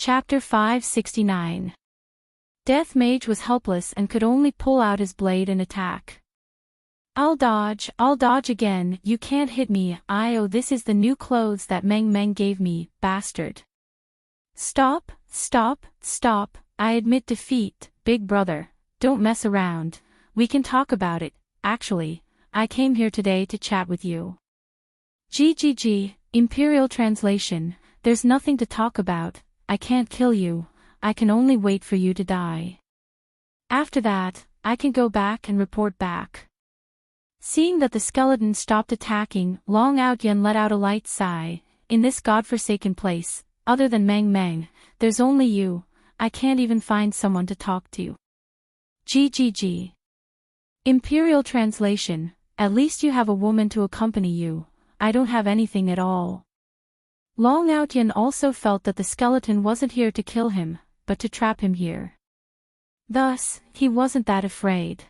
Chapter 569. Death Mage was helpless and could only pull out his blade and attack. I'll dodge again, you can't hit me, this is the new clothes that Meng Meng gave me, bastard. Stop, I admit defeat, big brother, don't mess around, we can talk about it, actually, I came here today to chat with you. GGG, Imperial Translation, there's nothing to talk about, I can't kill you, I can only wait for you to die. After that, I can go back and report back. Seeing that the skeleton stopped attacking, Long Outyen let out a light sigh. In this godforsaken place, other than Meng Meng, there's only you, I can't even find someone to talk to. GGG. Imperial Translation, at least you have a woman to accompany you, I don't have anything at all. Long Outyen also felt that the skeleton wasn't here to kill him, but to trap him here. Thus, he wasn't that afraid.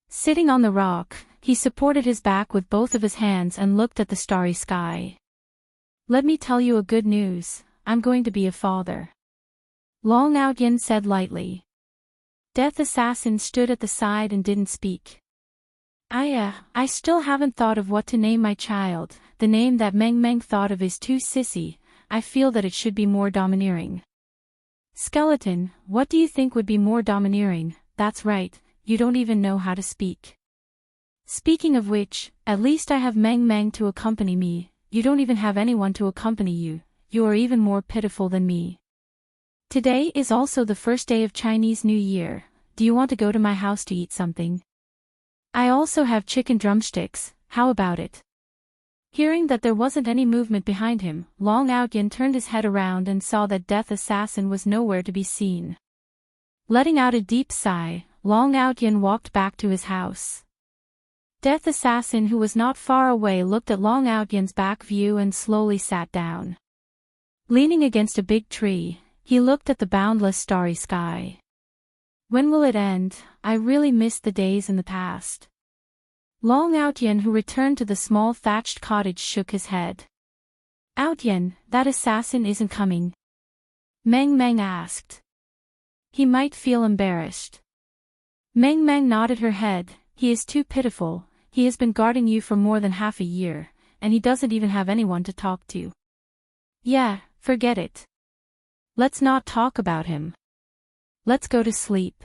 Sitting on the rock, he supported his back with both of his hands and looked at the starry sky. Let me tell you a good news, I'm going to be a father. Long Outyen said lightly. Death Assassin stood at the side and didn't speak. I still haven't thought of what to name my child, the name that Meng Meng thought of is too sissy, I feel that it should be more domineering. Skeleton, what do you think would be more domineering? That's right, you don't even know how to speak. Speaking of which, at least I have Meng Meng to accompany me, you don't even have anyone to accompany you, you are even more pitiful than me. Today is also the first day of Chinese New Year, do you want to go to my house to eat something? I also have chicken drumsticks, how about it? Hearing that there wasn't any movement behind him, Long Outyen turned his head around and saw that Death Assassin was nowhere to be seen. Letting out a deep sigh, Long Outyen walked back to his house. Death Assassin, who was not far away, looked at Long Outyen's back view and slowly sat down. Leaning against a big tree, he looked at the boundless starry sky. When will it end? I really miss the days in the past. Long Outyen, who returned to the small thatched cottage, shook his head. Outyen, that assassin isn't coming. Meng Meng asked. He might feel embarrassed. Meng Meng nodded her head, he is too pitiful, he has been guarding you for more than half a year, and he doesn't even have anyone to talk to. Yeah, forget it. Let's not talk about him. Let's go to sleep.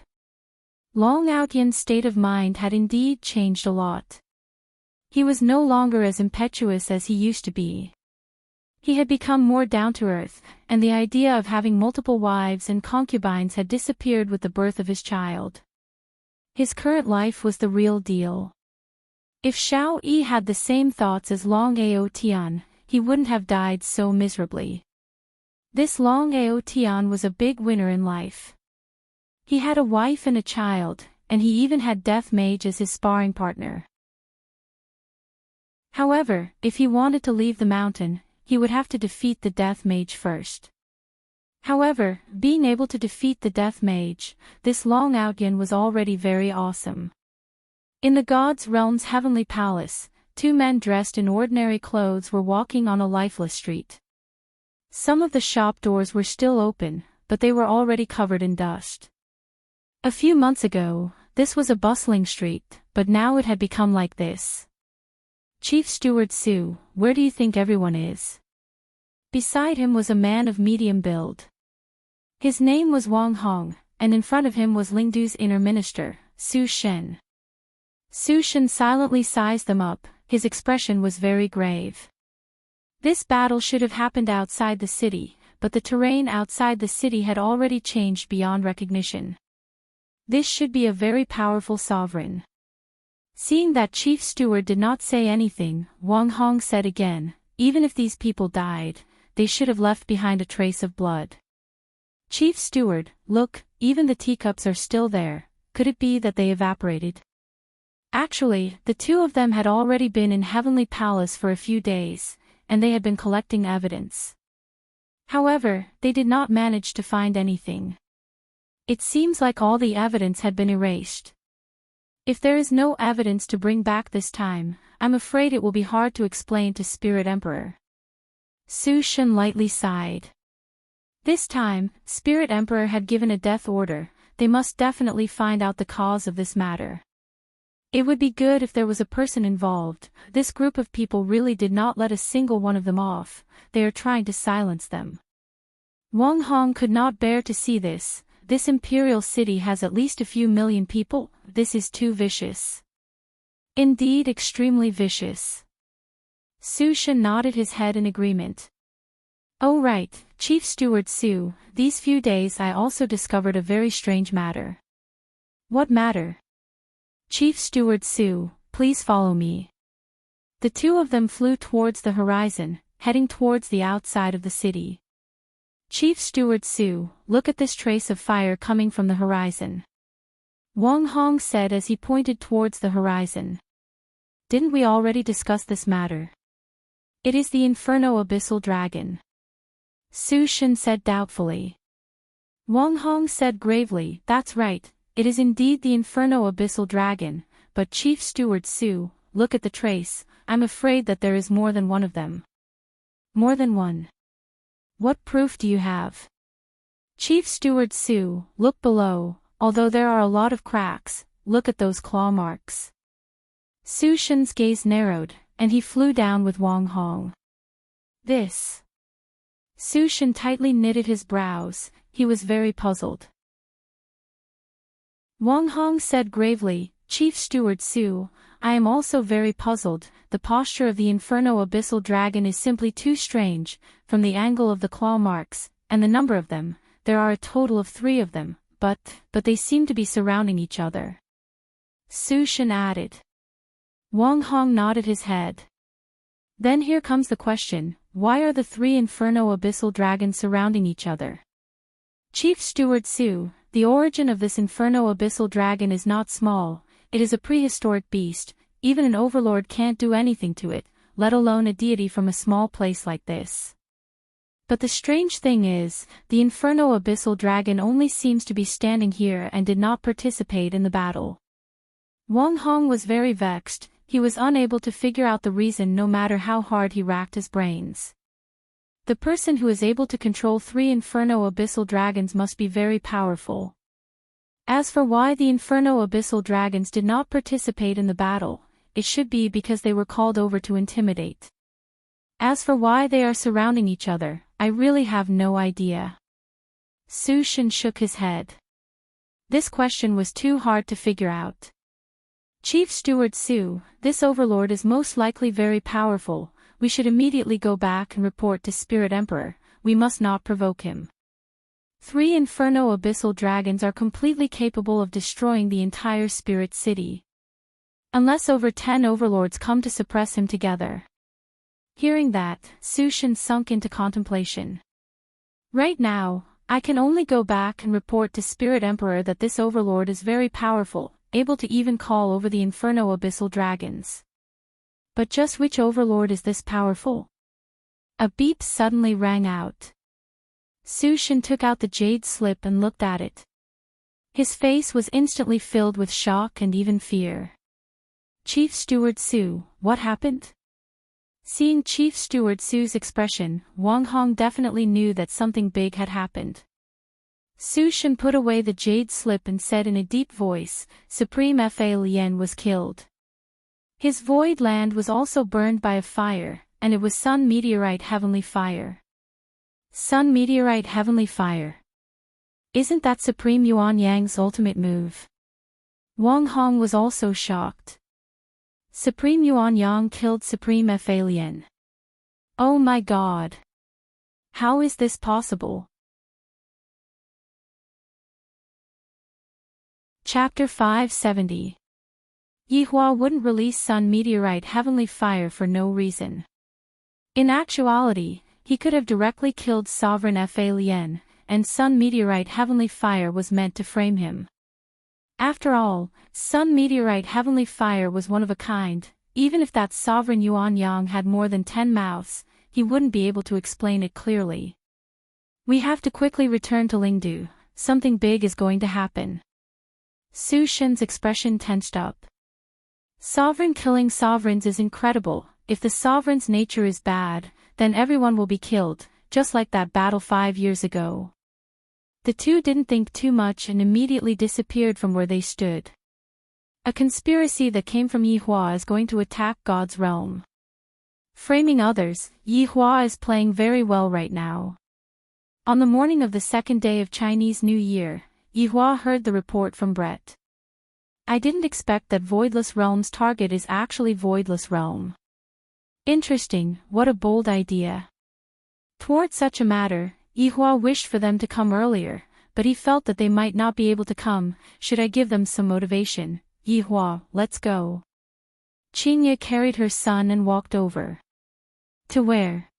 Long Outyen's state of mind had indeed changed a lot. He was no longer as impetuous as he used to be. He had become more down-to-earth, and the idea of having multiple wives and concubines had disappeared with the birth of his child. His current life was the real deal. If Xiao Yi had the same thoughts as Long Ao Tian, he wouldn't have died so miserably. This Long Ao Tian was a big winner in life. He had a wife and a child, and he even had Death Mage as his sparring partner. However, if he wanted to leave the mountain, he would have to defeat the Death Mage first. However, being able to defeat the Death Mage, this Long Outyen was already very awesome. In the God's Realm's heavenly palace, two men dressed in ordinary clothes were walking on a lifeless street. Some of the shop doors were still open, but they were already covered in dust. A few months ago, this was a bustling street, but now it had become like this. Chief Steward Su, where do you think everyone is? Beside him was a man of medium build. His name was Wang Hong, and in front of him was Lingdu's inner minister, Su Shen. Su Shen silently sized them up, his expression was very grave. This battle should have happened outside the city, but the terrain outside the city had already changed beyond recognition. This should be a very powerful sovereign. Seeing that Chief Steward did not say anything, Wang Hong said again, even if these people died, they should have left behind a trace of blood. Chief Steward, look, even the teacups are still there, could it be that they evaporated? Actually, the two of them had already been in Heavenly Palace for a few days, and they had been collecting evidence. However, they did not manage to find anything. It seems like all the evidence had been erased. If there is no evidence to bring back this time, I'm afraid it will be hard to explain to Spirit Emperor. Su Shen lightly sighed. This time, Spirit Emperor had given a death order. They must definitely find out the cause of this matter. It would be good if there was a person involved. This group of people really did not let a single one of them off. They are trying to silence them. Wang Hong could not bear to see this. This imperial city has at least a few million people. This is too vicious. Indeed, extremely vicious. Su Shen nodded his head in agreement. Oh right, Chief Steward Su, these few days I also discovered a very strange matter. What matter? Chief Steward Su, please follow me. The two of them flew towards the horizon, heading towards the outside of the city. Chief Steward Su, look at this trace of fire coming from the horizon. Wang Hong said as he pointed towards the horizon. Didn't we already discuss this matter? It is the Inferno Abyssal Dragon. Su Shen said doubtfully. Wang Hong said gravely, that's right, it is indeed the Inferno Abyssal Dragon, but Chief Steward Su, look at the trace, I'm afraid that there is more than one of them. More than one? What proof do you have? Chief Steward Su, look below, although there are a lot of cracks, look at those claw marks. Su Shen's gaze narrowed, and he flew down with Wang Hong. This. Su Shen tightly knitted his brows, he was very puzzled. Wang Hong said gravely, Chief Steward Su, I am also very puzzled, the posture of the Inferno Abyssal Dragon is simply too strange, from the angle of the claw marks, and the number of them, there are a total of 3 of them, but they seem to be surrounding each other. Su Shen added. Wang Hong nodded his head. Then here comes the question, why are the 3 Inferno Abyssal Dragons surrounding each other? Chief Steward Su, the origin of this Inferno Abyssal Dragon is not small, it is a prehistoric beast, even an overlord can't do anything to it, let alone a deity from a small place like this. But the strange thing is, the Inferno Abyssal Dragon only seems to be standing here and did not participate in the battle. Wang Hong was very vexed. He was unable to figure out the reason no matter how hard he racked his brains. The person who is able to control 3 Inferno Abyssal Dragons must be very powerful. As for why the Inferno Abyssal Dragons did not participate in the battle, it should be because they were called over to intimidate. As for why they are surrounding each other, I really have no idea. Su Shen shook his head. This question was too hard to figure out. Chief Steward Su, this overlord is most likely very powerful, we should immediately go back and report to Spirit Emperor, we must not provoke him. 3 Inferno Abyssal Dragons are completely capable of destroying the entire Spirit City. Unless over 10 overlords come to suppress him together. Hearing that, Su Shen sunk into contemplation. Right now, I can only go back and report to Spirit Emperor that this overlord is very powerful, able to even call over the Inferno Abyssal Dragons. But just which overlord is this powerful? A beep suddenly rang out. Su Shen took out the jade slip and looked at it. His face was instantly filled with shock and even fear. Chief Steward Su, what happened? Seeing Chief Steward Su's expression, Wang Hong definitely knew that something big had happened. Su Shen put away the jade slip and said in a deep voice, Supreme Fa Lien was killed. His void land was also burned by a fire, and it was Sun Meteorite Heavenly Fire. Sun Meteorite Heavenly Fire. Isn't that Supreme Yuan Yang's ultimate move? Wang Hong was also shocked. Supreme Yuan Yang killed Supreme Fa Lien. Oh my god. How is this possible? Chapter 570. Yihua wouldn't release Sun Meteorite Heavenly Fire for no reason. In actuality, he could have directly killed Sovereign Fa Lien, and Sun Meteorite Heavenly Fire was meant to frame him. After all, Sun Meteorite Heavenly Fire was one of a kind, even if that Sovereign Yuan Yang had more than 10 mouths, he wouldn't be able to explain it clearly. We have to quickly return to Lingdu, something big is going to happen. Su Shen's expression tensed up. Sovereign killing sovereigns is incredible, if the sovereign's nature is bad, then everyone will be killed, just like that battle 5 years ago. The two didn't think too much and immediately disappeared from where they stood. A conspiracy that came from Yi Hua is going to attack God's realm. Framing others, Yi Hua is playing very well right now. On the morning of the second day of Chinese New Year, Yi Hua heard the report from Brett. I didn't expect that Voidless Realm's target is actually Voidless Realm. Interesting, what a bold idea. Toward such a matter, Yi Hua wished for them to come earlier, but he felt that they might not be able to come. Should I give them some motivation? Yi Hua, let's go. Qingye carried her son and walked over. To where?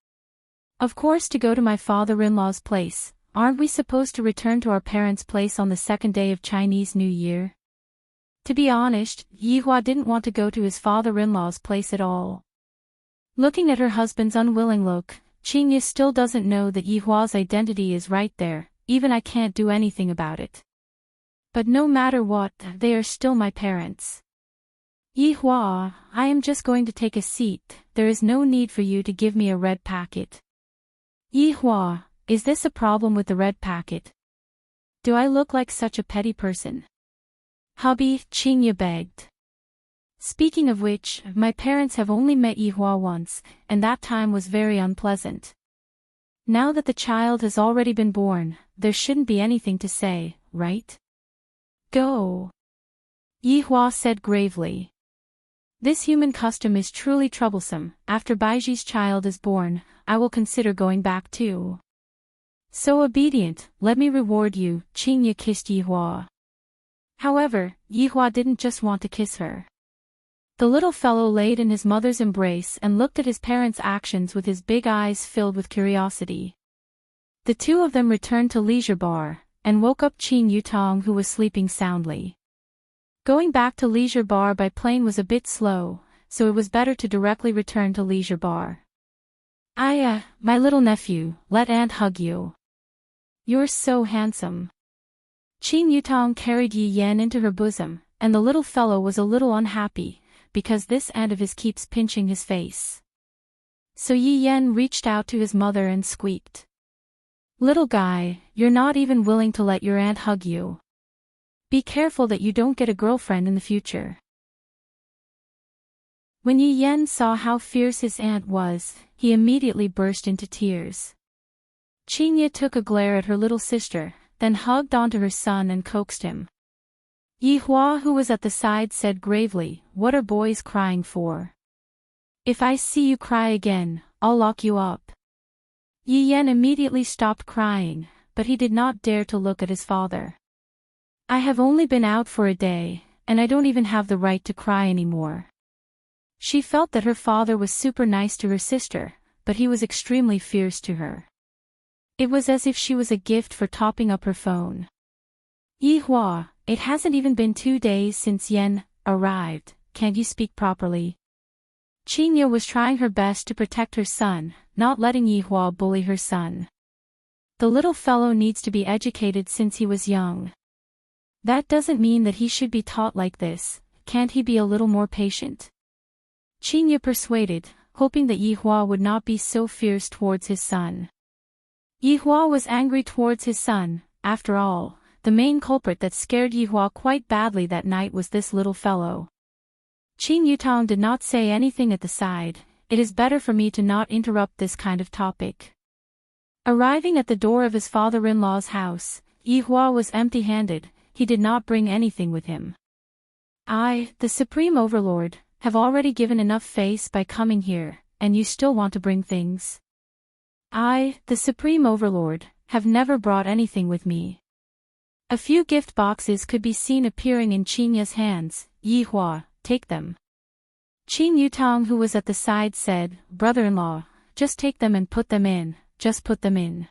Of course, to go to my father-in-law's place. Aren't we supposed to return to our parents' place on the second day of Chinese New Year? To be honest, Yi Hua didn't want to go to his father-in-law's place at all. Looking at her husband's unwilling look, Qingye still doesn't know that Yi Hua's identity is right there, even I can't do anything about it. But no matter what, they are still my parents. Yi Hua, I am just going to take a seat, there is no need for you to give me a red packet. Yi Hua, is this a problem with the red packet? Do I look like such a petty person? Hubby, Qingye begged. Speaking of which, my parents have only met Yi Hua once, and that time was very unpleasant. Now that the child has already been born, there shouldn't be anything to say, right? Go. Yi Hua said gravely. This human custom is truly troublesome. After Baiji's child is born, I will consider going back too. So obedient, let me reward you, Qingye kissed Yi Hua. However, Yi Hua didn't just want to kiss her. The little fellow laid in his mother's embrace and looked at his parents' actions with his big eyes filled with curiosity. The two of them returned to Leisure Bar, and woke up Qin Yutong, who was sleeping soundly. Going back to Leisure Bar by plane was a bit slow, so it was better to directly return to Leisure Bar. My little nephew, let Aunt hug you. You're so handsome. Qin Yutong carried Yi Yan into her bosom, and the little fellow was a little unhappy, because this aunt of his keeps pinching his face. So Yi Yan reached out to his mother and squeaked. Little guy, you're not even willing to let your aunt hug you. Be careful that you don't get a girlfriend in the future. When Yi Yan saw how fierce his aunt was, he immediately burst into tears. Qingye took a glare at her little sister, then hugged onto her son and coaxed him. Yi Hua, who was at the side, said gravely, "What are boys crying for? If I see you cry again, I'll lock you up." Yi Yan immediately stopped crying, but he did not dare to look at his father. I have only been out for a day, and I don't even have the right to cry anymore. She felt that her father was super nice to her sister, but he was extremely fierce to her. It was as if she was a gift for topping up her phone. Yi Hua, it hasn't even been 2 days since Yen arrived, can't you speak properly? Qingye was trying her best to protect her son, not letting Yi Hua bully her son. The little fellow needs to be educated since he was young. That doesn't mean that he should be taught like this, can't he be a little more patient? Qingye persuaded, hoping that Yi Hua would not be so fierce towards his son. Yi Hua was angry towards his son. After all, the main culprit that scared Yi Hua quite badly that night was this little fellow. Qin Yutong did not say anything at the side. It is better for me to not interrupt this kind of topic. Arriving at the door of his father-in-law's house, Yi Hua was empty-handed. He did not bring anything with him. I, the Supreme Overlord, have already given enough face by coming here, and you still want to bring things? I, the Supreme Overlord, have never brought anything with me. A few gift boxes could be seen appearing in Qingye's hands. Yi Hua, take them. Qin Yutong, who was at the side, said, Brother-in-law, just take them and put them in, just put them in.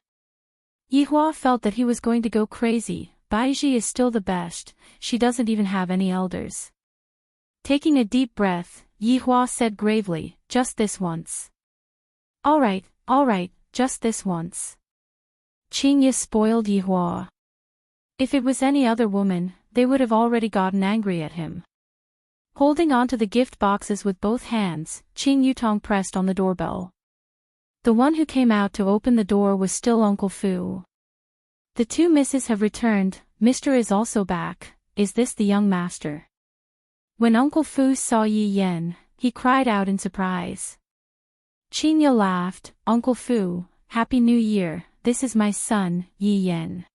Yi Hua felt that he was going to go crazy. Baiji is still the best, she doesn't even have any elders. Taking a deep breath, Yi Hua said gravely, just this once. All right, just this once. Qingye spoiled Yi Hua. If it was any other woman, they would have already gotten angry at him. Holding on to the gift boxes with both hands, Qin Yutong pressed on the doorbell. The one who came out to open the door was still Uncle Fu. The two misses have returned, Mr. is also back, is this the young master? When Uncle Fu saw Yi Yan, he cried out in surprise. Qinya laughed, Uncle Fu, Happy New Year, this is my son, Yi Yan.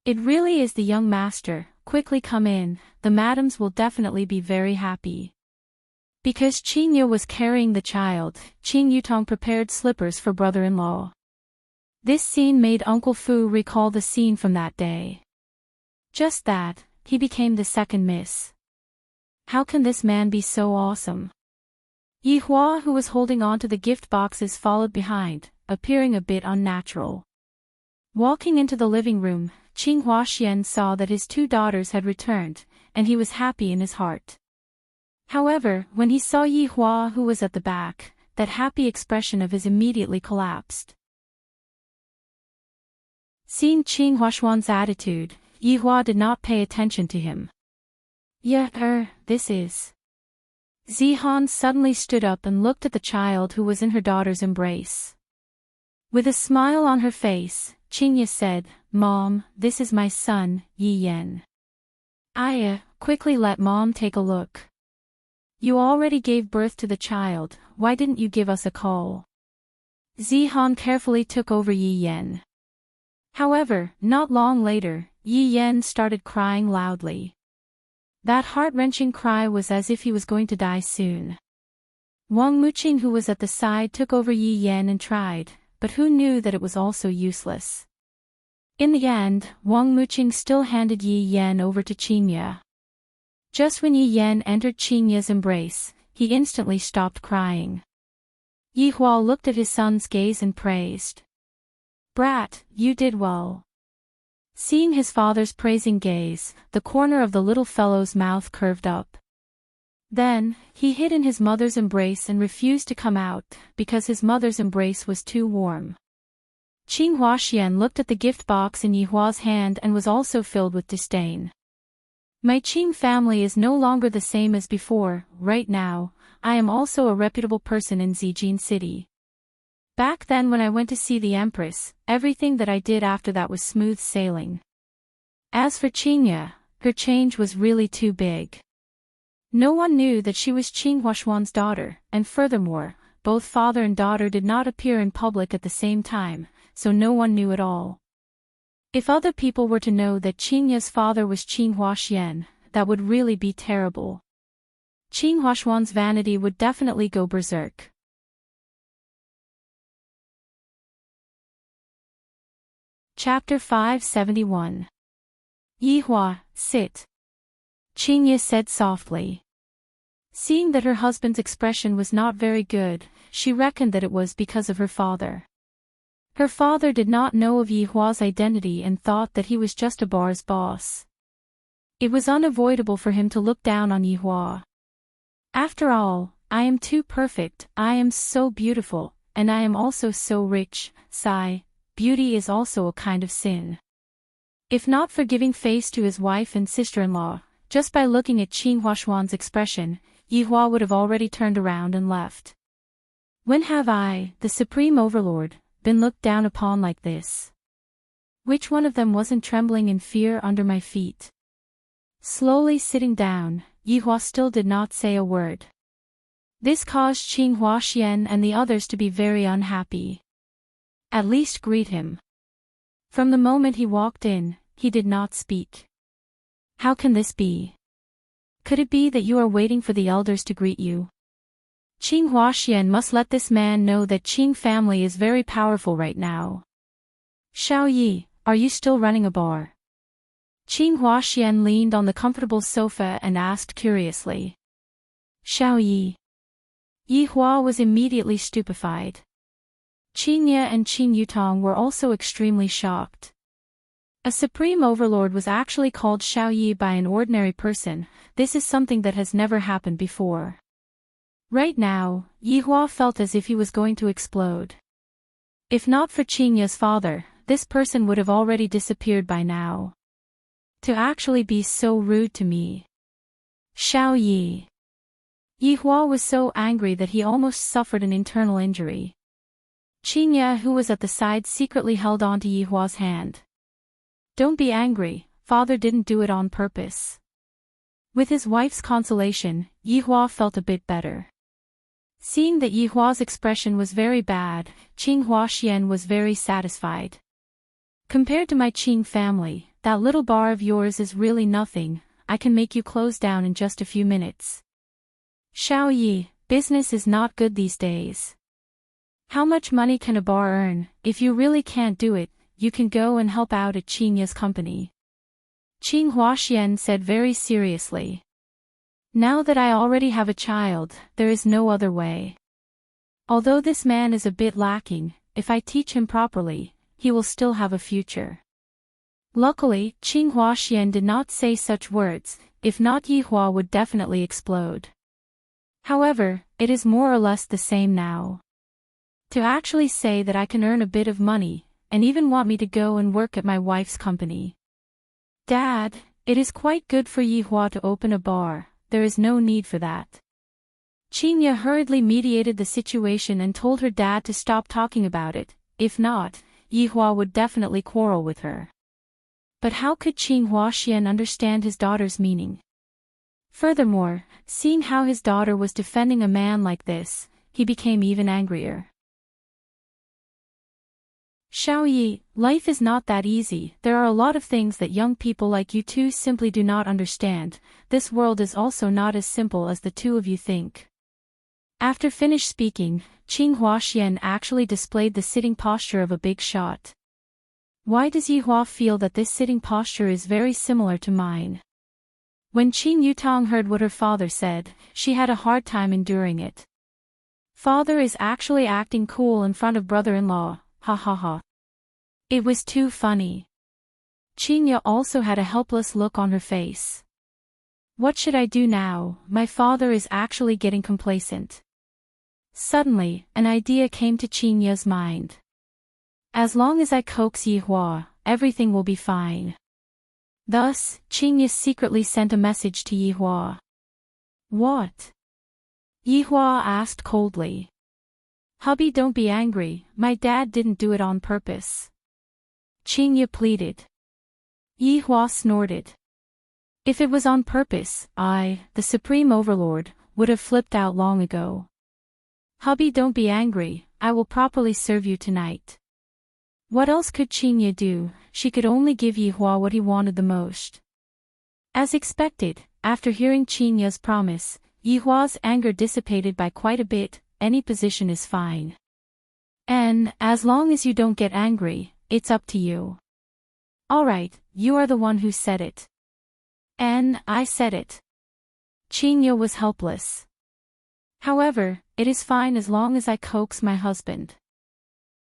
It really is the young master, quickly come in, the madams will definitely be very happy. Because Qinya was carrying the child, Qing Yutong prepared slippers for brother-in-law. This scene made Uncle Fu recall the scene from that day. Just that, he became the second miss. How can this man be so awesome? Yi Hua, who was holding on to the gift boxes, followed behind, appearing a bit unnatural. Walking into the living room, Qing Huaxian saw that his two daughters had returned, and he was happy in his heart. However, when he saw Yi Hua, who was at the back, that happy expression of his immediately collapsed. Seeing Qing Huaxian's attitude, Yi Hua did not pay attention to him. This is. Zihan suddenly stood up and looked at the child who was in her daughter's embrace. With a smile on her face, Qingya said, Mom, this is my son, Yi Yan. Quickly let Mom take a look. You already gave birth to the child, why didn't you give us a call? Zihan carefully took over Yi Yan. However, not long later, Yi Yan started crying loudly. That heart-wrenching cry was as if he was going to die soon. Wang Muqing, who was at the side, took over Yi Yan and tried, but who knew that it was also useless. In the end, Wang Muqing still handed Yi Yan over to Qinya. Just when Yi Yan entered Qinya's embrace, he instantly stopped crying. Yi Hua looked at his son's gaze and praised. Brat, you did well. Seeing his father's praising gaze, the corner of the little fellow's mouth curved up. Then, he hid in his mother's embrace and refused to come out, because his mother's embrace was too warm. Qing Huaxian looked at the gift box in Yi Hua's hand and was also filled with disdain. My Qing family is no longer the same as before, right now, I am also a reputable person in Zijin City. Back then when I went to see the Empress, everything that I did after that was smooth sailing. As for Qingya, her change was really too big. No one knew that she was Qing Huaxian's daughter, and furthermore, both father and daughter did not appear in public at the same time, so no one knew at all. If other people were to know that Qingya's father was Qing Huaxian, that would really be terrible. Qing Huaxian's vanity would definitely go berserk. Chapter 571. Yi Hua, sit. Qingya said softly. Seeing that her husband's expression was not very good, she reckoned that it was because of her father. Her father did not know of Yi Hua's identity and thought that he was just a bar's boss. It was unavoidable for him to look down on Yi Hua. After all, I am too perfect, I am so beautiful, and I am also so rich, sigh, beauty is also a kind of sin. If not for giving face to his wife and sister-in-law, just by looking at Qing Huaxian's expression, Yi Hua would have already turned around and left. When have I, the Supreme Overlord, been looked down upon like this? Which one of them wasn't trembling in fear under my feet? Slowly sitting down, Yi Hua still did not say a word. This caused Qing Huaxian and the others to be very unhappy. At least greet him. From the moment he walked in, he did not speak. How can this be? Could it be that you are waiting for the elders to greet you? Qing Huaxian must let this man know that Qing family is very powerful right now. Xiao Yi, are you still running a bar? Qing Huaxian leaned on the comfortable sofa and asked curiously. Xiao Yi. Yi Hua was immediately stupefied. Qingya and Qing Yutong were also extremely shocked. A supreme overlord was actually called Xiao Yi by an ordinary person, this is something that has never happened before. Right now, Yi Hua felt as if he was going to explode. If not for Qingya's father, this person would have already disappeared by now. To actually be so rude to me. Xiao Yi. Yi Hua was so angry that he almost suffered an internal injury. Qingye, who was at the side, secretly held on to Yihua's hand. Don't be angry, father didn't do it on purpose. With his wife's consolation, Yihua felt a bit better. Seeing that Yihua's expression was very bad, Qing Huaxian was very satisfied. Compared to my Qing family, that little bar of yours is really nothing. I can make you close down in just a few minutes. Xiao Yi, business is not good these days. How much money can a bar earn? If you really can't do it, you can go and help out at Qingye's company. Qing Huaxian said very seriously. Now that I already have a child, there is no other way. Although this man is a bit lacking, if I teach him properly, he will still have a future. Luckily, Qing Huaxian did not say such words, if not Yihua would definitely explode. However, it is more or less the same now. To actually say that I can earn a bit of money, and even want me to go and work at my wife's company. Dad, it is quite good for Yihua to open a bar, there is no need for that. Qingye hurriedly mediated the situation and told her dad to stop talking about it, if not, Yihua would definitely quarrel with her. But how could Qing Huaxian understand his daughter's meaning? Furthermore, seeing how his daughter was defending a man like this, he became even angrier. Xiao Yi, life is not that easy. There are a lot of things that young people like you two simply do not understand. This world is also not as simple as the two of you think. After finished speaking, Qing Huaxian actually displayed the sitting posture of a big shot. Why does Yihua feel that this sitting posture is very similar to mine? When Qing Yutong heard what her father said, she had a hard time enduring it. Father is actually acting cool in front of brother-in-law, ha ha ha. It was too funny. Qingye also had a helpless look on her face. What should I do now? My father is actually getting complacent. Suddenly, an idea came to Qingye's mind. As long as I coax Yihua, everything will be fine. Thus, Qingye secretly sent a message to Yihua. What? Yihua asked coldly. Hubby, don't be angry, my dad didn't do it on purpose. Qingye pleaded. Yihua snorted. If it was on purpose, I, the Supreme Overlord, would have flipped out long ago. Hubby, don't be angry, I will properly serve you tonight. What else could Qingye do? She could only give Yihua what he wanted the most. As expected, after hearing Qingye's promise, Yihua's anger dissipated by quite a bit. Any position is fine. And, as long as you don't get angry, it's up to you. Alright, you are the one who said it. And, I said it. Qingye was helpless. However, it is fine as long as I coax my husband.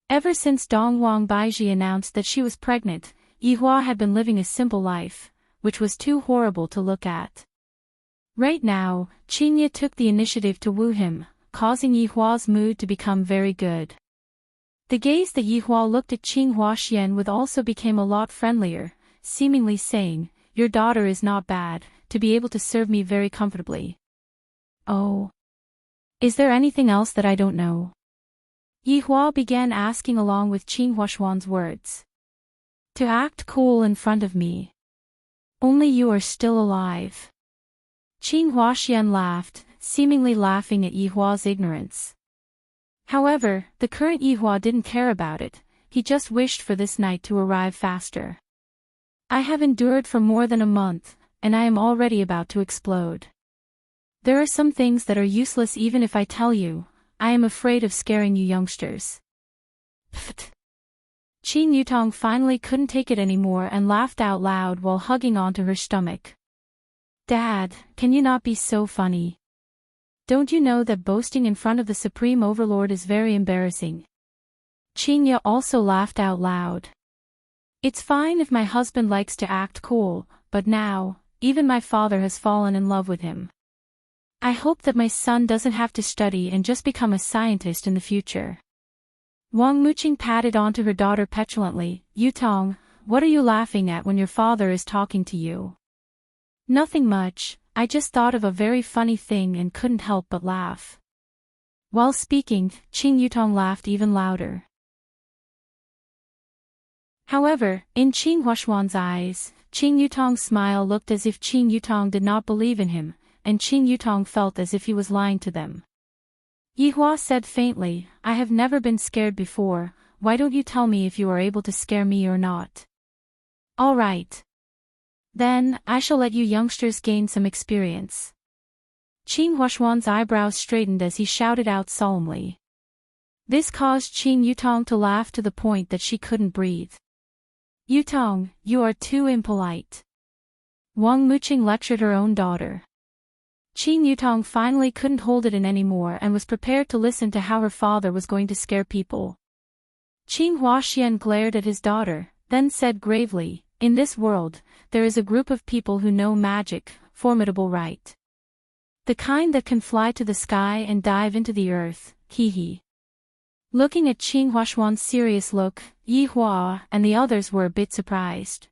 Ever since Dongwang Baiji announced that she was pregnant, Yihua had been living a simple life, which was too horrible to look at. Right now, Qingye took the initiative to woo him, causing Yihua's mood to become very good. The gaze that Yihua looked at Qing Huaxian with also became a lot friendlier, seemingly saying, your daughter is not bad, to be able to serve me very comfortably. Oh. Is there anything else that I don't know? Yihua began asking along with Qing Huaxian's words. To act cool in front of me. Only you are still alive. Qing Huaxian laughed, seemingly laughing at Yihua's ignorance. However, the current Yihua didn't care about it, he just wished for this night to arrive faster. I have endured for more than a month, and I am already about to explode. There are some things that are useless even if I tell you. I am afraid of scaring you youngsters. Pfft. Qing Yutong finally couldn't take it anymore and laughed out loud while hugging onto her stomach. Dad, can you not be so funny? Don't you know that boasting in front of the Supreme Overlord is very embarrassing? Qingye also laughed out loud. It's fine if my husband likes to act cool, but now, even my father has fallen in love with him. I hope that my son doesn't have to study and just become a scientist in the future. Wang Muqing patted onto her daughter petulantly. Yutong, what are you laughing at when your father is talking to you? Nothing much, I just thought of a very funny thing and couldn't help but laugh. While speaking, Qing Yutong laughed even louder. However, in Qing Huashuan's eyes, Qing Yutong's smile looked as if Qing Yutong did not believe in him, and Qing Yutong felt as if he was lying to them. Yihua said faintly, I have never been scared before, why don't you tell me if you are able to scare me or not? All right. Then, I shall let you youngsters gain some experience. Qing Huashuan's eyebrows straightened as he shouted out solemnly. This caused Qing Yutong to laugh to the point that she couldn't breathe. Yutong, you are too impolite. Wang Muqing lectured her own daughter. Qing Yutong finally couldn't hold it in anymore and was prepared to listen to how her father was going to scare people. Qing Huaxian glared at his daughter, then said gravely, in this world, there is a group of people who know magic, formidable right? The kind that can fly to the sky and dive into the earth, hee. Looking at Qing Huashuan's serious look, Yihua and the others were a bit surprised.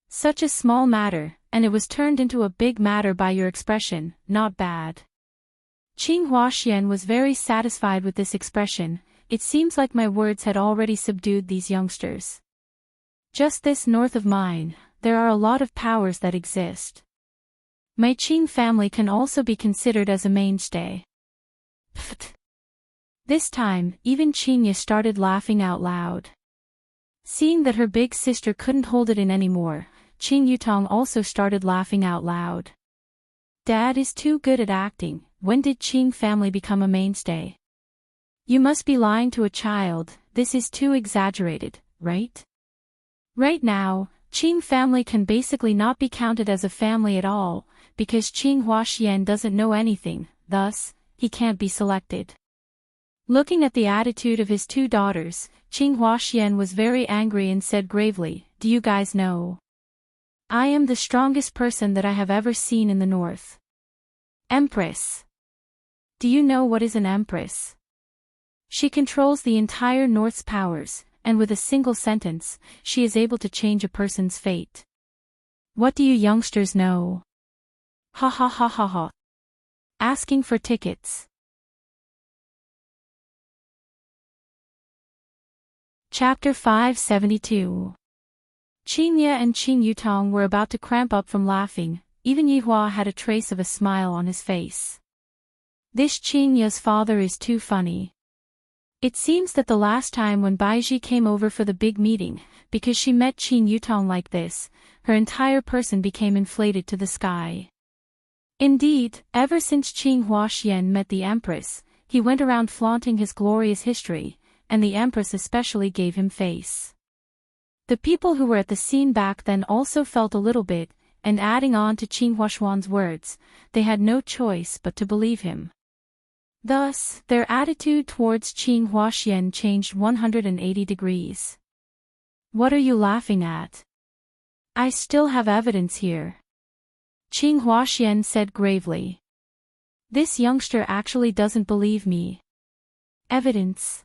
Such a small matter, and it was turned into a big matter by your expression, not bad. Qing Huaxian was very satisfied with this expression, it seems like my words had already subdued these youngsters. Just this north of mine, there are a lot of powers that exist. My Qing family can also be considered as a mainstay. Pfft. This time, even Qingya started laughing out loud. Seeing that her big sister couldn't hold it in anymore, Qing Yutong also started laughing out loud. Dad is too good at acting, when did Qing family become a mainstay? You must be lying to a child, this is too exaggerated, right? Right now, Qing family can basically not be counted as a family at all, because Qing Huaxian doesn't know anything, thus, he can't be selected. Looking at the attitude of his two daughters, Qing Huaxian was very angry and said gravely, do you guys know? I am the strongest person that I have ever seen in the north. Empress. Do you know what is an empress? She controls the entire north's powers, and with a single sentence, she is able to change a person's fate. What do you youngsters know? Ha ha ha ha ha. Asking for tickets. Chapter 572. Qingya and Qing Yutong were about to cramp up from laughing, even Yihua had a trace of a smile on his face. This Qingya's father is too funny. It seems that the last time when Baiji came over for the big meeting, because she met Qing Yutong like this, her entire person became inflated to the sky. Indeed, ever since Qing Huaxian met the Empress, he went around flaunting his glorious history, and the Empress especially gave him face. The people who were at the scene back then also felt a little bit, and adding on to Qing Huashuan's words, they had no choice but to believe him. Thus, their attitude towards Qing Huaxian changed 180 degrees. What are you laughing at? I still have evidence here. Qing Huaxian said gravely. This youngster actually doesn't believe me. Evidence.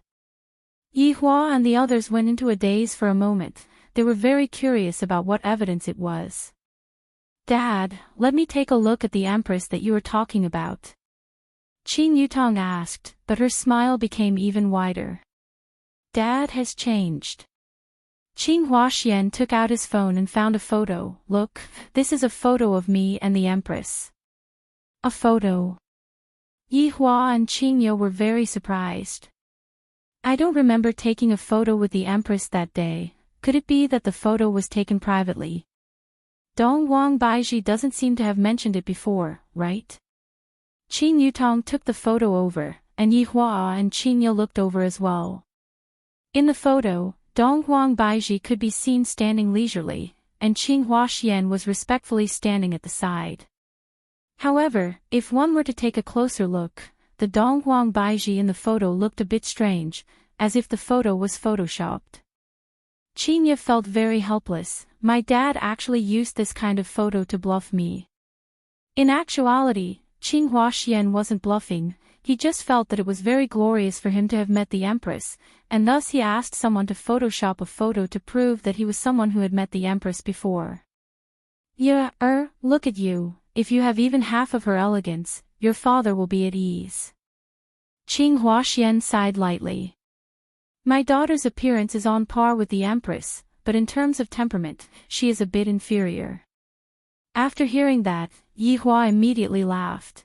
Yihua and the others went into a daze for a moment, they were very curious about what evidence it was. Dad, let me take a look at the Empress that you were talking about. Qing Yutong asked, but her smile became even wider. Dad has changed. Qing Huaxian took out his phone and found a photo. Look, this is a photo of me and the Empress. A photo. Yihua and Qingya were very surprised. I don't remember taking a photo with the Empress that day, could it be that the photo was taken privately? Dongwang Baiji doesn't seem to have mentioned it before, right? Qing Yutong took the photo over, and Yihua and Qingya looked over as well. In the photo, Dongwang Baiji could be seen standing leisurely, and Qing Huaxian was respectfully standing at the side. However, if one were to take a closer look, the Dongwang Baiji in the photo looked a bit strange, as if the photo was photoshopped. Qingya felt very helpless, my dad actually used this kind of photo to bluff me. In actuality, Qing Huaxian wasn't bluffing, he just felt that it was very glorious for him to have met the Empress, and thus he asked someone to photoshop a photo to prove that he was someone who had met the Empress before. Yeah, look at you, if you have even half of her elegance, your father will be at ease. Qing Huaxian sighed lightly. My daughter's appearance is on par with the Empress, but in terms of temperament, she is a bit inferior. After hearing that, Yihua immediately laughed.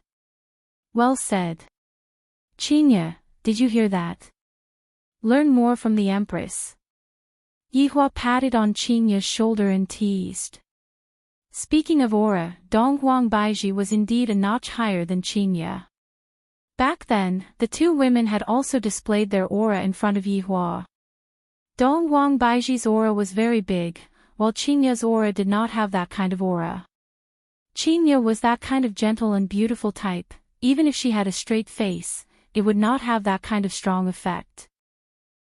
Well said. Qinya, did you hear that? Learn more from the Empress. Yihua patted on Qinya's shoulder and teased. Speaking of aura, Donghuang Baiji was indeed a notch higher than Qinya. Back then, the two women had also displayed their aura in front of Yihua. Donghuang Baiji's aura was very big, while Qinya's aura did not have that kind of aura. Qinya was that kind of gentle and beautiful type. Even if she had a straight face, it would not have that kind of strong effect.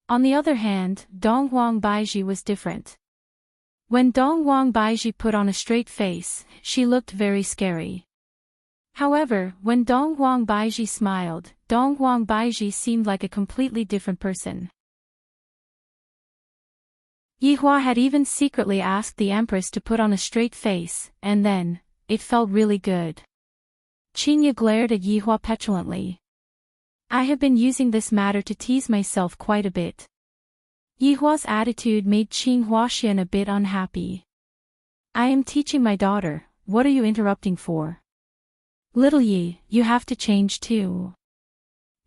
On the other hand, Donghuang Baiji was different. When Donghuang Baiji put on a straight face, she looked very scary. However, when Donghuang Baiji smiled, Donghuang Baiji seemed like a completely different person. Yihua had even secretly asked the Empress to put on a straight face, and then, it felt really good. Qinya glared at Yihua petulantly. I have been using this matter to tease myself quite a bit. Yihua's attitude made Qing Huaxian a bit unhappy. I am teaching my daughter, what are you interrupting for? Little Yi, you have to change too.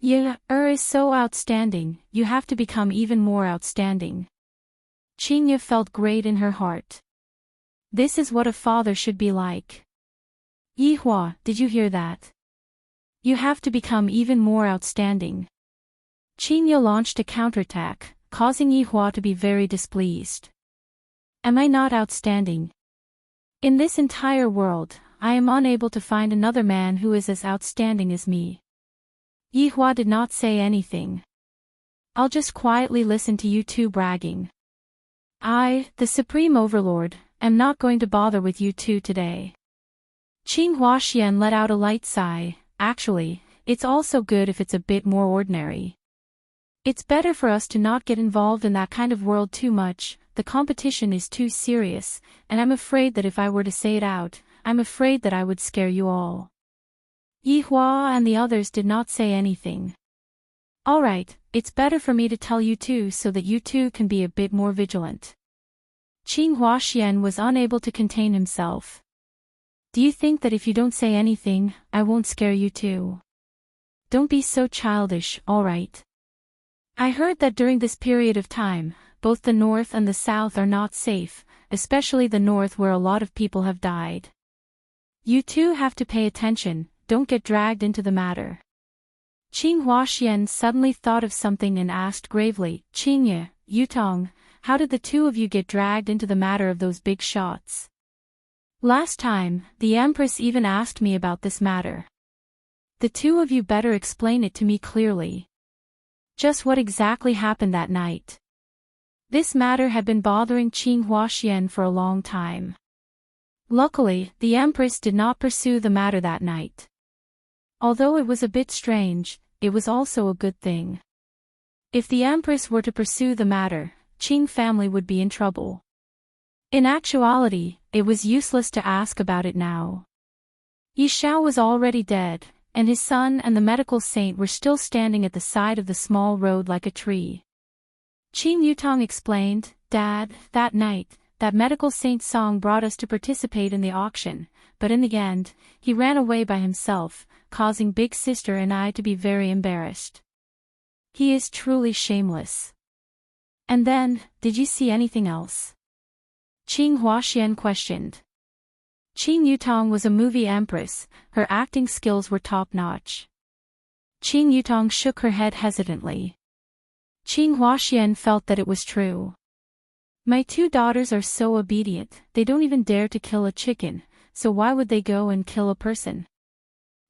Yi is so outstanding, you have to become even more outstanding. Qinya felt great in her heart. This is what a father should be like. Yihua, did you hear that? You have to become even more outstanding. Qinya launched a counterattack, causing Yihua to be very displeased. Am I not outstanding? In this entire world, I am unable to find another man who is as outstanding as me. Yihua did not say anything. I'll just quietly listen to you two bragging. I, the Supreme Overlord, am not going to bother with you two today. Qing Huaxian let out a light sigh. Actually, it's also good if it's a bit more ordinary. It's better for us to not get involved in that kind of world too much. The competition is too serious, and I'm afraid that if I were to say it out, I'm afraid that I would scare you all. Yihua and the others did not say anything. Alright, it's better for me to tell you two so that you two can be a bit more vigilant. Qing Huaxian was unable to contain himself. Do you think that if you don't say anything, I won't scare you too? Don't be so childish, alright? I heard that during this period of time, both the north and the south are not safe, especially the north where a lot of people have died. You two have to pay attention, don't get dragged into the matter. Qing Huaxian suddenly thought of something and asked gravely, Qingye, Yutong, how did the two of you get dragged into the matter of those big shots? Last time, the Empress even asked me about this matter. The two of you better explain it to me clearly. Just what exactly happened that night? This matter had been bothering Qing Huaxian for a long time. Luckily, the Empress did not pursue the matter that night. Although it was a bit strange, it was also a good thing. If the Empress were to pursue the matter, Qing family would be in trouble. In actuality, it was useless to ask about it now. Yi Xiao was already dead, and his son and the medical saint were still standing at the side of the small road like a tree. Qing Yutong explained, Dad, that night, that medical saint Song brought us to participate in the auction, but in the end, he ran away by himself, causing Big Sister and I to be very embarrassed. He is truly shameless. And then, did you see anything else? Qing Huaxian questioned. Qing Yutong was a movie empress, her acting skills were top-notch. Qing Yutong shook her head hesitantly. Qing Huaxian felt that it was true. My two daughters are so obedient, they don't even dare to kill a chicken, so why would they go and kill a person?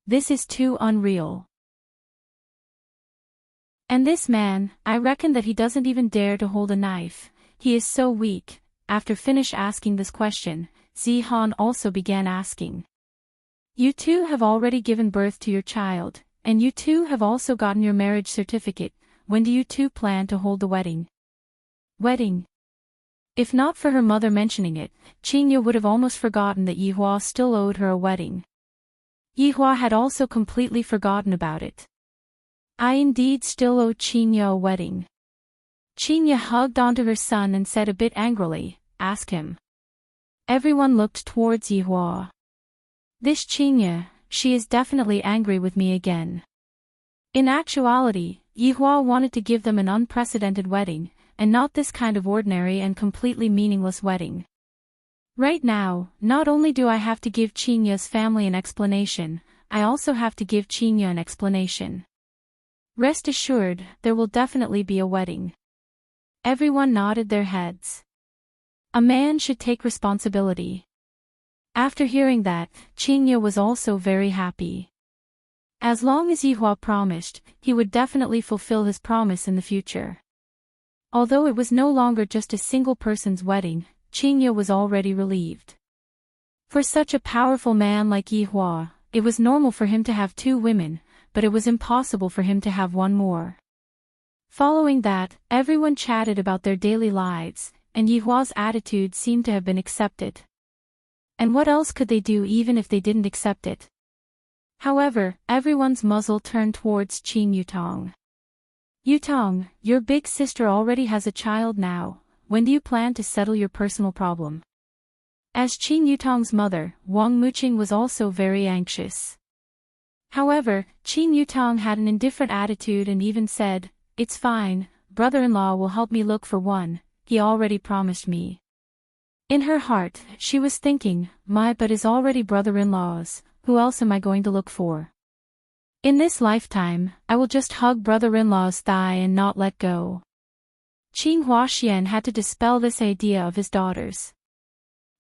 This is too unreal. And this man, I reckon that he doesn't even dare to hold a knife, he is so weak. After finish asking this question, Zihan also began asking. You two have already given birth to your child, and you two have also gotten your marriage certificate. When do you two plan to hold the wedding? Wedding? If not for her mother mentioning it, Qingye would have almost forgotten that Yihua still owed her a wedding. Yihua had also completely forgotten about it. I indeed still owe Qingye a wedding. Chinya hugged onto her son and said a bit angrily, "Ask him." Everyone looked towards Yihua. This Chinya, she is definitely angry with me again. In actuality, Yihua wanted to give them an unprecedented wedding, and not this kind of ordinary and completely meaningless wedding. Right now, not only do I have to give Chinya's family an explanation, I also have to give Chinya an explanation. Rest assured, there will definitely be a wedding. Everyone nodded their heads. A man should take responsibility. After hearing that, Chinya was also very happy. As long as Yihua promised, he would definitely fulfill his promise in the future. Although it was no longer just a single person's wedding, Chinya was already relieved. For such a powerful man like Yihua, it was normal for him to have 2 women, but it was impossible for him to have one more. Following that, everyone chatted about their daily lives, and Yihua's attitude seemed to have been accepted. And what else could they do even if they didn't accept it? However, everyone's muzzle turned towards Qin Yutong. Yutong, your big sister already has a child now. When do you plan to settle your personal problem? As Qin Yutong's mother, Wang Muqing was also very anxious. However, Qin Yutong had an indifferent attitude and even said, "It's fine, brother-in-law will help me look for one, he already promised me." In her heart, she was thinking, my butt is already brother-in-law's, who else am I going to look for? In this lifetime, I will just hug brother-in-law's thigh and not let go. Qin Huaxian had to dispel this idea of his daughters.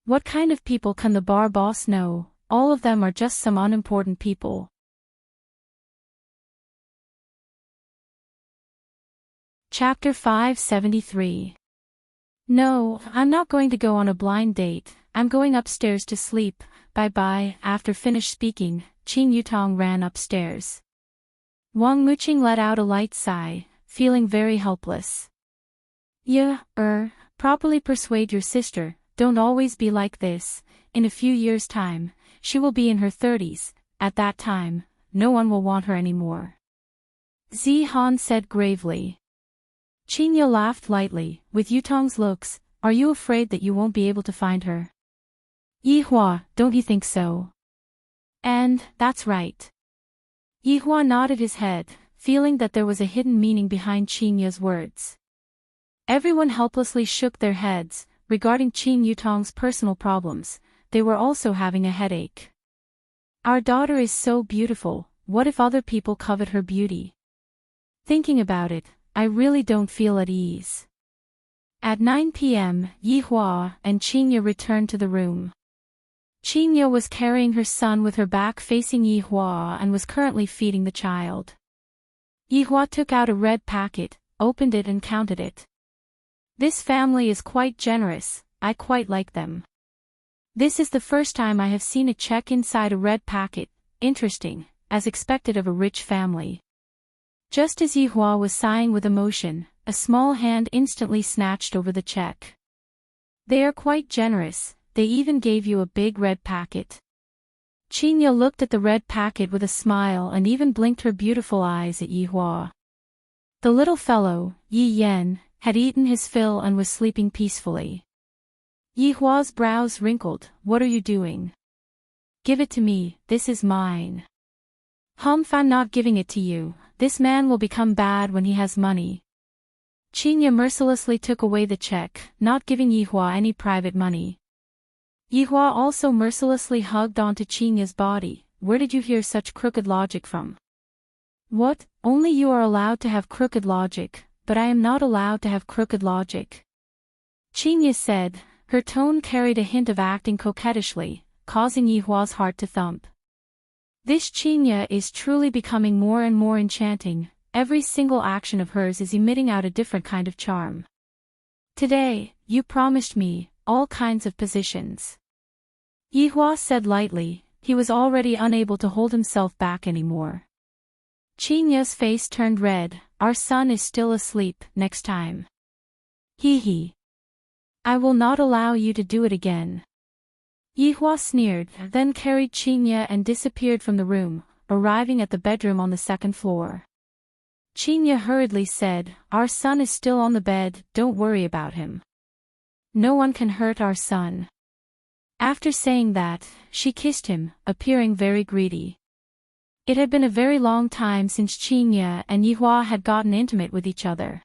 What kind of people can the bar boss know? All of them are just some unimportant people. Chapter 573. No, I'm not going to go on a blind date, I'm going upstairs to sleep, bye-bye. After finished speaking, Qin Yutong ran upstairs. Wang Muqing let out a light sigh, feeling very helpless. Properly persuade your sister, don't always be like this, in a few years' time, she will be in her 30s, at that time, no one will want her anymore. Zi Han said gravely. Chinya laughed lightly, with Yutong's looks, are you afraid that you won't be able to find her? Yihua, don't you think so? And, that's right. Yihua nodded his head, feeling that there was a hidden meaning behind Chinya's words. Everyone helplessly shook their heads, regarding Qin Yutong's personal problems, they were also having a headache. Our daughter is so beautiful, what if other people covet her beauty? Thinking about it, I really don't feel at ease. At 9 p.m., Yihua and Chinya returned to the room. Chinya was carrying her son with her back facing Yihua and was currently feeding the child. Yihua took out a red packet, opened it and counted it. This family is quite generous, I quite like them. This is the first time I have seen a check inside a red packet, interesting, as expected of a rich family. Just as Yihua was sighing with emotion, a small hand instantly snatched over the check. They are quite generous, they even gave you a big red packet. Chinya looked at the red packet with a smile and even blinked her beautiful eyes at Yihua. The little fellow, Yi Yen, had eaten his fill and was sleeping peacefully. Yihua's brows wrinkled, what are you doing? Give it to me, this is mine. I'm not giving it to you, this man will become bad when he has money. Chinya mercilessly took away the check, not giving Yihua any private money. Yihua also mercilessly hugged onto Chinya's body, where did you hear such crooked logic from? What, only you are allowed to have crooked logic, but I am not allowed to have crooked logic. Chinya said, her tone carried a hint of acting coquettishly, causing Yihua's heart to thump. This Chinya is truly becoming more and more enchanting, every single action of hers is emitting out a different kind of charm. Today, you promised me, all kinds of positions. Yihua said lightly, he was already unable to hold himself back anymore. Chinya's face turned red, our son is still asleep, next time. Hee. I will not allow you to do it again. Yihua sneered, then carried Chinya and disappeared from the room, arriving at the bedroom on the second floor. Qinya hurriedly said, "Our son is still on the bed, don't worry about him. No one can hurt our son." After saying that, she kissed him, appearing very greedy. It had been a very long time since Qinya and Yihua had gotten intimate with each other.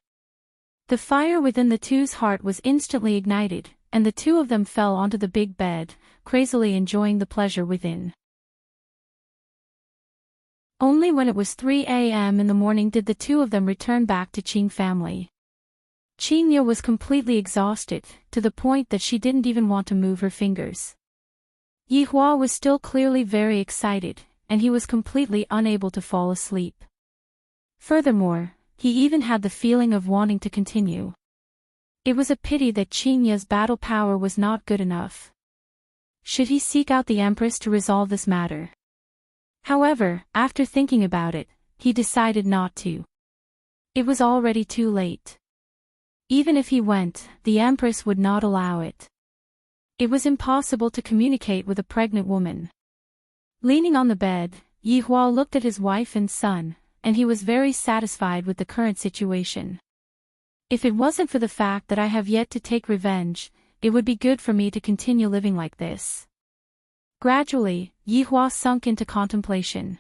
The fire within the two's heart was instantly ignited, and the two of them fell onto the big bed, crazily enjoying the pleasure within. Only when it was 3 a.m. in the morning did the two of them return back to Qing family. Qinya was completely exhausted, to the point that she didn't even want to move her fingers. Yihua was still clearly very excited, and he was completely unable to fall asleep. Furthermore, he even had the feeling of wanting to continue. It was a pity that Qinya's battle power was not good enough. Should he seek out the Empress to resolve this matter? However, after thinking about it, he decided not to. It was already too late. Even if he went, the Empress would not allow it. It was impossible to communicate with a pregnant woman. Leaning on the bed, Yihua looked at his wife and son, and he was very satisfied with the current situation. If it wasn't for the fact that I have yet to take revenge, it would be good for me to continue living like this. Gradually, Yihua sunk into contemplation.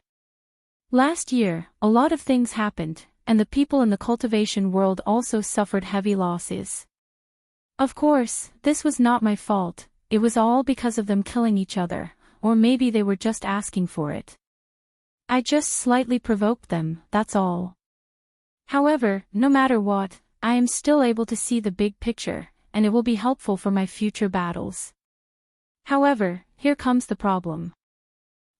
Last year, a lot of things happened, and the people in the cultivation world also suffered heavy losses. Of course, this was not my fault, it was all because of them killing each other, or maybe they were just asking for it. I just slightly provoked them, that's all. However, no matter what, I am still able to see the big picture, and it will be helpful for my future battles. However, here comes the problem.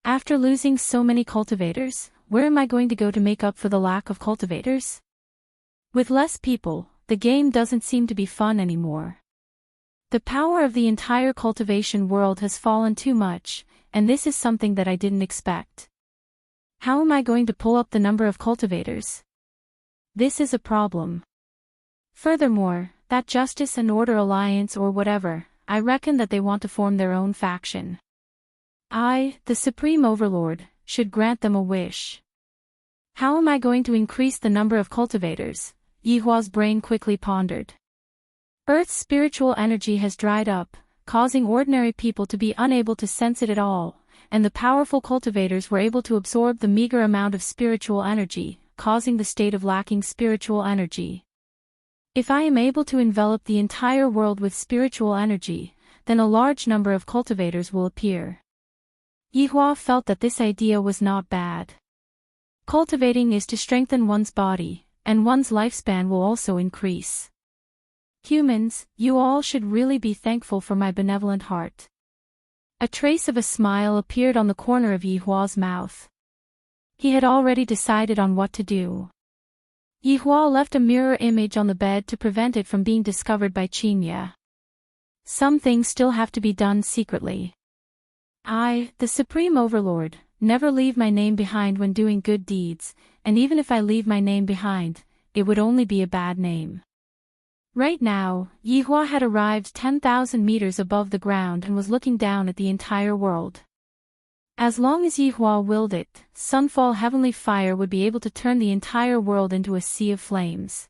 After losing so many cultivators, where am I going to go to make up for the lack of cultivators? With less people, the game doesn't seem to be fun anymore. The power of the entire cultivation world has fallen too much, and this is something that I didn't expect. How am I going to pull up the number of cultivators? This is a problem. Furthermore, that Justice and Order Alliance or whatever, I reckon that they want to form their own faction. I, the Supreme Overlord, should grant them a wish. How am I going to increase the number of cultivators? Yihua's brain quickly pondered. Earth's spiritual energy has dried up, causing ordinary people to be unable to sense it at all, and the powerful cultivators were able to absorb the meager amount of spiritual energy, causing the state of lacking spiritual energy. If I am able to envelop the entire world with spiritual energy, then a large number of cultivators will appear. Yihua felt that this idea was not bad. Cultivating is to strengthen one's body, and one's lifespan will also increase. Humans, you all should really be thankful for my benevolent heart. A trace of a smile appeared on the corner of Yihua's mouth. He had already decided on what to do. Yihua left a mirror image on the bed to prevent it from being discovered by Qinya. Some things still have to be done secretly. I, the Supreme Overlord, never leave my name behind when doing good deeds, and even if I leave my name behind, it would only be a bad name. Right now, Yihua had arrived 10,000 meters above the ground and was looking down at the entire world. As long as Yihua willed it, Sunfall Heavenly Fire would be able to turn the entire world into a sea of flames.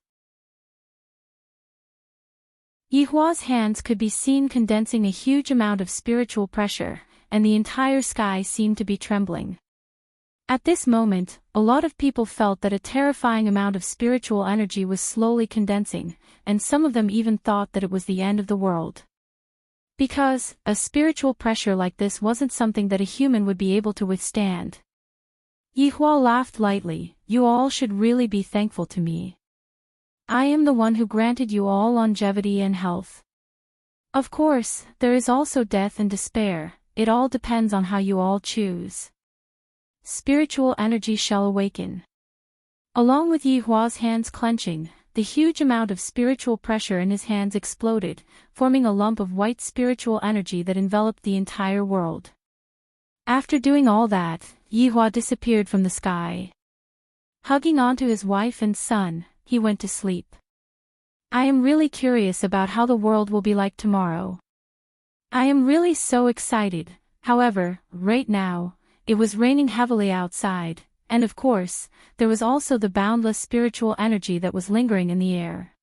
Yihua's hands could be seen condensing a huge amount of spiritual pressure, and the entire sky seemed to be trembling. At this moment, a lot of people felt that a terrifying amount of spiritual energy was slowly condensing, and some of them even thought that it was the end of the world. Because, a spiritual pressure like this wasn't something that a human would be able to withstand. Yihua laughed lightly, "You all should really be thankful to me. I am the one who granted you all longevity and health. Of course, there is also death and despair, it all depends on how you all choose. Spiritual energy shall awaken." Along with Yihua's hands clenching, the huge amount of spiritual pressure in his hands exploded, forming a lump of white spiritual energy that enveloped the entire world. After doing all that, Yihua disappeared from the sky. Hugging onto his wife and son, he went to sleep. I am really curious about how the world will be like tomorrow. I am really so excited. However, right now, it was raining heavily outside, And of course, there was also the boundless spiritual energy that was lingering in the air.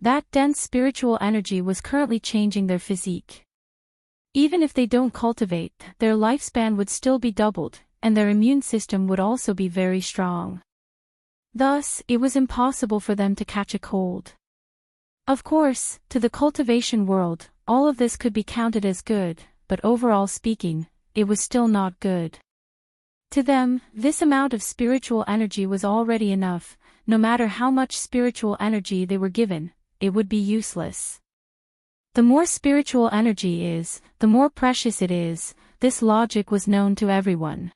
That dense spiritual energy was currently changing their physique. Even if they don't cultivate, their lifespan would still be doubled, and their immune system would also be very strong. Thus, it was impossible for them to catch a cold. Of course, to the cultivation world, all of this could be counted as good, but overall speaking, it was still not good. To them, this amount of spiritual energy was already enough. No matter how much spiritual energy they were given, it would be useless. The more spiritual energy is, the more precious it is. This logic was known to everyone.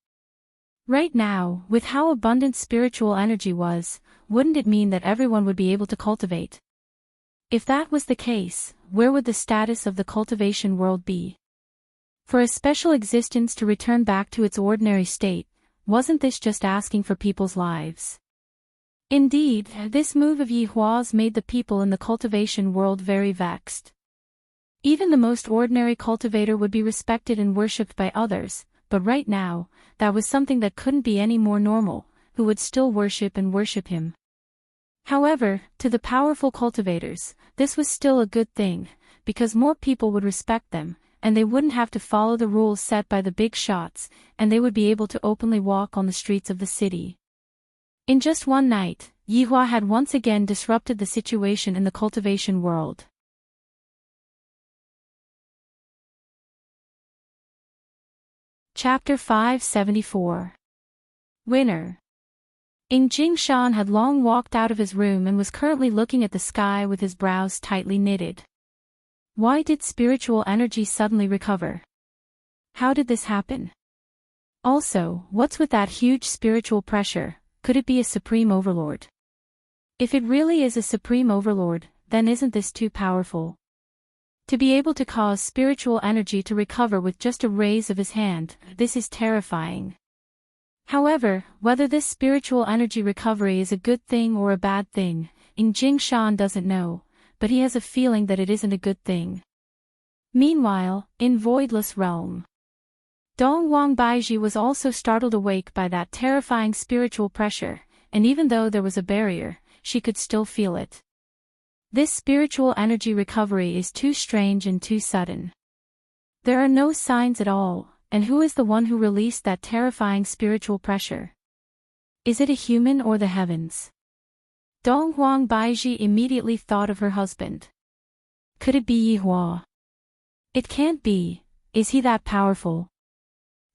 Right now, with how abundant spiritual energy was, wouldn't it mean that everyone would be able to cultivate? If that was the case, where would the status of the cultivation world be? For a special existence to return back to its ordinary state, wasn't this just asking for people's lives? Indeed, this move of Yihua's made the people in the cultivation world very vexed. Even the most ordinary cultivator would be respected and worshipped by others, but right now, that was something that couldn't be any more normal, who would still worship him. However, to the powerful cultivators, this was still a good thing, because more people would respect them, and they wouldn't have to follow the rules set by the big shots, and they would be able to openly walk on the streets of the city. In just one night, Yihua had once again disrupted the situation in the cultivation world. Chapter 574. Winner. Jingshan had long walked out of his room and was currently looking at the sky with his brows tightly knitted. Why did spiritual energy suddenly recover? How did this happen? Also, what's with that huge spiritual pressure? Could it be a supreme overlord? If it really is a supreme overlord, then isn't this too powerful? To be able to cause spiritual energy to recover with just a raise of his hand, this is terrifying. However, whether this spiritual energy recovery is a good thing or a bad thing, Jingshan doesn't know, but he has a feeling that it isn't a good thing. Meanwhile, in Voidless Realm, Dongwang Baiji was also startled awake by that terrifying spiritual pressure, and even though there was a barrier, she could still feel it. This spiritual energy recovery is too strange and too sudden. There are no signs at all, and who is the one who released that terrifying spiritual pressure? Is it a human or the heavens? Dongwang Baiji immediately thought of her husband. Could it be Yihua? It can't be. Is he that powerful?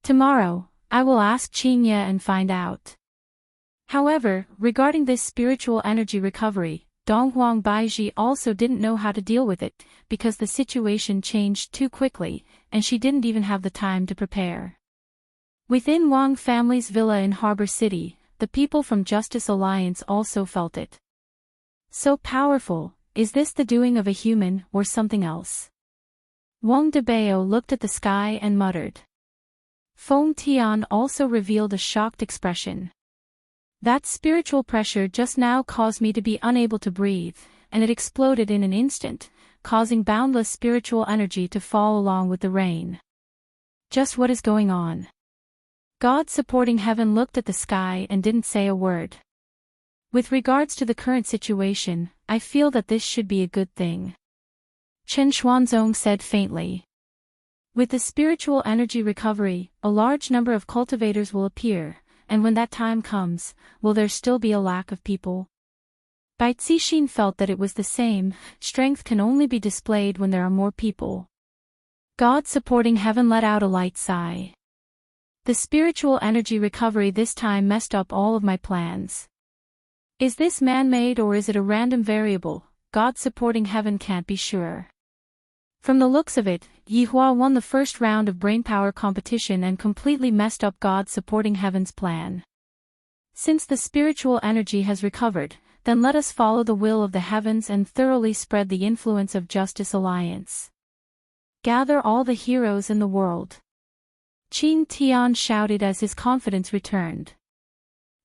Tomorrow, I will ask Qingye and find out. However, regarding this spiritual energy recovery, Dongwang Baiji also didn't know how to deal with it, because the situation changed too quickly, and she didn't even have the time to prepare. Within Wang family's villa in Harbor City, the people from Justice Alliance also felt it. So powerful, is this the doing of a human or something else? Wang Debao looked at the sky and muttered. Feng Tian also revealed a shocked expression. That spiritual pressure just now caused me to be unable to breathe, and it exploded in an instant, causing boundless spiritual energy to fall along with the rain. Just what is going on? God supporting heaven looked at the sky and didn't say a word. With regards to the current situation, I feel that this should be a good thing. Chen Xuanzong said faintly. With the spiritual energy recovery, a large number of cultivators will appear, and when that time comes, will there still be a lack of people? Bai Zixin felt that it was the same. Strength can only be displayed when there are more people. God supporting heaven let out a light sigh. The spiritual energy recovery this time messed up all of my plans. Is this man-made or is it a random variable? God supporting heaven can't be sure. From the looks of it, Yihua won the first round of brainpower competition and completely messed up God supporting heaven's plan. Since the spiritual energy has recovered, then let us follow the will of the heavens and thoroughly spread the influence of Justice Alliance. Gather all the heroes in the world. Qing Tian shouted as his confidence returned.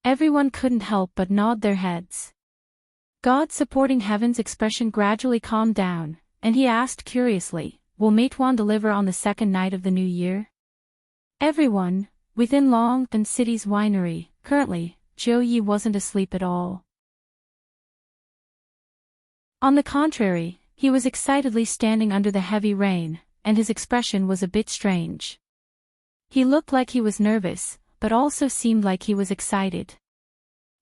Everyone couldn't help but nod their heads. God supporting heaven's expression gradually calmed down, and he asked curiously, will Meituan deliver on the second night of the new year? Everyone, within Long and City's winery, Currently, Zhou Yi wasn't asleep at all. On the contrary, he was excitedly standing under the heavy rain, and his expression was a bit strange. He looked like he was nervous, but also seemed like he was excited.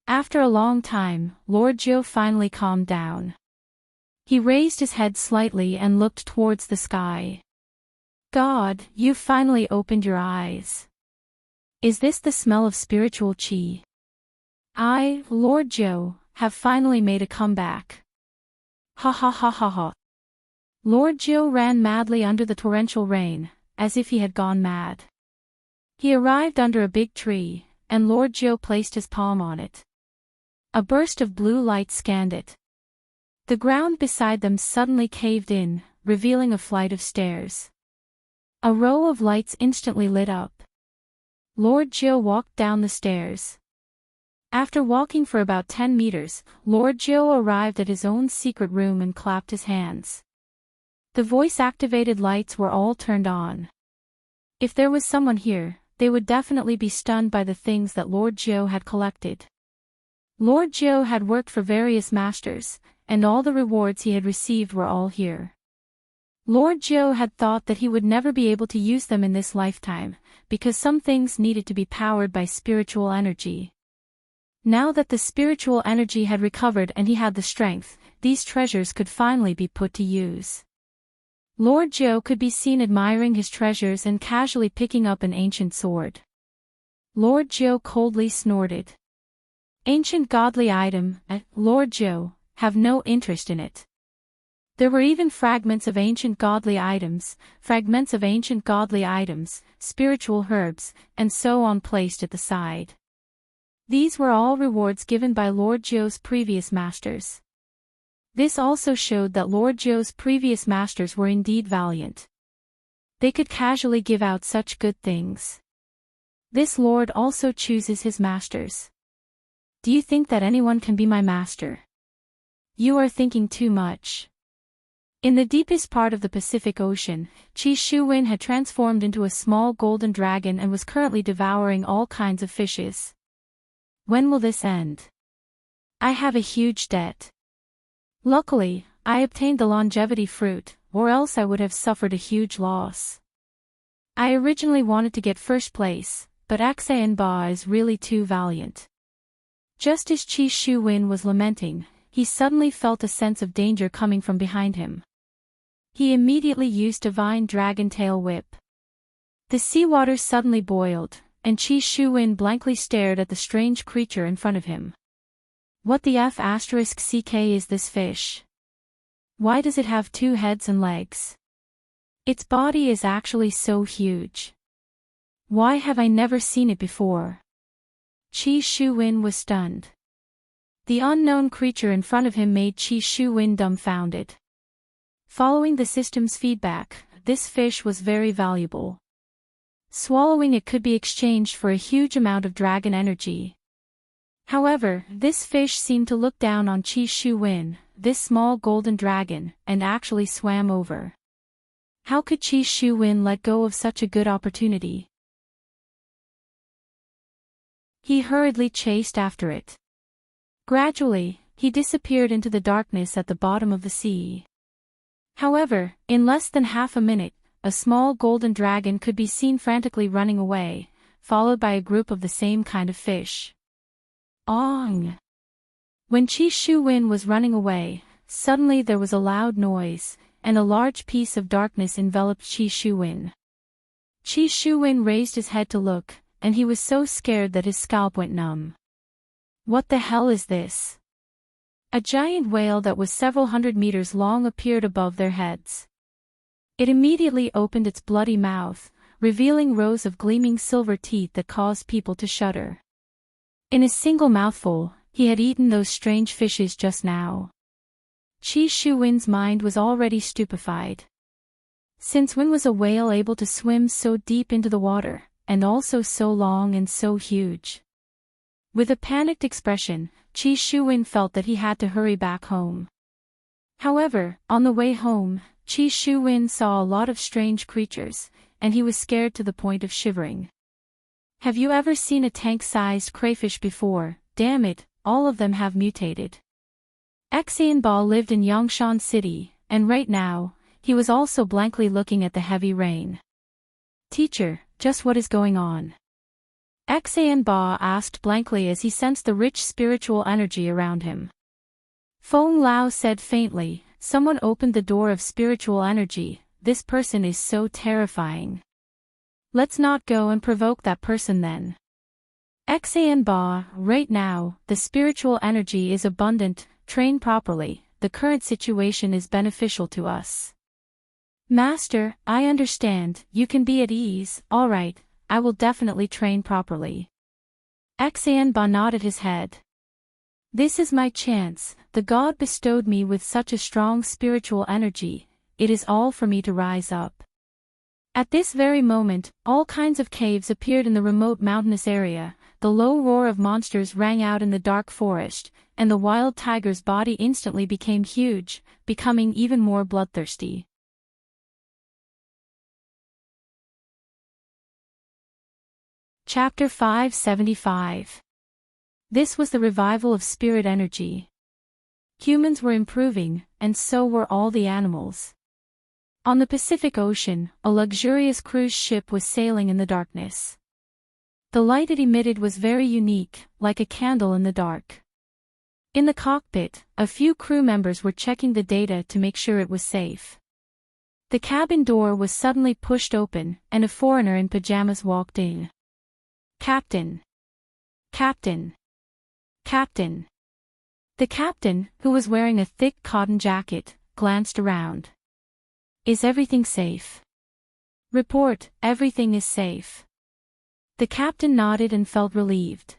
After a long time, Lord Zhou finally calmed down. He raised his head slightly and looked towards the sky. God, you've finally opened your eyes. Is this the smell of spiritual qi? I, Lord Zhou, have finally made a comeback. Ha ha ha ha ha. Lord Zhou ran madly under the torrential rain, as if he had gone mad. He arrived under a big tree, and Lord Zhou placed his palm on it. A burst of blue light scanned it. The ground beside them suddenly caved in, revealing a flight of stairs. A row of lights instantly lit up. Lord Zhou walked down the stairs. After walking for about 10 meters, Lord Zhou arrived at his own secret room and clapped his hands. The voice-activated lights were all turned on. If there was someone here, they would definitely be stunned by the things that Lord Zhou had collected. Lord Zhou had worked for various masters, and all the rewards he had received were all here. Lord Zhou had thought that he would never be able to use them in this lifetime, because some things needed to be powered by spiritual energy. Now that the spiritual energy had recovered and he had the strength, these treasures could finally be put to use. Lord Zhou could be seen admiring his treasures and casually picking up an ancient sword. Lord Zhou coldly snorted. Ancient godly item, Lord Zhou, have no interest in it. There were even fragments of ancient godly items, spiritual herbs, and so on placed at the side. These were all rewards given by Lord Zhou's previous masters. This also showed that Lord Zhou's previous masters were indeed valiant. They could casually give out such good things. This lord also chooses his masters. Do you think that anyone can be my master? You are thinking too much. In the deepest part of the Pacific Ocean, Qi Shuwen had transformed into a small golden dragon and was currently devouring all kinds of fishes. When will this end? I have a huge debt. Luckily, I obtained the longevity fruit, or else I would have suffered a huge loss. I originally wanted to get first place, but Axayan Ba is really too valiant. Just as Qi Shuwen was lamenting, he suddenly felt a sense of danger coming from behind him. He immediately used Divine Dragon Tail Whip. The seawater suddenly boiled, and Qi Shuwen blankly stared at the strange creature in front of him. What the F***ck is this fish? Why does it have 2 heads and legs? Its body is actually so huge. Why have I never seen it before? Qi Shuwen was stunned. The unknown creature in front of him made Qi Shuwen dumbfounded. Following the system's feedback, this fish was very valuable. Swallowing it could be exchanged for a huge amount of dragon energy. However, this fish seemed to look down on Qi Shuwen, this small golden dragon, and actually swam over. How could Qi Shuwen let go of such a good opportunity? He hurriedly chased after it. Gradually, he disappeared into the darkness at the bottom of the sea. However, in less than half a minute, a small golden dragon could be seen frantically running away, followed by a group of the same kind of fish. Ong! When Qi Shuwen was running away, suddenly there was a loud noise, and a large piece of darkness enveloped Qi Shuwen. Qi Shuwen raised his head to look, and he was so scared that his scalp went numb. What the hell is this? A giant whale that was several hundred meters long appeared above their heads. It immediately opened its bloody mouth, revealing rows of gleaming silver teeth that caused people to shudder. In a single mouthful, he had eaten those strange fishes just now. Qi Shuwen's mind was already stupefied. Since when was a whale able to swim so deep into the water, and also so long and so huge? With a panicked expression, Qi Shuwen felt that he had to hurry back home. However, on the way home, Qi Shuwen saw a lot of strange creatures, and he was scared to the point of shivering. Have you ever seen a tank-sized crayfish before? Damn it, all of them have mutated. Xianbao lived in Yongshan City, and right now, he was also blankly looking at the heavy rain. Teacher, just what is going on? Xianbao asked blankly as he sensed the rich spiritual energy around him. Feng Lao said faintly, someone opened the door of spiritual energy, this person is so terrifying. Let's not go and provoke that person then. Xianbao, right now, the spiritual energy is abundant, train properly, the current situation is beneficial to us. Master, I understand, you can be at ease, alright, I will definitely train properly. Xianbao nodded his head. This is my chance, the god bestowed me with such a strong spiritual energy, it is all for me to rise up. At this very moment, all kinds of caves appeared in the remote mountainous area, the low roar of monsters rang out in the dark forest, and the wild tiger's body instantly became huge, becoming even more bloodthirsty. Chapter 575. This was the revival of spirit energy. Humans were improving, and so were all the animals. On the Pacific Ocean, a luxurious cruise ship was sailing in the darkness. The light it emitted was very unique, like a candle in the dark. In the cockpit, a few crew members were checking the data to make sure it was safe. The cabin door was suddenly pushed open, and a foreigner in pajamas walked in. Captain! Captain! Captain! The captain, who was wearing a thick cotton jacket, glanced around. Is everything safe? Report, everything is safe. The captain nodded and felt relieved.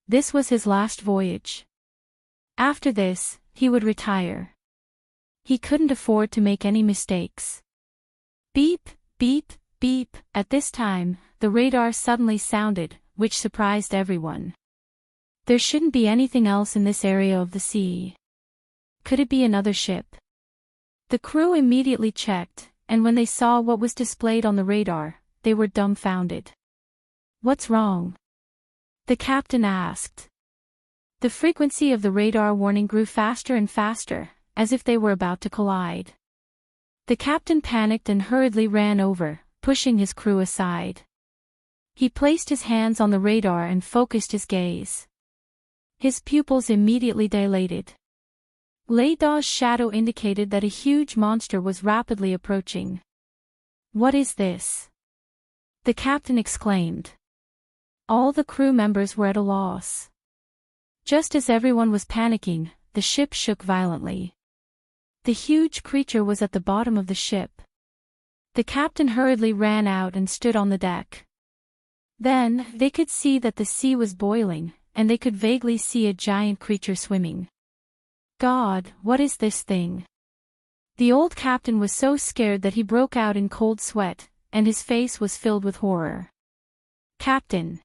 This was his last voyage. After this, he would retire. He couldn't afford to make any mistakes. Beep, beep, beep. At this time, the radar suddenly sounded, which surprised everyone. There shouldn't be anything else in this area of the sea. Could it be another ship? The crew immediately checked, and when they saw what was displayed on the radar, they were dumbfounded. What's wrong? The captain asked. The frequency of the radar warning grew faster and faster, as if they were about to collide. The captain panicked and hurriedly ran over, pushing his crew aside. He placed his hands on the radar and focused his gaze. His pupils immediately dilated. Laidaw's shadow indicated that a huge monster was rapidly approaching. What is this? The captain exclaimed. All the crew members were at a loss. Just as everyone was panicking, the ship shook violently. The huge creature was at the bottom of the ship. The captain hurriedly ran out and stood on the deck. Then, they could see that the sea was boiling, and they could vaguely see a giant creature swimming. God, what is this thing? The old captain was so scared that he broke out in cold sweat, and his face was filled with horror. Captain!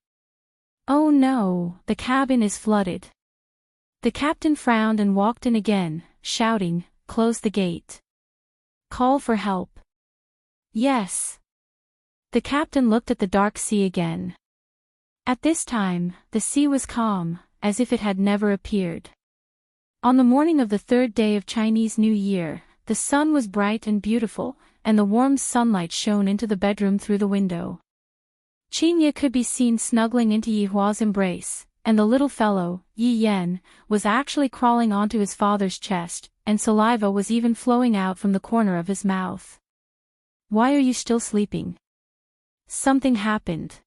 Oh no, the cabin is flooded. The captain frowned and walked in again, shouting, "Close the gate. Call for help." Yes. The captain looked at the dark sea again. At this time, the sea was calm, as if it had never appeared. On the morning of the third day of Chinese New Year, the sun was bright and beautiful, and the warm sunlight shone into the bedroom through the window. Qinya could be seen snuggling into Yihua's embrace, and the little fellow, Yi Yan, was actually crawling onto his father's chest, and saliva was even flowing out from the corner of his mouth. Why are you still sleeping? Something happened.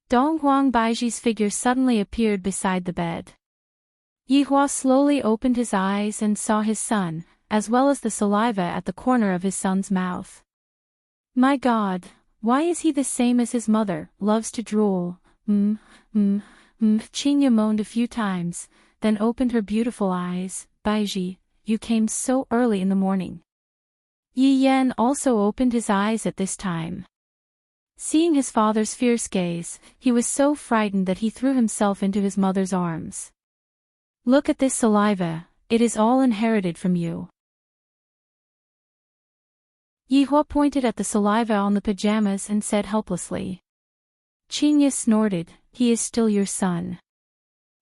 Dong Huang Baiji's figure suddenly appeared beside the bed. Yihua slowly opened his eyes and saw his son, as well as the saliva at the corner of his son's mouth. My God, why is he the same as his mother, loves to drool, Qinya moaned a few times, then opened her beautiful eyes. Baiji, you came so early in the morning. Yi Yan also opened his eyes at this time. Seeing his father's fierce gaze, he was so frightened that he threw himself into his mother's arms. Look at this saliva, it is all inherited from you. Yihua pointed at the saliva on the pajamas and said helplessly. Chinya snorted, he is still your son.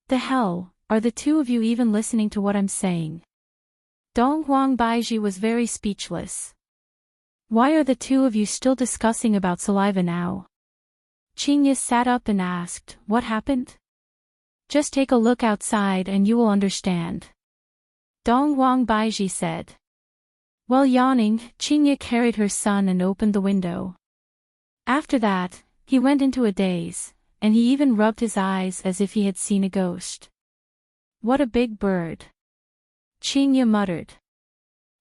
The hell, are the two of you even listening to what I'm saying? Dong Huang Baiji was very speechless. Why are the two of you still discussing about saliva now? Chinya sat up and asked, what happened? Just take a look outside and you will understand. Dong Huang Baiji said. While yawning, Chinya carried her son and opened the window. After that, he went into a daze, and he even rubbed his eyes as if he had seen a ghost. What a big bird. Chinya muttered.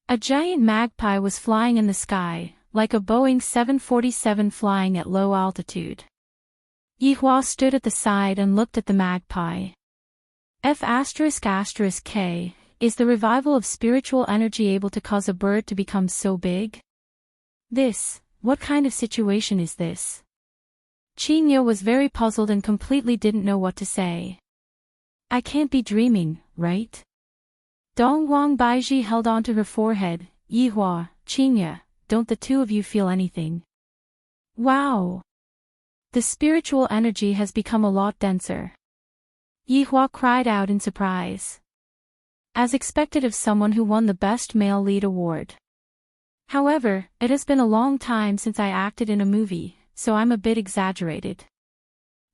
A giant magpie was flying in the sky, like a Boeing 747 flying at low altitude. Yihua stood at the side and looked at the magpie. F***K, is the revival of spiritual energy able to cause a bird to become so big? What kind of situation is this? Chinya was very puzzled and completely didn't know what to say. I can't be dreaming, right? Dong Huang Baiji held onto her forehead. Yihua, Chinya, don't the two of you feel anything? Wow! The spiritual energy has become a lot denser. Yihua cried out in surprise. As expected of someone who won the Best Male Lead award. However, it has been a long time since I acted in a movie, so I'm a bit exaggerated.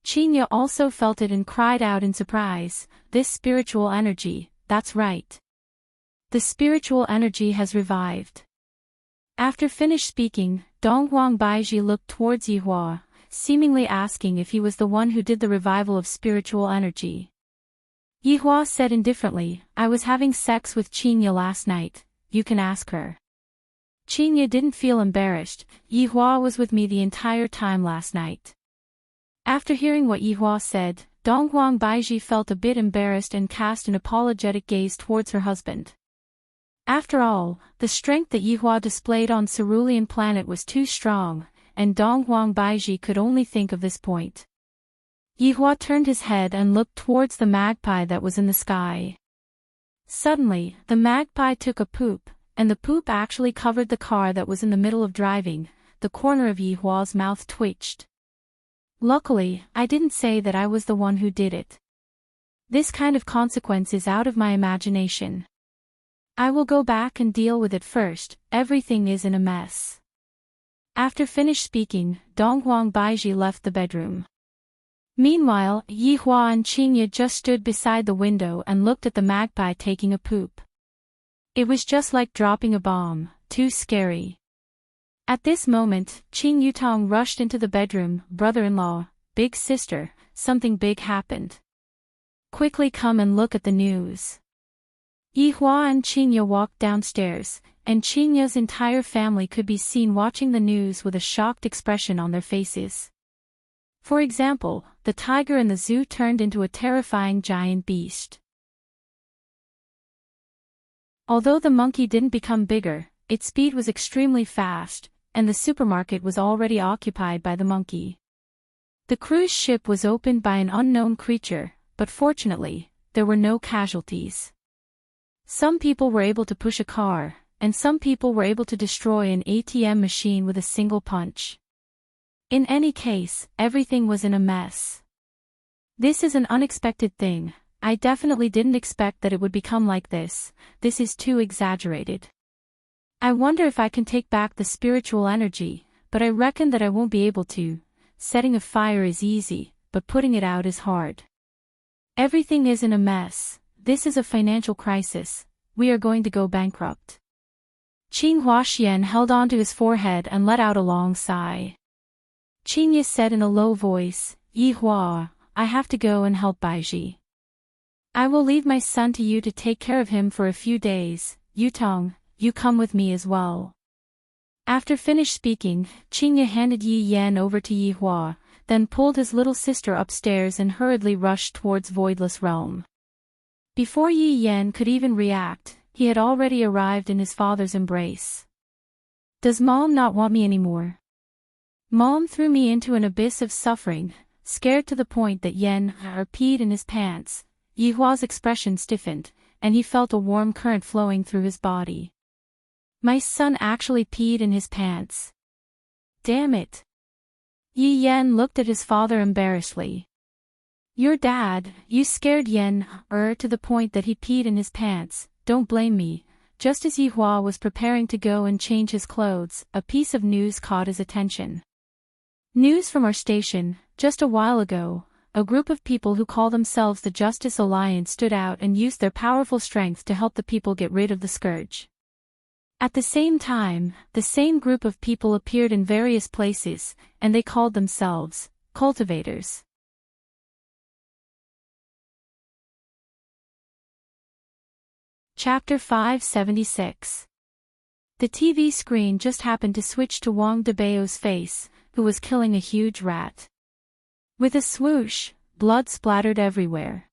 Chinya also felt it and cried out in surprise, this spiritual energy, that's right. The spiritual energy has revived. After finished speaking, Dong Huang Baiji looked towards Yihua, seemingly asking if he was the one who did the revival of spiritual energy. Yihua said indifferently, I was having sex with Chinya last night, you can ask her. Chinya didn't feel embarrassed, Yihua was with me the entire time last night. After hearing what Yihua said, Dong Huang Baiji felt a bit embarrassed and cast an apologetic gaze towards her husband. After all, the strength that Yihua displayed on Cerulean Planet was too strong, and Dong Huang Baiji could only think of this point. Yihua turned his head and looked towards the magpie that was in the sky. Suddenly, the magpie took a poop, and the poop actually covered the car that was in the middle of driving. The corner of Yihua's mouth twitched. Luckily, I didn't say that I was the one who did it. This kind of consequence is out of my imagination. I will go back and deal with it first, everything is in a mess. After finished speaking, Dong Huang Baiji left the bedroom. Meanwhile, Yihua and Chinya just stood beside the window and looked at the magpie taking a poop. It was just like dropping a bomb, too scary. At this moment, Qing Yutong rushed into the bedroom. Brother-in-law, big sister, something big happened. Quickly come and look at the news. Yihua and Chinya walked downstairs, and Chinya's entire family could be seen watching the news with a shocked expression on their faces. For example, the tiger in the zoo turned into a terrifying giant beast. Although the monkey didn't become bigger, its speed was extremely fast, and the supermarket was already occupied by the monkey. The cruise ship was opened by an unknown creature, but fortunately, there were no casualties. Some people were able to push a car, and some people were able to destroy an ATM machine with a single punch. In any case, everything was in a mess. This is an unexpected thing. I definitely didn't expect that it would become like this. This is too exaggerated. I wonder if I can take back the spiritual energy, but I reckon that I won't be able to. Setting a fire is easy, but putting it out is hard. Everything is in a mess. This is a financial crisis. We are going to go bankrupt. Qing Huaxian held onto his forehead and let out a long sigh. Qingye said in a low voice, Yihua, I have to go and help Baiji. I will leave my son to you to take care of him for a few days. Yutong, you come with me as well. After finished speaking, Qingye handed Yi Yan over to Yihua, then pulled his little sister upstairs and hurriedly rushed towards Voidless Realm. Before Yi Yan could even react, he had already arrived in his father's embrace. Does Mom not want me anymore? Mom threw me into an abyss of suffering, scared to the point that Yan peed in his pants. Yihua's expression stiffened, and he felt a warm current flowing through his body. My son actually peed in his pants. Damn it. Yi Yan looked at his father embarrassedly. Your dad, you scared Yan, to the point that he peed in his pants, don't blame me. Just as Yi Hua was preparing to go and change his clothes, a piece of news caught his attention. News from our station, just a while ago, a group of people who call themselves the Justice Alliance stood out and used their powerful strength to help the people get rid of the scourge. At the same time, the same group of people appeared in various places, and they called themselves cultivators. Chapter 576. The TV screen just happened to switch to Wang Debao's face, who was killing a huge rat. With a swoosh, blood splattered everywhere.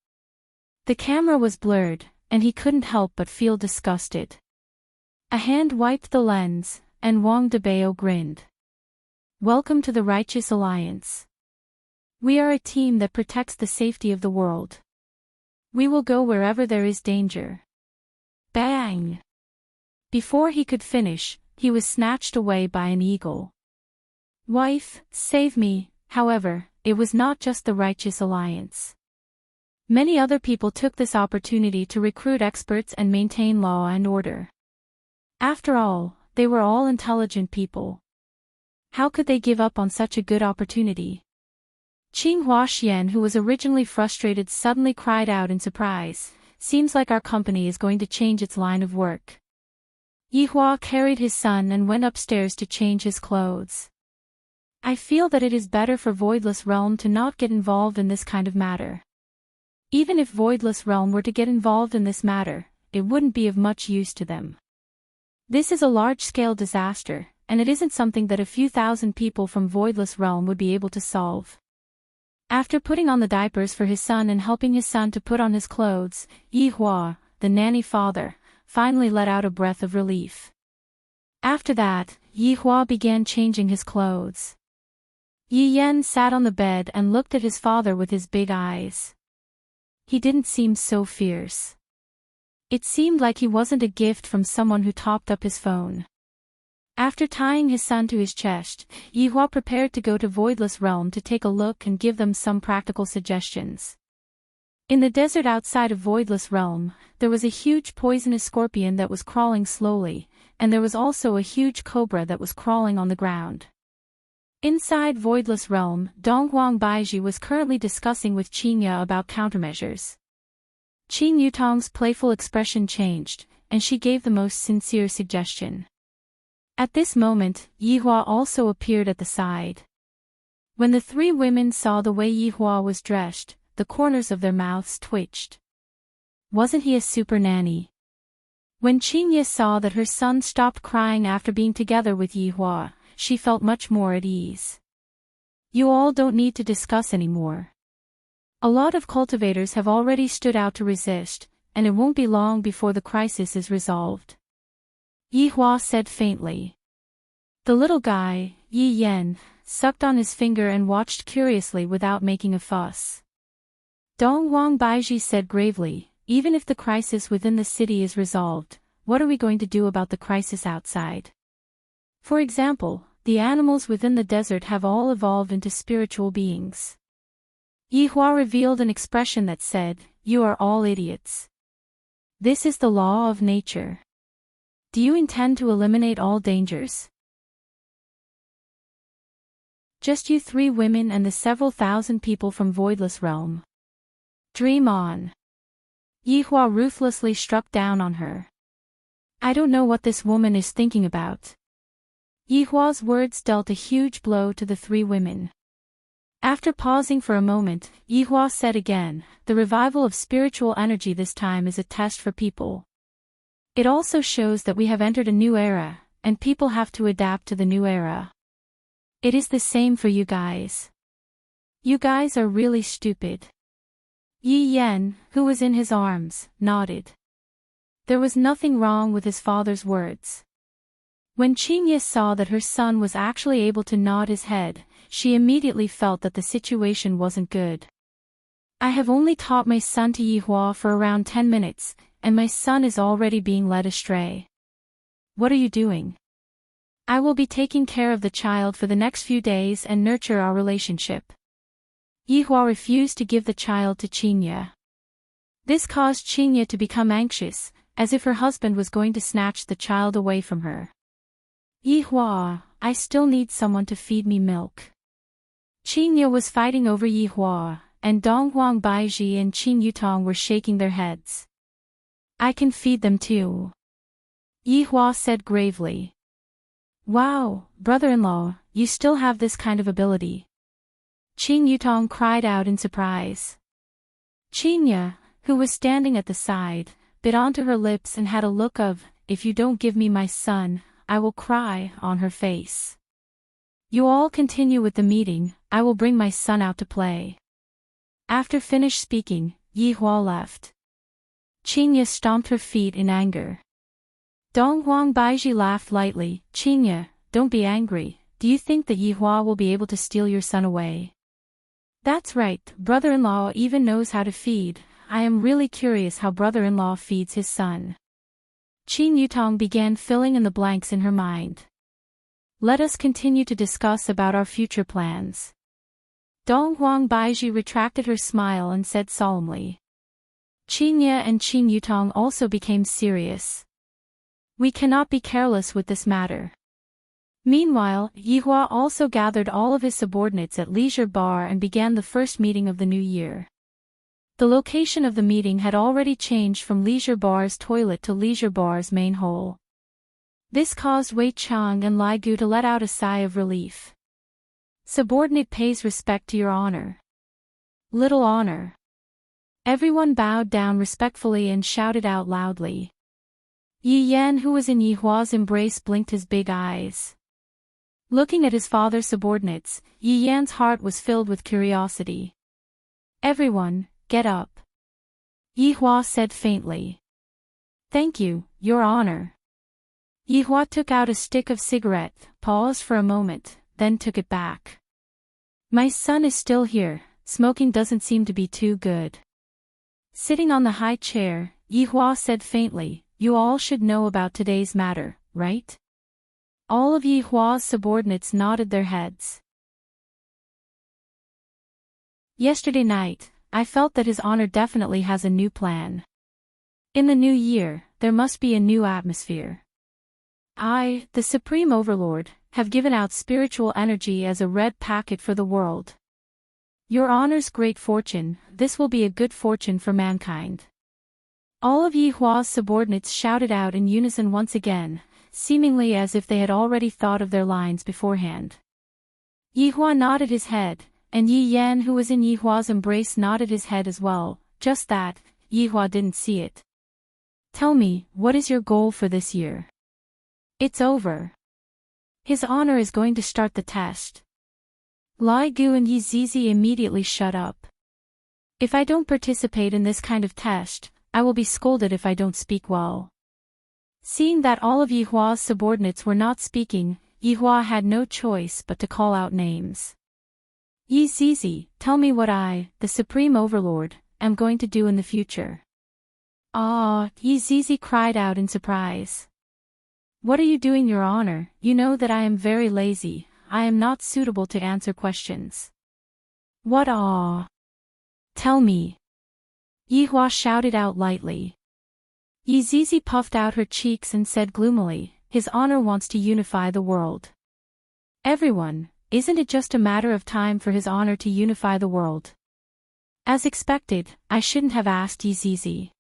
The camera was blurred, and he couldn't help but feel disgusted. A hand wiped the lens, and Wang Debao grinned. Welcome to the Righteous Alliance. We are a team that protects the safety of the world. We will go wherever there is danger. Bang! Before he could finish, he was snatched away by an eagle. Wife, save me. However, it was not just the Righteous Alliance. Many other people took this opportunity to recruit experts and maintain law and order. After all, they were all intelligent people. How could they give up on such a good opportunity? Qing Huaxian, who was originally frustrated, suddenly cried out in surprise. Seems like our company is going to change its line of work. Yi Hua carried his son and went upstairs to change his clothes. I feel that it is better for Voidless Realm to not get involved in this kind of matter. Even if Voidless Realm were to get involved in this matter, it wouldn't be of much use to them. This is a large-scale disaster, and it isn't something that a few thousand people from Voidless Realm would be able to solve. After putting on the diapers for his son and helping his son to put on his clothes, Yi Hua, the nanny father, finally let out a breath of relief. After that, Yi Hua began changing his clothes. Yi Yan sat on the bed and looked at his father with his big eyes. He didn't seem so fierce. It seemed like he wasn't a gift from someone who topped up his phone. After tying his son to his chest, Yi Hua prepared to go to Voidless Realm to take a look and give them some practical suggestions. In the desert outside of Voidless Realm, there was a huge poisonous scorpion that was crawling slowly, and there was also a huge cobra that was crawling on the ground. Inside Voidless Realm, Donghuang Baiji was currently discussing with Qingya about countermeasures. Qing Yutong's playful expression changed, and she gave the most sincere suggestion. At this moment, Yi Hua also appeared at the side. When the three women saw the way Yi Hua was dressed, the corners of their mouths twitched. Wasn't he a super nanny? When Qingya saw that her son stopped crying after being together with Yi Hua, she felt much more at ease. You all don't need to discuss anymore. A lot of cultivators have already stood out to resist, and it won't be long before the crisis is resolved. Yi Hua said faintly. The little guy, Yi Yan, sucked on his finger and watched curiously without making a fuss. Donghuang Baiji said gravely, even if the crisis within the city is resolved, what are we going to do about the crisis outside? For example, the animals within the desert have all evolved into spiritual beings. Yi Hua revealed an expression that said, you are all idiots. This is the law of nature. Do you intend to eliminate all dangers? Just you three women and the several thousand people from Voidless Realm. Dream on. Yi Hua ruthlessly struck down on her. I don't know what this woman is thinking about. Yi Hua's words dealt a huge blow to the three women. After pausing for a moment, Yi Hua said again, the revival of spiritual energy this time is a test for people. It also shows that we have entered a new era, and people have to adapt to the new era. It is the same for you guys. You guys are really stupid. Yi Yan, who was in his arms, nodded. There was nothing wrong with his father's words. When Qingya saw that her son was actually able to nod his head, she immediately felt that the situation wasn't good. I have only taught my son to Yi Hua for around 10 minutes, and my son is already being led astray. What are you doing? I will be taking care of the child for the next few days and nurture our relationship. Yihua refused to give the child to Qinya. This caused Qinya to become anxious, as if her husband was going to snatch the child away from her. Yihua, I still need someone to feed me milk. Qinya was fighting over Yihua, and Donghuang Baiji and Qin Yutong were shaking their heads. I can feed them too. Yihua said gravely. Wow, brother-in-law, you still have this kind of ability. Qin Yutong cried out in surprise. Qinya, who was standing at the side, bit onto her lips and had a look of, if you don't give me my son, I will cry, on her face. You all continue with the meeting, I will bring my son out to play. After finished speaking, Yihua left. Qinya stomped her feet in anger. Donghuang Baiji laughed lightly. Qinya, don't be angry, do you think that Yihua will be able to steal your son away? That's right, brother-in-law even knows how to feed. I am really curious how brother-in-law feeds his son. Qin Yutong began filling in the blanks in her mind. Let us continue to discuss about our future plans. Donghuang Baiji retracted her smile and said solemnly. Qinya and Qin Yutong also became serious. We cannot be careless with this matter. Meanwhile, Yihua also gathered all of his subordinates at Leisure Bar and began the first meeting of the new year. The location of the meeting had already changed from Leisure Bar's toilet to Leisure Bar's main hall. This caused Wei Chang and Lai Gu to let out a sigh of relief. Subordinate pays respect to your honor. Little honor. Everyone bowed down respectfully and shouted out loudly. Yi Yan, who was in Yihua's embrace, blinked his big eyes. Looking at his father's subordinates, Yi Yan's heart was filled with curiosity. Everyone, get up. Yihua said faintly. Thank you, your honor. Yihua took out a stick of cigarette, paused for a moment, then took it back. My son is still here, smoking doesn't seem to be too good. Sitting on the high chair, Yihua said faintly, you all should know about today's matter, right? All of Yihua's subordinates nodded their heads. Yesterday night, I felt that his honor definitely has a new plan. In the new year, there must be a new atmosphere. I, the Supreme Overlord, have given out spiritual energy as a red packet for the world. Your honor's great fortune, this will be a good fortune for mankind. All of Yihua's subordinates shouted out in unison once again, seemingly as if they had already thought of their lines beforehand. Yihua nodded his head, and Yi Yan, who was in Yihua's embrace, nodded his head as well, just that, Yihua didn't see it. Tell me, what is your goal for this year? It's over. His honor is going to start the test. Lai Gu and Yi Zizi immediately shut up. If I don't participate in this kind of test, I will be scolded if I don't speak well. Seeing that all of Yihua's subordinates were not speaking, Yihua had no choice but to call out names. Yi Zizi, tell me what I, the Supreme Overlord, am going to do in the future. Ah, Yi Zizi cried out in surprise. What are you doing, your honor? You know that I am very lazy, I am not suitable to answer questions. What ah? Tell me. Yihua shouted out lightly. Yi Zizi puffed out her cheeks and said gloomily, his honor wants to unify the world. Everyone, isn't it just a matter of time for his honor to unify the world? As expected, I shouldn't have asked Yi Zizi.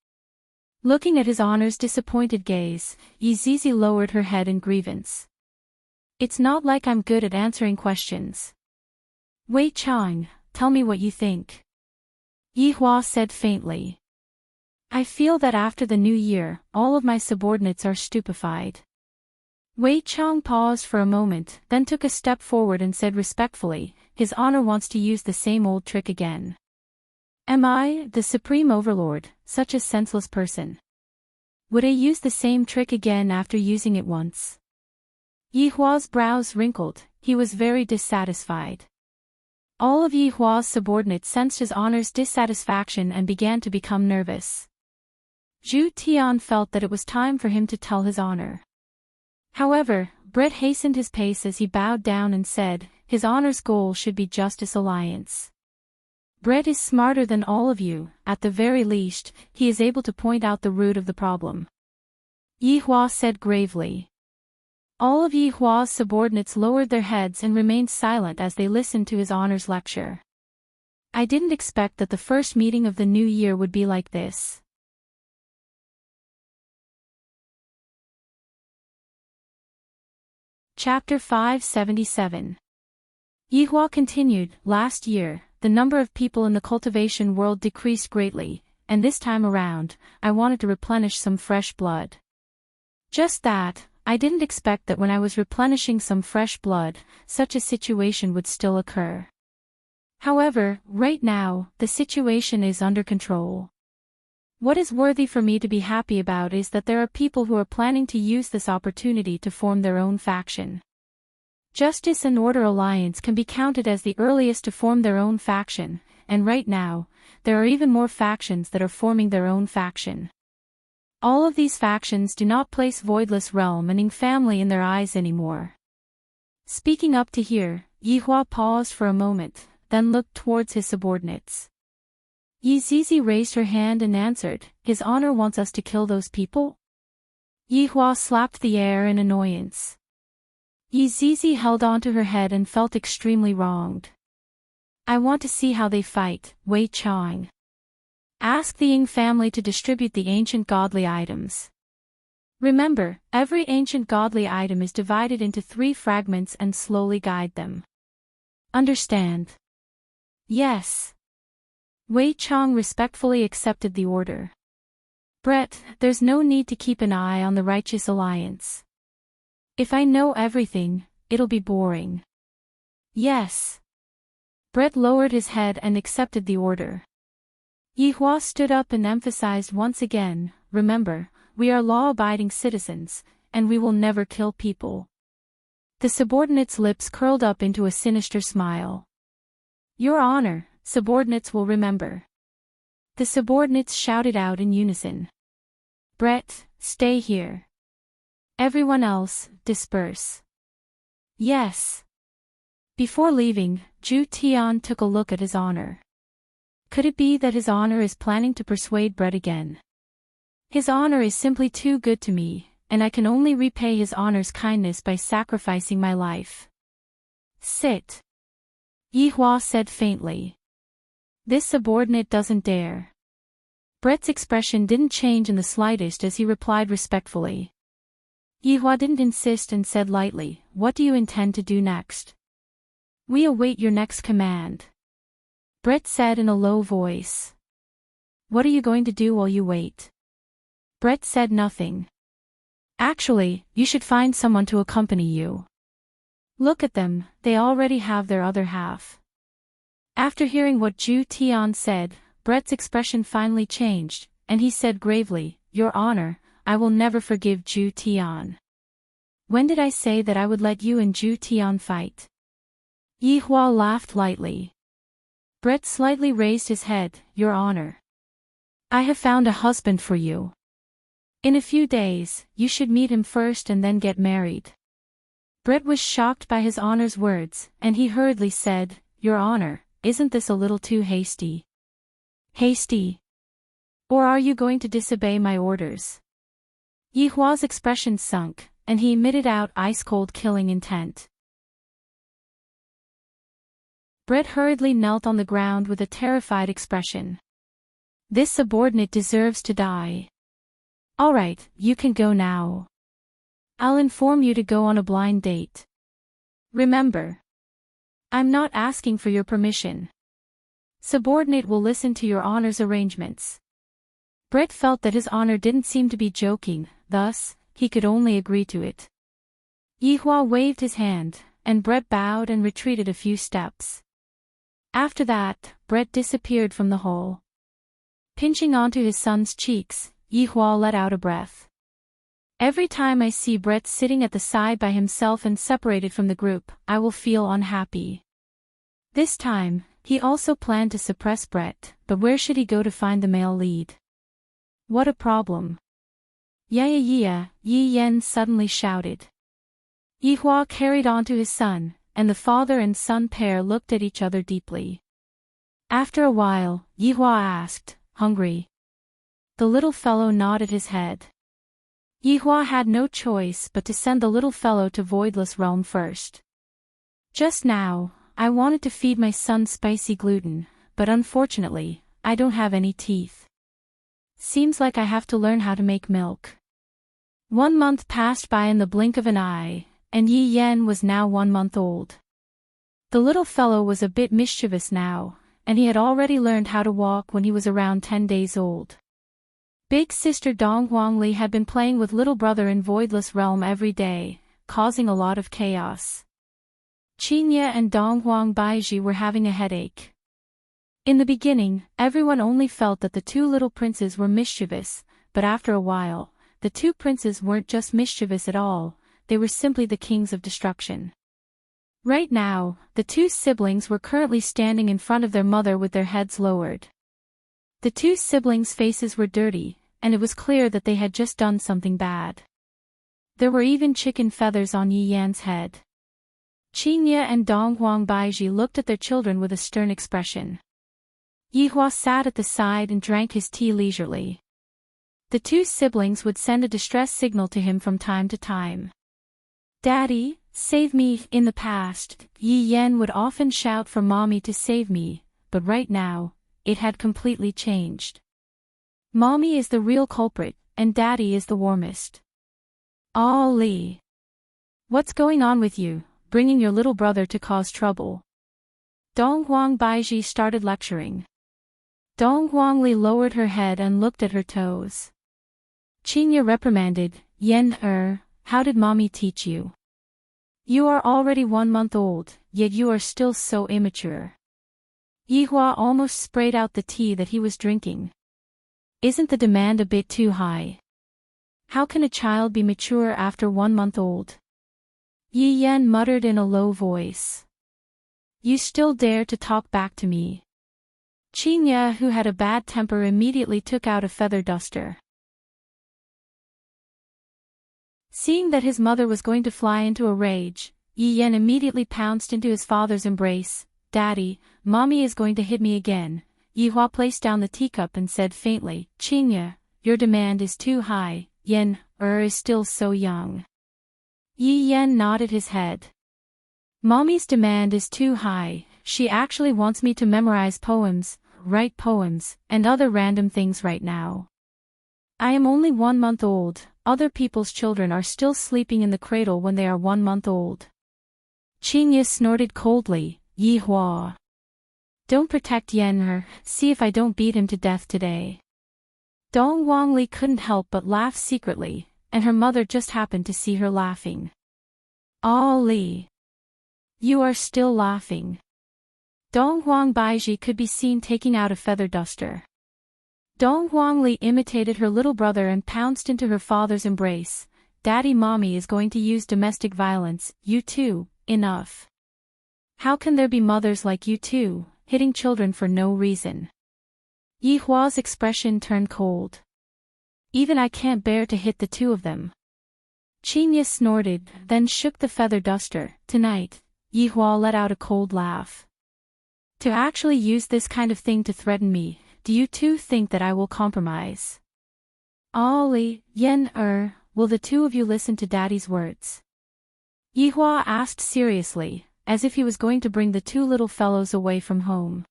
Looking at his honor's disappointed gaze, Yi Zizi lowered her head in grievance. It's not like I'm good at answering questions. Wei Chang, tell me what you think. Yihua said faintly. I feel that after the new year, all of my subordinates are stupefied. Wei Chang paused for a moment, then took a step forward and said respectfully, his honor wants to use the same old trick again. Am I, the Supreme Overlord, such a senseless person? Would I use the same trick again after using it once? Yihua's brows wrinkled, he was very dissatisfied. All of Yihua's subordinates sensed his honor's dissatisfaction and began to become nervous. Zhu Tian felt that it was time for him to tell his honor. However, Brett hastened his pace as he bowed down and said, His Honor's goal should be Justice Alliance. Brett is smarter than all of you, at the very least, he is able to point out the root of the problem. Yi Hua said gravely. All of Yi Hua's subordinates lowered their heads and remained silent as they listened to His Honor's lecture. I didn't expect that the first meeting of the new year would be like this. Chapter 577. Yi Hua continued, Last year, the number of people in the cultivation world decreased greatly, and this time around, I wanted to replenish some fresh blood. Just that, I didn't expect that when I was replenishing some fresh blood, such a situation would still occur. However, right now, the situation is under control. What is worthy for me to be happy about is that there are people who are planning to use this opportunity to form their own faction. Justice and Order Alliance can be counted as the earliest to form their own faction, and right now, there are even more factions that are forming their own faction. All of these factions do not place Voidless Realm and Ing family in their eyes anymore. Speaking up to here, Yi Hua paused for a moment, then looked towards his subordinates. Yi Zizi raised her hand and answered, His Honor wants us to kill those people? Yi Hua slapped the air in annoyance. Yi Zizi held onto her head and felt extremely wronged. I want to see how they fight, Wei Chang. Ask the Ing family to distribute the ancient godly items. Remember, every ancient godly item is divided into 3 fragments and slowly guide them. Understand? Yes. Wei Chang respectfully accepted the order. Brett, there's no need to keep an eye on the Righteous Alliance. If I know everything, it'll be boring. Yes. Brett lowered his head and accepted the order. Yi Hua stood up and emphasized once again, Remember, we are law-abiding citizens, and we will never kill people. The subordinate's lips curled up into a sinister smile. Your Honor, subordinates will remember. The subordinates shouted out in unison. Brett, stay here. Everyone else, disperse. Yes. Before leaving, Zhu Tian took a look at His Honor. Could it be that His Honor is planning to persuade Brett again? His Honor is simply too good to me, and I can only repay His Honor's kindness by sacrificing my life. Sit. Yi Hua said faintly. This subordinate doesn't dare. Brett's expression didn't change in the slightest as he replied respectfully. Yi Hua didn't insist and said lightly, What do you intend to do next? We await your next command. Brett said in a low voice. What are you going to do while you wait? Brett said nothing. Actually, you should find someone to accompany you. Look at them, they already have their other half. After hearing what Zhu Tian said, Brett's expression finally changed, and he said gravely, Your Honor, I will never forgive Zhu Tian. When did I say that I would let you and Zhu Tian fight? Yi Hua laughed lightly. Brett slightly raised his head, Your Honor. I have found a husband for you. In a few days, you should meet him first and then get married. Brett was shocked by His Honor's words, and he hurriedly said, Your Honor, isn't this a little too hasty? Hasty? Or are you going to disobey my orders? Yi Hua's expression sunk, and he emitted out ice-cold killing intent. Brett hurriedly knelt on the ground with a terrified expression. This subordinate deserves to die. All right, you can go now. I'll inform you to go on a blind date. Remember. I'm not asking for your permission. Subordinate will listen to Your Honor's arrangements. Brett felt that His Honor didn't seem to be joking, thus, he could only agree to it. Yi Hua waved his hand, and Brett bowed and retreated a few steps. After that, Brett disappeared from the hall. Pinching onto his son's cheeks, Yi Hua let out a breath. Every time I see Brett sitting at the side by himself and separated from the group, I will feel unhappy. This time, he also planned to suppress Brett, but where should he go to find the male lead? What a problem. Yeah, Yi Yen suddenly shouted. Yihua carried on to his son, and the father and son pair looked at each other deeply. After a while, Yihua asked, "Hungry?" The little fellow nodded his head. Yihua had no choice but to send the little fellow to Voidless Realm first. Just now, I wanted to feed my son spicy gluten, but unfortunately, I don't have any teeth. Seems like I have to learn how to make milk. 1 month passed by in the blink of an eye, and Yi Yan was now 1 month old. The little fellow was a bit mischievous now, and he had already learned how to walk when he was around 10 days old. Big sister Dong Huangli had been playing with little brother in Voidless Realm every day, causing a lot of chaos. Qinya and Dong Huang Baiji were having a headache. In the beginning, everyone only felt that the two little princes were mischievous, but after a while, the two princes weren't just mischievous at all, they were simply the kings of destruction. Right now, the two siblings were currently standing in front of their mother with their heads lowered. The two siblings' faces were dirty, and it was clear that they had just done something bad. There were even chicken feathers on Yi Yan's head. Qinya and Dong Huang Baiji looked at their children with a stern expression. Yihua sat at the side and drank his tea leisurely. The two siblings would send a distress signal to him from time to time. "Daddy, save me." In the past, Yi Yan would often shout for Mommy to save me, but right now, it had completely changed. Mommy is the real culprit, and Daddy is the warmest. Li. What's going on with you, bringing your little brother to cause trouble? Dong Huang Baiji started lecturing. Dong Huangli lowered her head and looked at her toes. Qinya reprimanded, "Yan how did Mommy teach you? You are already 1 month old, yet you are still so immature." Yihua almost sprayed out the tea that he was drinking. Isn't the demand a bit too high? How can a child be mature after 1 month old? Yi Yan muttered in a low voice. You still dare to talk back to me? Qinya, who had a bad temper, immediately took out a feather duster. Seeing that his mother was going to fly into a rage, Yi Yan immediately pounced into his father's embrace. "Daddy, Mommy is going to hit me again." Yihua placed down the teacup and said faintly, "Qinya, your demand is too high, Yan is still so young." Yi Yan nodded his head. "Mommy's demand is too high, she actually wants me to memorize poems, write poems, and other random things right now. I am only 1 month old, other people's children are still sleeping in the cradle when they are 1 month old." Qinya snorted coldly, "Yihua. Don't protect Yan see if I don't beat him to death today." Dong Huangli couldn't help but laugh secretly, and her mother just happened to see her laughing. Li. You are still laughing." Dong Huang Baiji could be seen taking out a feather duster. Dong Huangli imitated her little brother and pounced into her father's embrace. "Daddy, Mommy is going to use domestic violence, you too, enough. How can there be mothers like you two, hitting children for no reason?" Yihua's expression turned cold. "Even I can't bear to hit the two of them." Qinya snorted, then shook the feather duster. "Tonight," Yihua let out a cold laugh. "To actually use this kind of thing to threaten me, do you two think that I will compromise? Li, Yan will the two of you listen to Daddy's words?" Yihua asked seriously, as if he was going to bring the two little fellows away from home.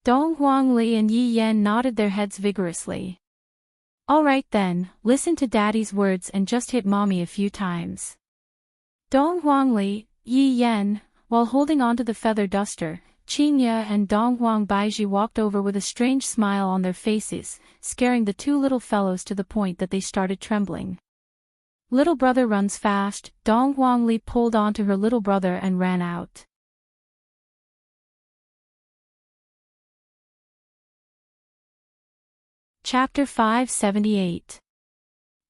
Dong Huangli and Yi Yan nodded their heads vigorously. "All right then, listen to Daddy's words and just hit Mommy a few times." Dong Huangli, Yi Yan, while holding onto the feather duster, Qinya and Dong Huang Baiji walked over with a strange smile on their faces, scaring the two little fellows to the point that they started trembling. "Little brother runs fast." Dong Huangli pulled onto her little brother and ran out. Chapter 578.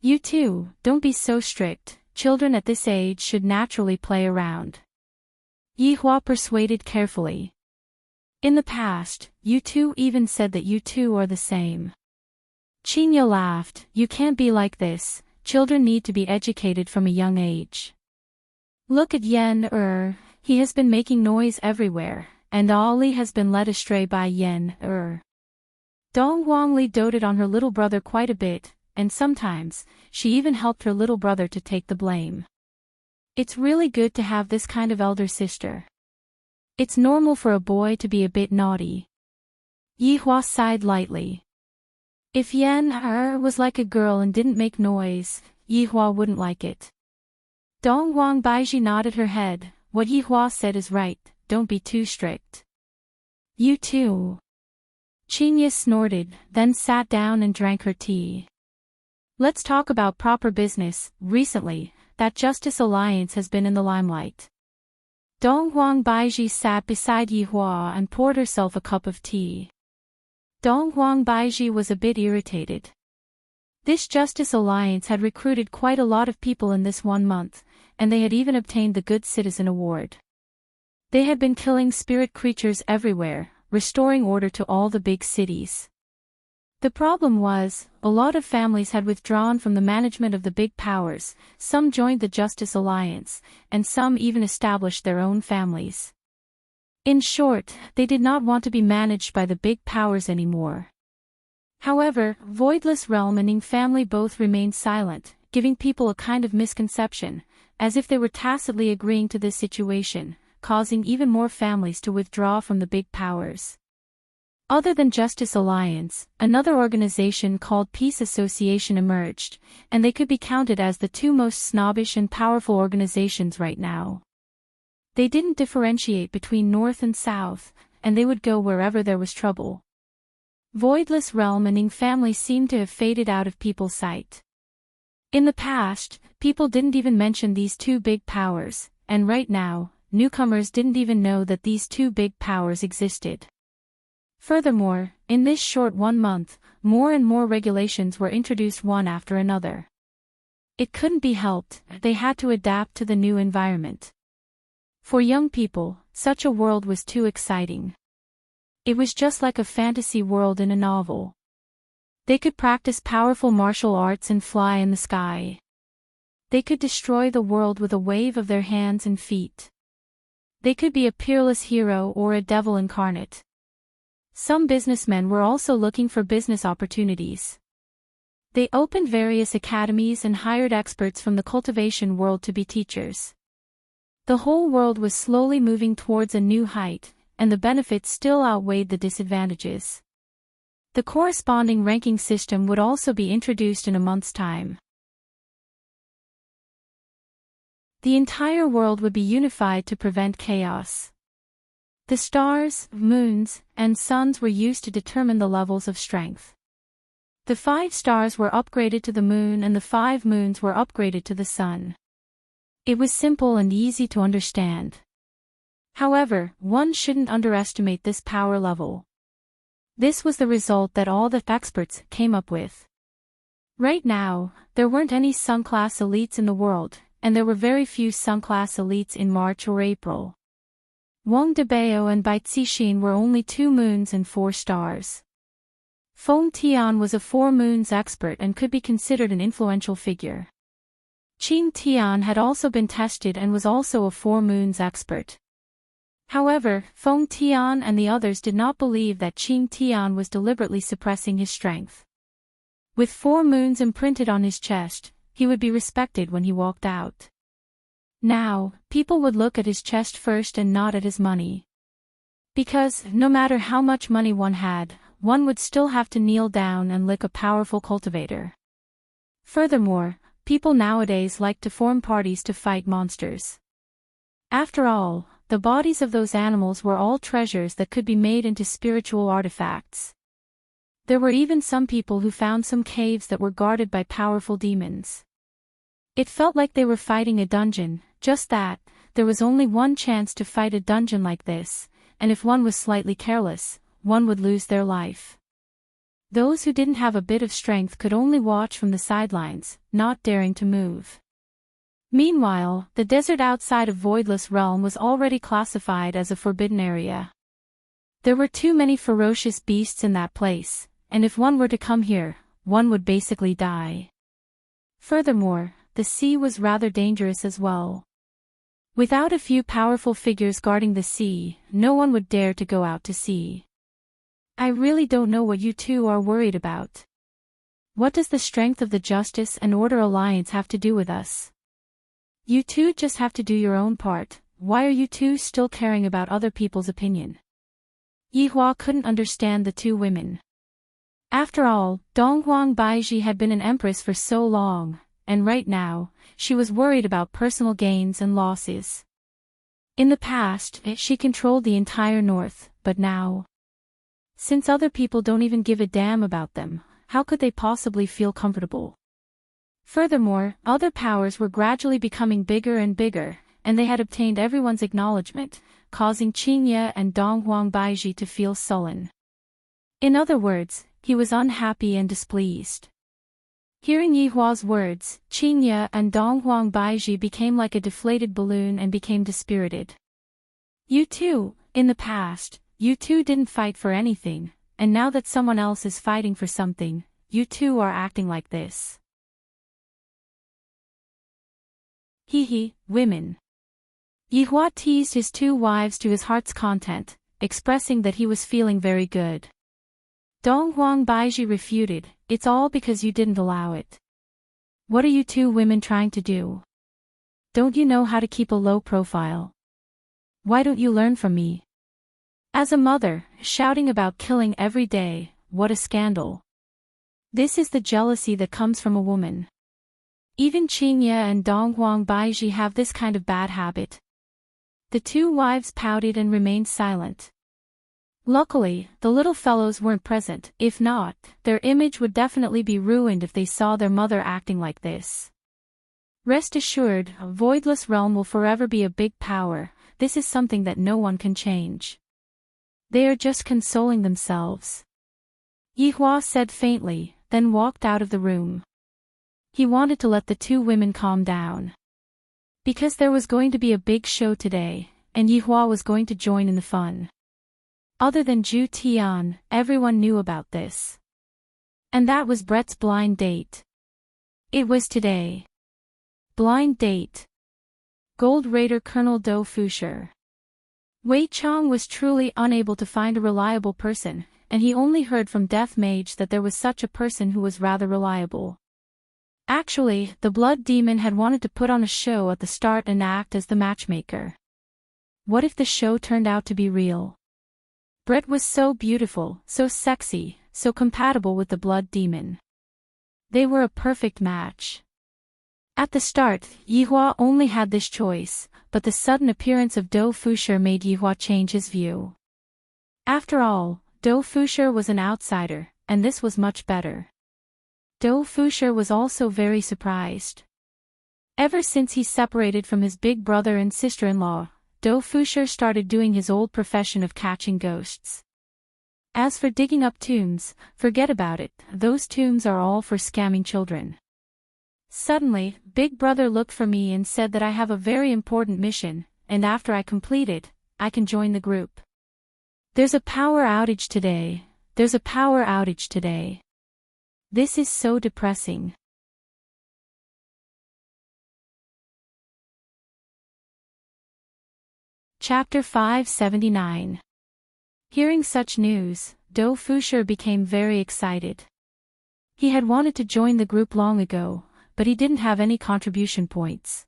You two, don't be so strict, children at this age should naturally play around. Yihua persuaded carefully. In the past, you two even said that you two are the same. Qinya laughed. "You can't be like this, children need to be educated from a young age." Look at Yen he has been making noise everywhere, and Ollie has been led astray by Yen Dong Wangli doted on her little brother quite a bit, and sometimes, she even helped her little brother to take the blame. It's really good to have this kind of elder sister. It's normal for a boy to be a bit naughty. Yi Hua sighed lightly. If Yen was like a girl and didn't make noise, Yi Hua wouldn't like it. Dong Wang Baiji nodded her head. What Yi Hua said is right, don't be too strict. You too. Qinya snorted, then sat down and drank her tea. Let's talk about proper business. Recently, that Justice Alliance has been in the limelight. Dong Huang Baiji sat beside Yi Hua and poured herself a cup of tea. Dong Huang Baiji was a bit irritated. This Justice Alliance had recruited quite a lot of people in this 1 month, and they had even obtained the Good Citizen Award. They had been killing spirit creatures everywhere, restoring order to all the big cities. The problem was, a lot of families had withdrawn from the management of the big powers, some joined the Justice Alliance, and some even established their own families. In short, they did not want to be managed by the big powers anymore. However, Voidless Realm and Ning family both remained silent, giving people a kind of misconception, as if they were tacitly agreeing to this situation, causing even more families to withdraw from the big powers. Other than Justice Alliance, another organization called Peace Association emerged, and they could be counted as the two most snobbish and powerful organizations right now. They didn't differentiate between North and South, and they would go wherever there was trouble. Voidless Realm and Ning family seemed to have faded out of people's sight. In the past, people didn't even mention these two big powers, and right now, newcomers didn't even know that these two big powers existed. Furthermore, in this short 1 month, more and more regulations were introduced one after another. It couldn't be helped, they had to adapt to the new environment. For young people, such a world was too exciting. It was just like a fantasy world in a novel. They could practice powerful martial arts and fly in the sky. They could destroy the world with a wave of their hands and feet. They could be a peerless hero or a devil incarnate. Some businessmen were also looking for business opportunities. They opened various academies and hired experts from the cultivation world to be teachers. The whole world was slowly moving towards a new height, and the benefits still outweighed the disadvantages. The corresponding ranking system would also be introduced in a month's time. The entire world would be unified to prevent chaos. The stars, moons, and suns were used to determine the levels of strength. The 5 stars were upgraded to the moon and the 5 moons were upgraded to the sun. It was simple and easy to understand. However, one shouldn't underestimate this power level. This was the result that all the experts came up with. Right now, there weren't any Sun-class elites in the world, and there were very few Sun-class elites in March or April. Wang Debao and Bai Cixin were only 2 moons and 4 stars. Feng Tian was a 4 moons expert and could be considered an influential figure. Qing Tian had also been tested and was also a 4 moons expert. However, Feng Tian and the others did not believe that Qing Tian was deliberately suppressing his strength. With 4 moons imprinted on his chest, he would be respected when he walked out. Now, people would look at his chest first and not at his money. Because, no matter how much money one had, one would still have to kneel down and lick a powerful cultivator. Furthermore, people nowadays like to form parties to fight monsters. After all, the bodies of those animals were all treasures that could be made into spiritual artifacts. There were even some people who found some caves that were guarded by powerful demons. It felt like they were fighting a dungeon, just that, there was only one chance to fight a dungeon like this, and if one was slightly careless, one would lose their life. Those who didn't have a bit of strength could only watch from the sidelines, not daring to move. Meanwhile, the desert outside of Voidless Realm was already classified as a forbidden area. There were too many ferocious beasts in that place, and if one were to come here, one would basically die. Furthermore, the sea was rather dangerous as well. Without a few powerful figures guarding the sea, no one would dare to go out to sea. I really don't know what you two are worried about. What does the strength of the Justice and Order Alliance have to do with us? You two just have to do your own part. Why are you two still caring about other people's opinion? Yihua couldn't understand the two women. After all, Donghuang Baiji had been an empress for so long, and right now, she was worried about personal gains and losses. In the past, she controlled the entire north, but now, since other people don't even give a damn about them, how could they possibly feel comfortable? Furthermore, other powers were gradually becoming bigger and bigger, and they had obtained everyone's acknowledgement, causing Qingye and Donghuang Baiji to feel sullen. In other words, he was unhappy and displeased. Hearing Yihua's words, Qingye and Donghuang Baiji became like a deflated balloon and became dispirited. You two, in the past, you two didn't fight for anything, and now that someone else is fighting for something, you two are acting like this. Hee, women. Yihua teased his two wives to his heart's content, expressing that he was feeling very good. Donghuang Baiji refuted, it's all because you didn't allow it. What are you two women trying to do? Don't you know how to keep a low profile? Why don't you learn from me? As a mother, shouting about killing every day, what a scandal. This is the jealousy that comes from a woman. Even Qingye and Donghuang Baiji have this kind of bad habit. The two wives pouted and remained silent. Luckily, the little fellows weren't present. If not, their image would definitely be ruined if they saw their mother acting like this. Rest assured, a voidless realm will forever be a big power. This is something that no one can change. They are just consoling themselves. Yihua said faintly, then walked out of the room. He wanted to let the two women calm down. Because there was going to be a big show today, and Yihua was going to join in the fun. Other than Zhu Tian, everyone knew about this. And that was Brett's blind date. It was today. Blind date. Gold Raider Colonel Do Fusher. Wei Chong was truly unable to find a reliable person, and he only heard from Death Mage that there was such a person who was rather reliable. Actually, the Blood Demon had wanted to put on a show at the start and act as the matchmaker. What if the show turned out to be real? Brett was so beautiful, so sexy, so compatible with the Blood Demon. They were a perfect match. At the start, Yihua only had this choice, but the sudden appearance of Do Fusher made Yihua change his view. After all, Do Fusher was an outsider, and this was much better. Do Fusher was also very surprised. Ever since he separated from his big brother and sister-in-law, Do Fusher started doing his old profession of catching ghosts. As for digging up tombs, forget about it, those tombs are all for scamming children. Suddenly, Big Brother looked for me and said that I have a very important mission, and after I complete it, I can join the group. There's a power outage today. There's a power outage today. This is so depressing. Chapter 579. Hearing such news, Do Fusher became very excited. He had wanted to join the group long ago, but he didn't have any contribution points.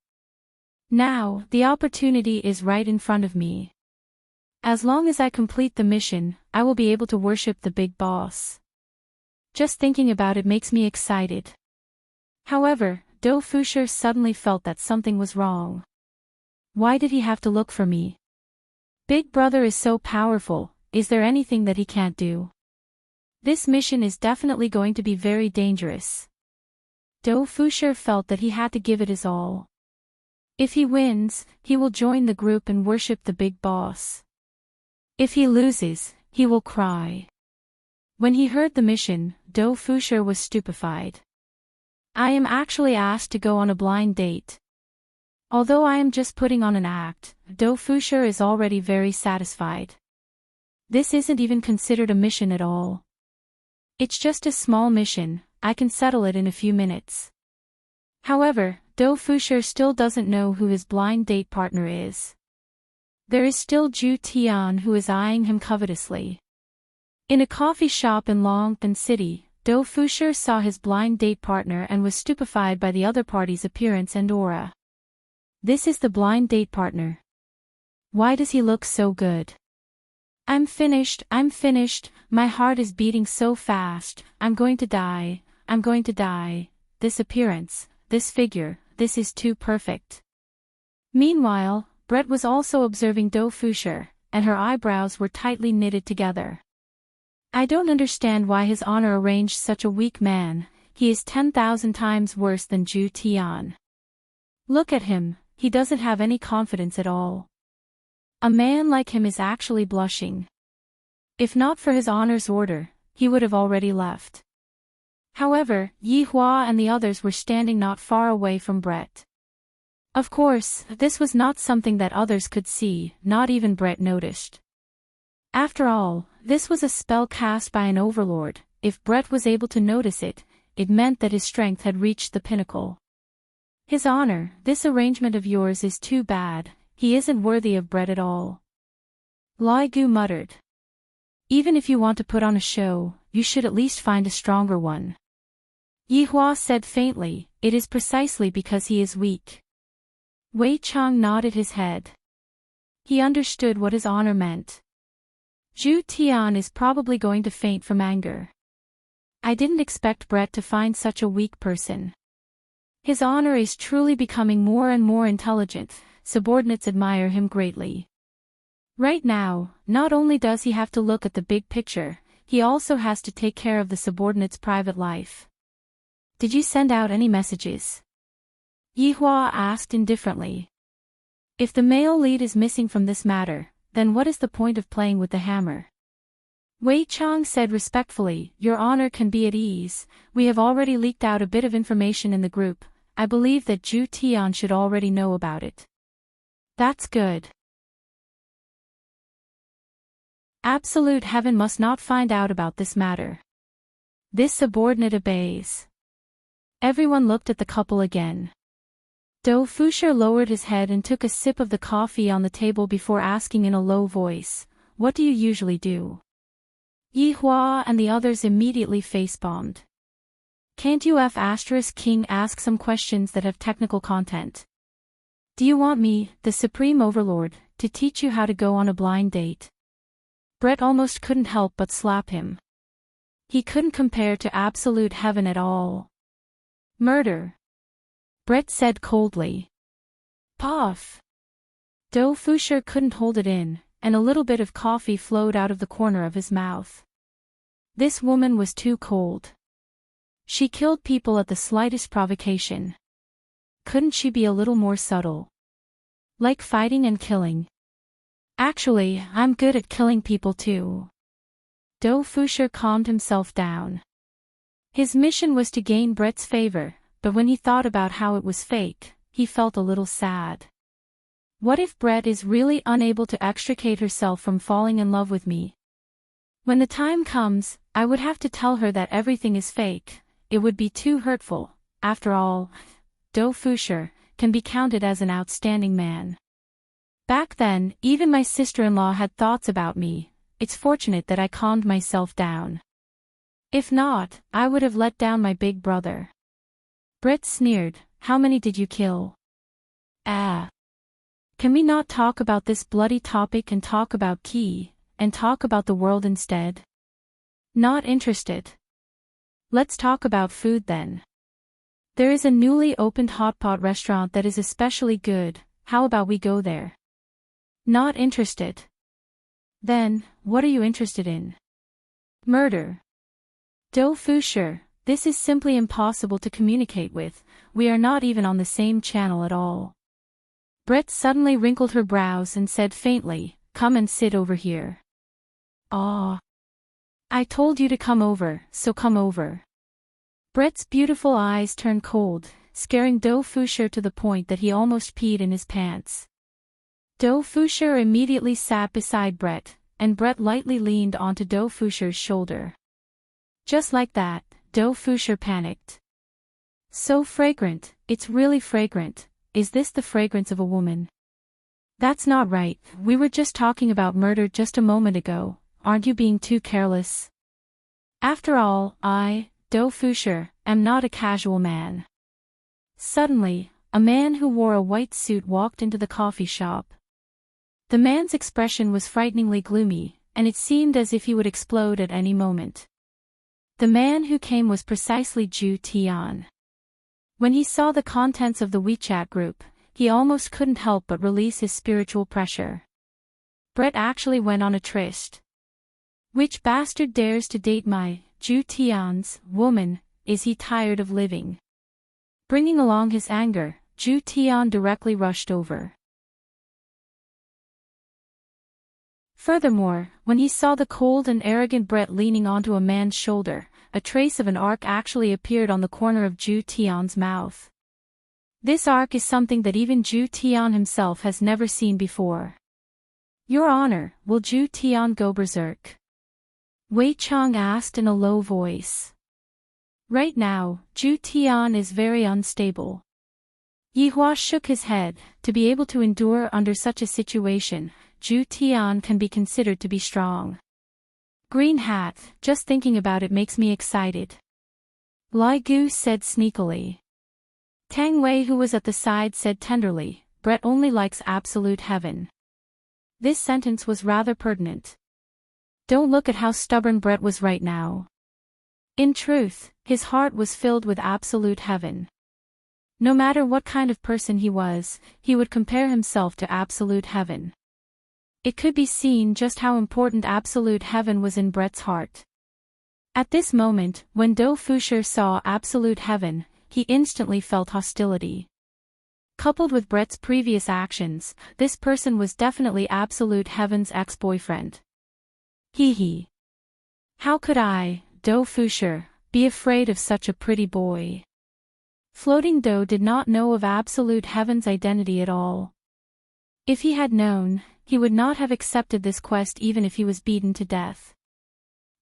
Now, the opportunity is right in front of me. As long as I complete the mission, I will be able to worship the big boss. Just thinking about it makes me excited. However, Do Fusher suddenly felt that something was wrong. Why did he have to look for me? Big Brother is so powerful, is there anything that he can't do? This mission is definitely going to be very dangerous. Do Fusher felt that he had to give it his all. If he wins, he will join the group and worship the big boss. If he loses, he will cry. When he heard the mission, Do Fusher was stupefied. I am actually asked to go on a blind date. Although I am just putting on an act, Do Fusher is already very satisfied. This isn't even considered a mission at all. It's just a small mission, I can settle it in a few minutes. However, Do Fusher still doesn't know who his blind date partner is. There is still Ju Tian who is eyeing him covetously. In a coffee shop in Longpan City, Do Fusher saw his blind date partner and was stupefied by the other party's appearance and aura. This is the blind date partner. Why does he look so good? I'm finished, my heart is beating so fast, I'm going to die. This appearance, this figure, this is too perfect. Meanwhile, Brett was also observing Do Fusher, and her eyebrows were tightly knitted together. I don't understand why His Honor arranged such a weak man, he is 10,000 times worse than Ju Tian. Look at him, he doesn't have any confidence at all. A man like him is actually blushing. If not for His Honor's order, he would have already left. However, Yi Hua and the others were standing not far away from Brett. Of course, this was not something that others could see, not even Brett noticed. After all, this was a spell cast by an overlord. If Brett was able to notice it, it meant that his strength had reached the pinnacle. His Honor, this arrangement of yours is too bad, he isn't worthy of Brett at all. Lai Gu muttered. Even if you want to put on a show, you should at least find a stronger one. Yi Hua said faintly, it is precisely because he is weak. Wei Chang nodded his head. He understood what His Honor meant. Ju Tian is probably going to faint from anger. I didn't expect Brett to find such a weak person. His Honor is truly becoming more and more intelligent, subordinates admire him greatly. Right now, not only does he have to look at the big picture, he also has to take care of the subordinates' private life. Did you send out any messages? Yi Hua asked indifferently. If the male lead is missing from this matter, then what is the point of playing with the hammer? Wei Chang said respectfully, Your Honor can be at ease, we have already leaked out a bit of information in the group, I believe that Ju Tian should already know about it. That's good. Absolute Heaven must not find out about this matter. This subordinate obeys. Everyone looked at the couple again. Do Fusher lowered his head and took a sip of the coffee on the table before asking in a low voice, What do you usually do? Yi Hua and the others immediately face-bombed. Can't you King ask some questions that have technical content? Do you want me, the Supreme Overlord, to teach you how to go on a blind date? Brett almost couldn't help but slap him. He couldn't compare to Absolute Heaven at all. Murder. Brett said coldly. Puff. Do Fusher couldn't hold it in, and a little bit of coffee flowed out of the corner of his mouth. This woman was too cold. She killed people at the slightest provocation. Couldn't she be a little more subtle? Like fighting and killing. Actually, I'm good at killing people too. Do Fusher calmed himself down. His mission was to gain Brett's favor, but when he thought about how it was fake, he felt a little sad. What if Brett is really unable to extricate herself from falling in love with me? When the time comes, I would have to tell her that everything is fake. It would be too hurtful. After all, Do Fusher can be counted as an outstanding man. Back then, even my sister-in-law had thoughts about me. It's fortunate that I calmed myself down. If not, I would have let down my big brother. Brett sneered, How many did you kill? Can we not talk about this bloody topic and talk about Key, and talk about the world instead? Not interested. Let's talk about food then. There is a newly opened hotpot restaurant that is especially good, how about we go there? Not interested. Then, what are you interested in? Murder. Do Fusher, this is simply impossible to communicate with, we are not even on the same channel at all. Brett suddenly wrinkled her brows and said faintly, Come and sit over here. Ah. I told you to come over, so come over. Brett's beautiful eyes turned cold, scaring Do Fusher to the point that he almost peed in his pants. Do Fusher immediately sat beside Brett, and Brett lightly leaned onto Do Fusher's shoulder. Just like that, Do Fusher panicked. So fragrant, it's really fragrant. Is this the fragrance of a woman? That's not right, we were just talking about murder just a moment ago, aren't you being too careless? After all, I, Do Fusher, am not a casual man. Suddenly, a man who wore a white suit walked into the coffee shop. The man's expression was frighteningly gloomy, and it seemed as if he would explode at any moment. The man who came was precisely Ju Tian. When he saw the contents of the WeChat group, he almost couldn't help but release his spiritual pressure. Brett actually went on a tryst. Which bastard dares to date my, Ju Tian's, woman, is he tired of living? Bringing along his anger, Ju Tian directly rushed over. Furthermore, when he saw the cold and arrogant Brett leaning onto a man's shoulder, a trace of an arc actually appeared on the corner of Ju Tian's mouth. This arc is something that even Ju Tian himself has never seen before. Your Honor, will Ju Tian go berserk? Wei Chang asked in a low voice. Right now, Ju Tian is very unstable. Yi Hua shook his head. To be able to endure under such a situation, Ju Tian can be considered to be strong. Green Hat, just thinking about it makes me excited. Lai Gu said sneakily. Tang Wei, who was at the side, said tenderly, Brett only likes absolute heaven. This sentence was rather pertinent. Don't look at how stubborn Brett was right now. In truth, his heart was filled with absolute heaven. No matter what kind of person he was, he would compare himself to absolute heaven. It could be seen just how important absolute heaven was in Brett's heart. At this moment, when Do Fusher saw absolute heaven, he instantly felt hostility. Coupled with Brett's previous actions, this person was definitely absolute heaven's ex-boyfriend. Hee. How could I, Do Fusher, be afraid of such a pretty boy? Floating Do did not know of absolute heaven's identity at all. If he had known, he would not have accepted this quest even if he was beaten to death.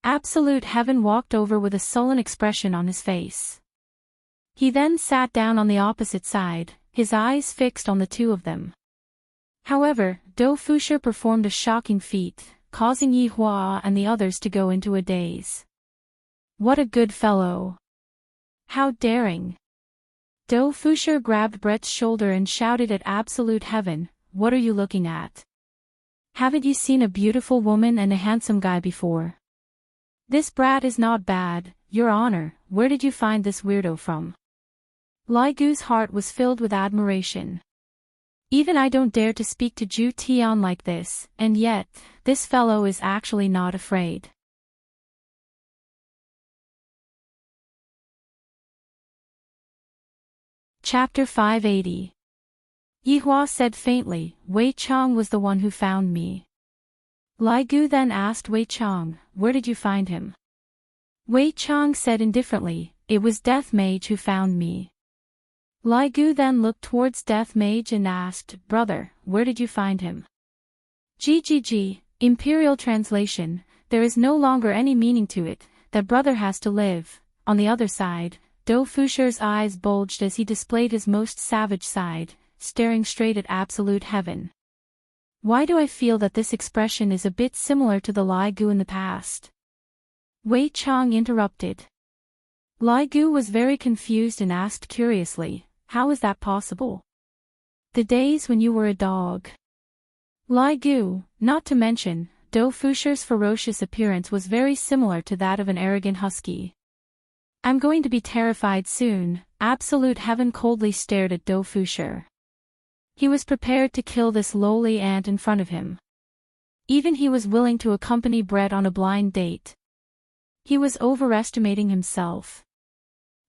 Absolute heaven walked over with a sullen expression on his face. He then sat down on the opposite side, his eyes fixed on the two of them. However, Do Fusher performed a shocking feat, causing Yi Hua and the others to go into a daze. What a good fellow! How daring! Do Fusher grabbed Brett's shoulder and shouted at absolute heaven, what are you looking at? Haven't you seen a beautiful woman and a handsome guy before? This brat is not bad, Your Honor, where did you find this weirdo from? Lai Gu's heart was filled with admiration. Even I don't dare to speak to Ju Tian like this, and yet, this fellow is actually not afraid. Chapter 580. Yi Hua said faintly, Wei Chang was the one who found me. Lai Gu then asked Wei Chang, where did you find him? Wei Chang said indifferently, it was Death Mage who found me. Lai Gu then looked towards Death Mage and asked, brother, where did you find him? GGG, Imperial Translation, there is no longer any meaning to it, that brother has to live. On the other side, Do Fusher's eyes bulged as he displayed his most savage side, staring straight at absolute heaven. Why do I feel that this expression is a bit similar to the Lai Gu in the past? Wei Chang interrupted. Lai Gu was very confused and asked curiously, how is that possible? The days when you were a dog. Lai Gu, not to mention, Do Fusher's ferocious appearance was very similar to that of an arrogant husky. I'm going to be terrified soon, absolute heaven coldly stared at Do Fusher. He was prepared to kill this lowly ant in front of him. Even he was willing to accompany Brett on a blind date. He was overestimating himself.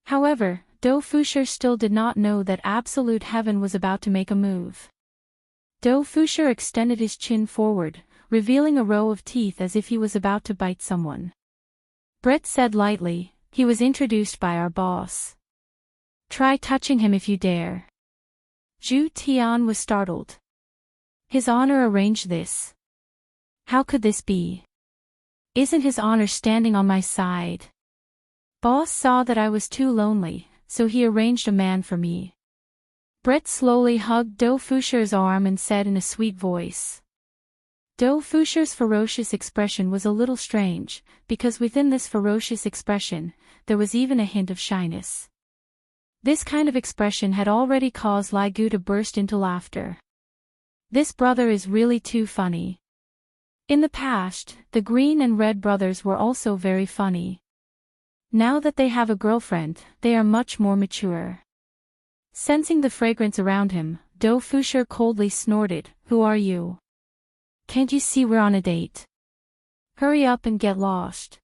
However, Do Fusher still did not know that absolute heaven was about to make a move. Do Fusher extended his chin forward, revealing a row of teeth as if he was about to bite someone. Brett said lightly, he was introduced by our boss. Try touching him if you dare. Ju Tian was startled. His Honor arranged this. How could this be? Isn't His Honor standing on my side? Boss saw that I was too lonely, so he arranged a man for me. Brett slowly hugged Do Fusher's arm and said in a sweet voice. Do Fusher's ferocious expression was a little strange, because within this ferocious expression, there was even a hint of shyness. This kind of expression had already caused Li Gu to burst into laughter. This brother is really too funny. In the past, the Green and Red brothers were also very funny. Now that they have a girlfriend, they are much more mature. Sensing the fragrance around him, Do Fusher coldly snorted, "Who are you? Can't you see we're on a date? Hurry up and get lost."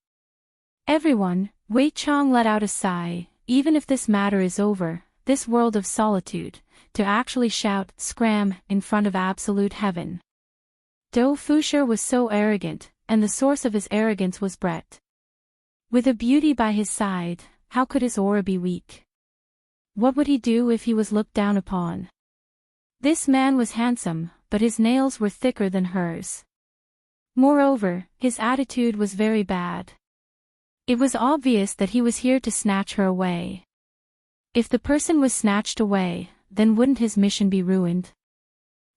Everyone, Wei Chang let out a sigh, even if this matter is over, this world of solitude, to actually shout, scram, in front of absolute heaven. Do Fusher was so arrogant, and the source of his arrogance was Brett. With a beauty by his side, how could his aura be weak? What would he do if he was looked down upon? This man was handsome, but his nails were thicker than hers. Moreover, his attitude was very bad. It was obvious that he was here to snatch her away. If the person was snatched away, then wouldn't his mission be ruined?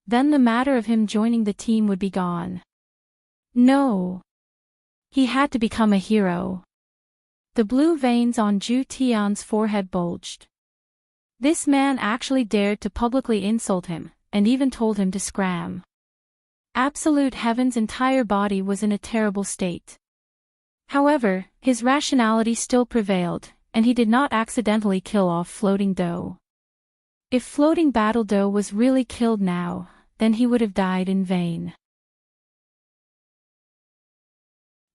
Then the matter of him joining the team would be gone. No. He had to become a hero. The blue veins on Zhu Tian's forehead bulged. This man actually dared to publicly insult him, and even told him to scram. Absolute Heaven's entire body was in a terrible state. However, his rationality still prevailed, and he did not accidentally kill off Floating Do. If Floating Battle Do was really killed now, then he would have died in vain.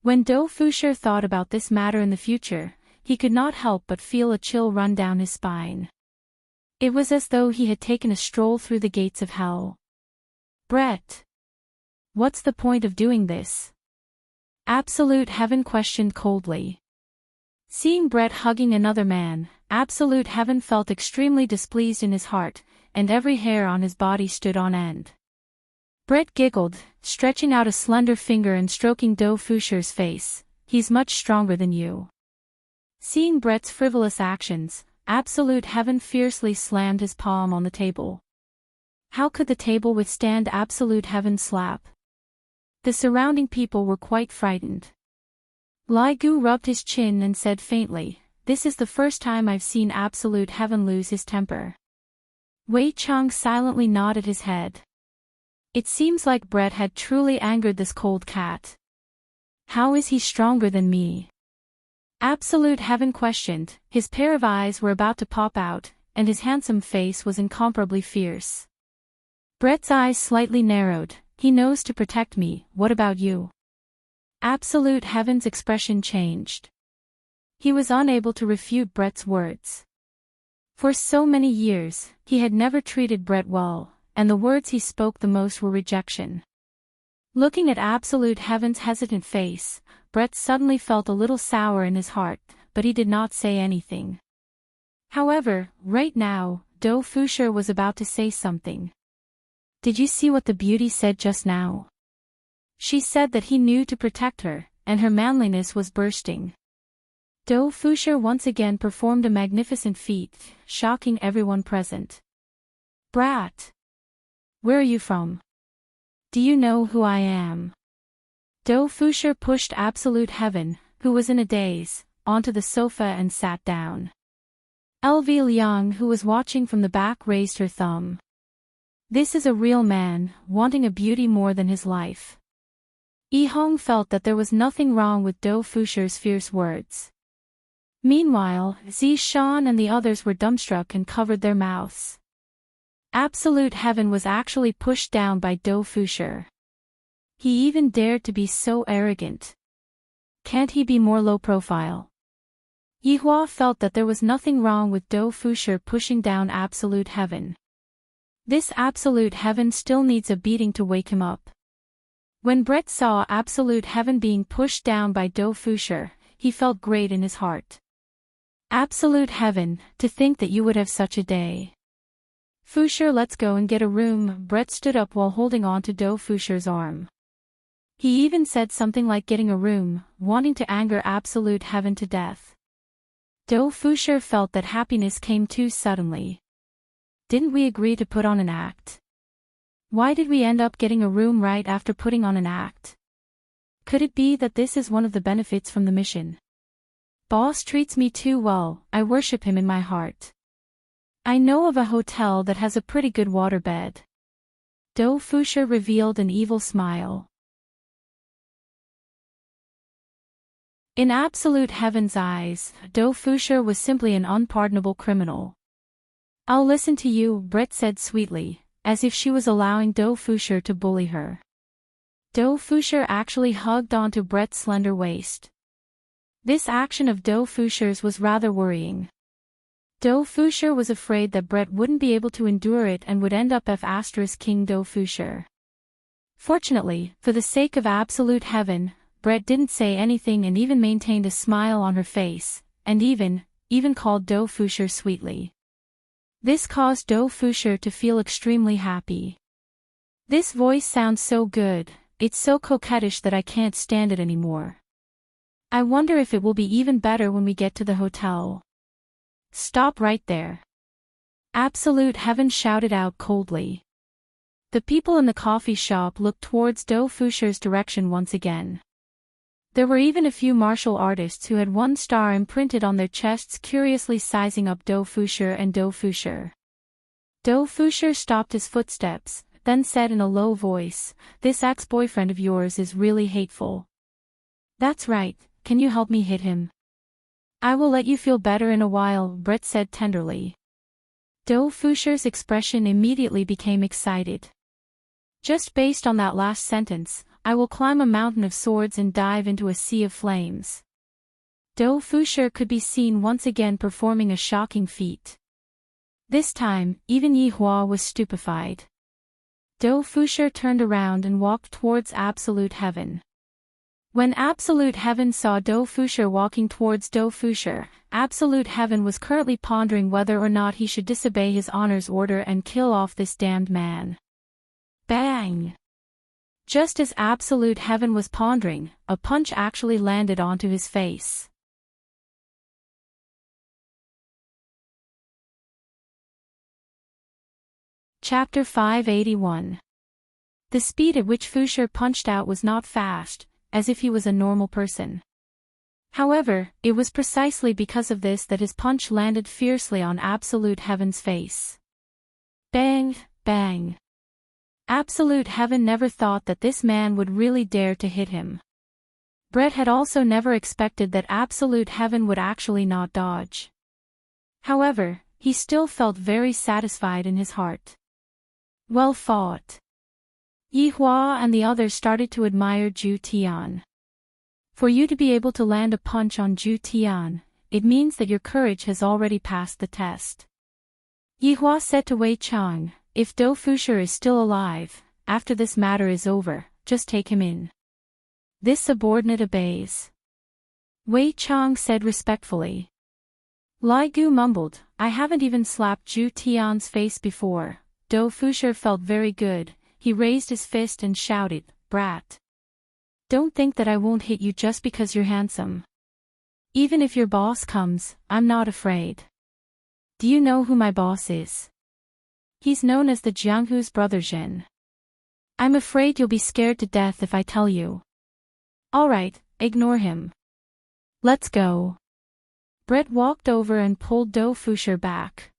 When Do Fusher thought about this matter in the future, he could not help but feel a chill run down his spine. It was as though he had taken a stroll through the gates of hell. Brett. What's the point of doing this? Absolute Heaven questioned coldly. Seeing Brett hugging another man, Absolute Heaven felt extremely displeased in his heart, and every hair on his body stood on end. Brett giggled, stretching out a slender finger and stroking Do Fusher's face. "He's much stronger than you." Seeing Brett's frivolous actions, Absolute Heaven fiercely slammed his palm on the table. How could the table withstand Absolute Heaven's slap? The surrounding people were quite frightened. Li Gu rubbed his chin and said faintly, "This is the first time I've seen Absolute Heaven lose his temper." Wei Chang silently nodded his head. It seems like Brett had truly angered this cold cat. How is he stronger than me? Absolute Heaven questioned, his pair of eyes were about to pop out, and his handsome face was incomparably fierce. Brett's eyes slightly narrowed. "He knows to protect me, what about you?" Absolute Heaven's expression changed. He was unable to refute Brett's words. For so many years, he had never treated Brett well, and the words he spoke the most were rejection. Looking at Absolute Heaven's hesitant face, Brett suddenly felt a little sour in his heart, but he did not say anything. However, right now, Do Fusher was about to say something. "Did you see what the beauty said just now?" She said that he knew to protect her, and her manliness was bursting. Do Fusher once again performed a magnificent feat, shocking everyone present. "Brat! Where are you from? Do you know who I am?" Do Fusher pushed Absolute Heaven, who was in a daze, onto the sofa and sat down. LV Liang, who was watching from the back, raised her thumb. This is a real man, wanting a beauty more than his life. Yi Hong felt that there was nothing wrong with Do Fusher's fierce words. Meanwhile, Zi Shan and the others were dumbstruck and covered their mouths. Absolute Heaven was actually pushed down by Do Fusher. He even dared to be so arrogant. Can't he be more low profile? Yi Hua felt that there was nothing wrong with Do Fusher pushing down Absolute Heaven. This Absolute Heaven still needs a beating to wake him up. When Brett saw Absolute Heaven being pushed down by Do Fusher, he felt great in his heart. Absolute Heaven, to think that you would have such a day. "Fusher, let's go and get a room." Brett stood up while holding on to Do Fusher's arm. He even said something like getting a room, wanting to anger Absolute Heaven to death. Do Fusher felt that happiness came too suddenly. Didn't we agree to put on an act? Why did we end up getting a room right after putting on an act? Could it be that this is one of the benefits from the mission? Boss treats me too well, I worship him in my heart. I know of a hotel that has a pretty good waterbed. Do Fusher revealed an evil smile. In Absolute Heaven's eyes, Do Fusher was simply an unpardonable criminal. I'll listen to you, Brett said sweetly, as if she was allowing Do Fusher to bully her. Do Fusher actually hugged onto Brett's slender waist. This action of Do Fusher's was rather worrying. Do Fusher was afraid that Brett wouldn't be able to endure it and would end up F** King Do Fusher. Fortunately, for the sake of Absolute Heaven, Brett didn't say anything and even maintained a smile on her face, and even called Do Fusher sweetly. This caused Do Fusher to feel extremely happy. This voice sounds so good, it's so coquettish that I can't stand it anymore. I wonder if it will be even better when we get to the hotel. Stop right there. Absolute Heaven shouted out coldly. The people in the coffee shop looked towards Do Fusher's direction once again. There were even a few martial artists who had 1 star imprinted on their chests curiously sizing up Do Fusher and Do Fusher. Do Fusher stopped his footsteps, then said in a low voice, "This ex-boyfriend of yours is really hateful." "That's right, can you help me hit him?" "I will let you feel better in a while," Brett said tenderly. Do Fusher's expression immediately became excited. Just based on that last sentence, I will climb a mountain of swords and dive into a sea of flames. Do Fusher could be seen once again performing a shocking feat. This time, even Yi Hua was stupefied. Do Fusher turned around and walked towards Absolute Heaven. When Absolute Heaven saw Do Fusher walking towards Do Fusher, Absolute Heaven was currently pondering whether or not he should disobey his honor's order and kill off this damned man. Bang! Just as Absolute Heaven was pondering, a punch actually landed onto his face. Chapter 581. The speed at which Fusher punched out was not fast, as if he was a normal person. However, it was precisely because of this that his punch landed fiercely on Absolute Heaven's face. Bang, bang. Absolute Heaven never thought that this man would really dare to hit him. Brett had also never expected that Absolute Heaven would actually not dodge. However, he still felt very satisfied in his heart. Well fought. Yi Hua and the others started to admire Zhu Tian. For you to be able to land a punch on Zhu Tian, it means that your courage has already passed the test. Yi Hua said to Wei Chang, "If Do Fusher is still alive, after this matter is over, just take him in." This subordinate obeys. Wei Chang said respectfully. Lai Gu mumbled, "I haven't even slapped Zhu Tian's face before." Do Fusher felt very good. He raised his fist and shouted, "Brat. Don't think that I won't hit you just because you're handsome. Even if your boss comes, I'm not afraid. Do you know who my boss is? He's known as the Jianghu's brother Zhen. I'm afraid you'll be scared to death if I tell you." "Alright, ignore him. Let's go." Brett walked over and pulled Do Fusher back.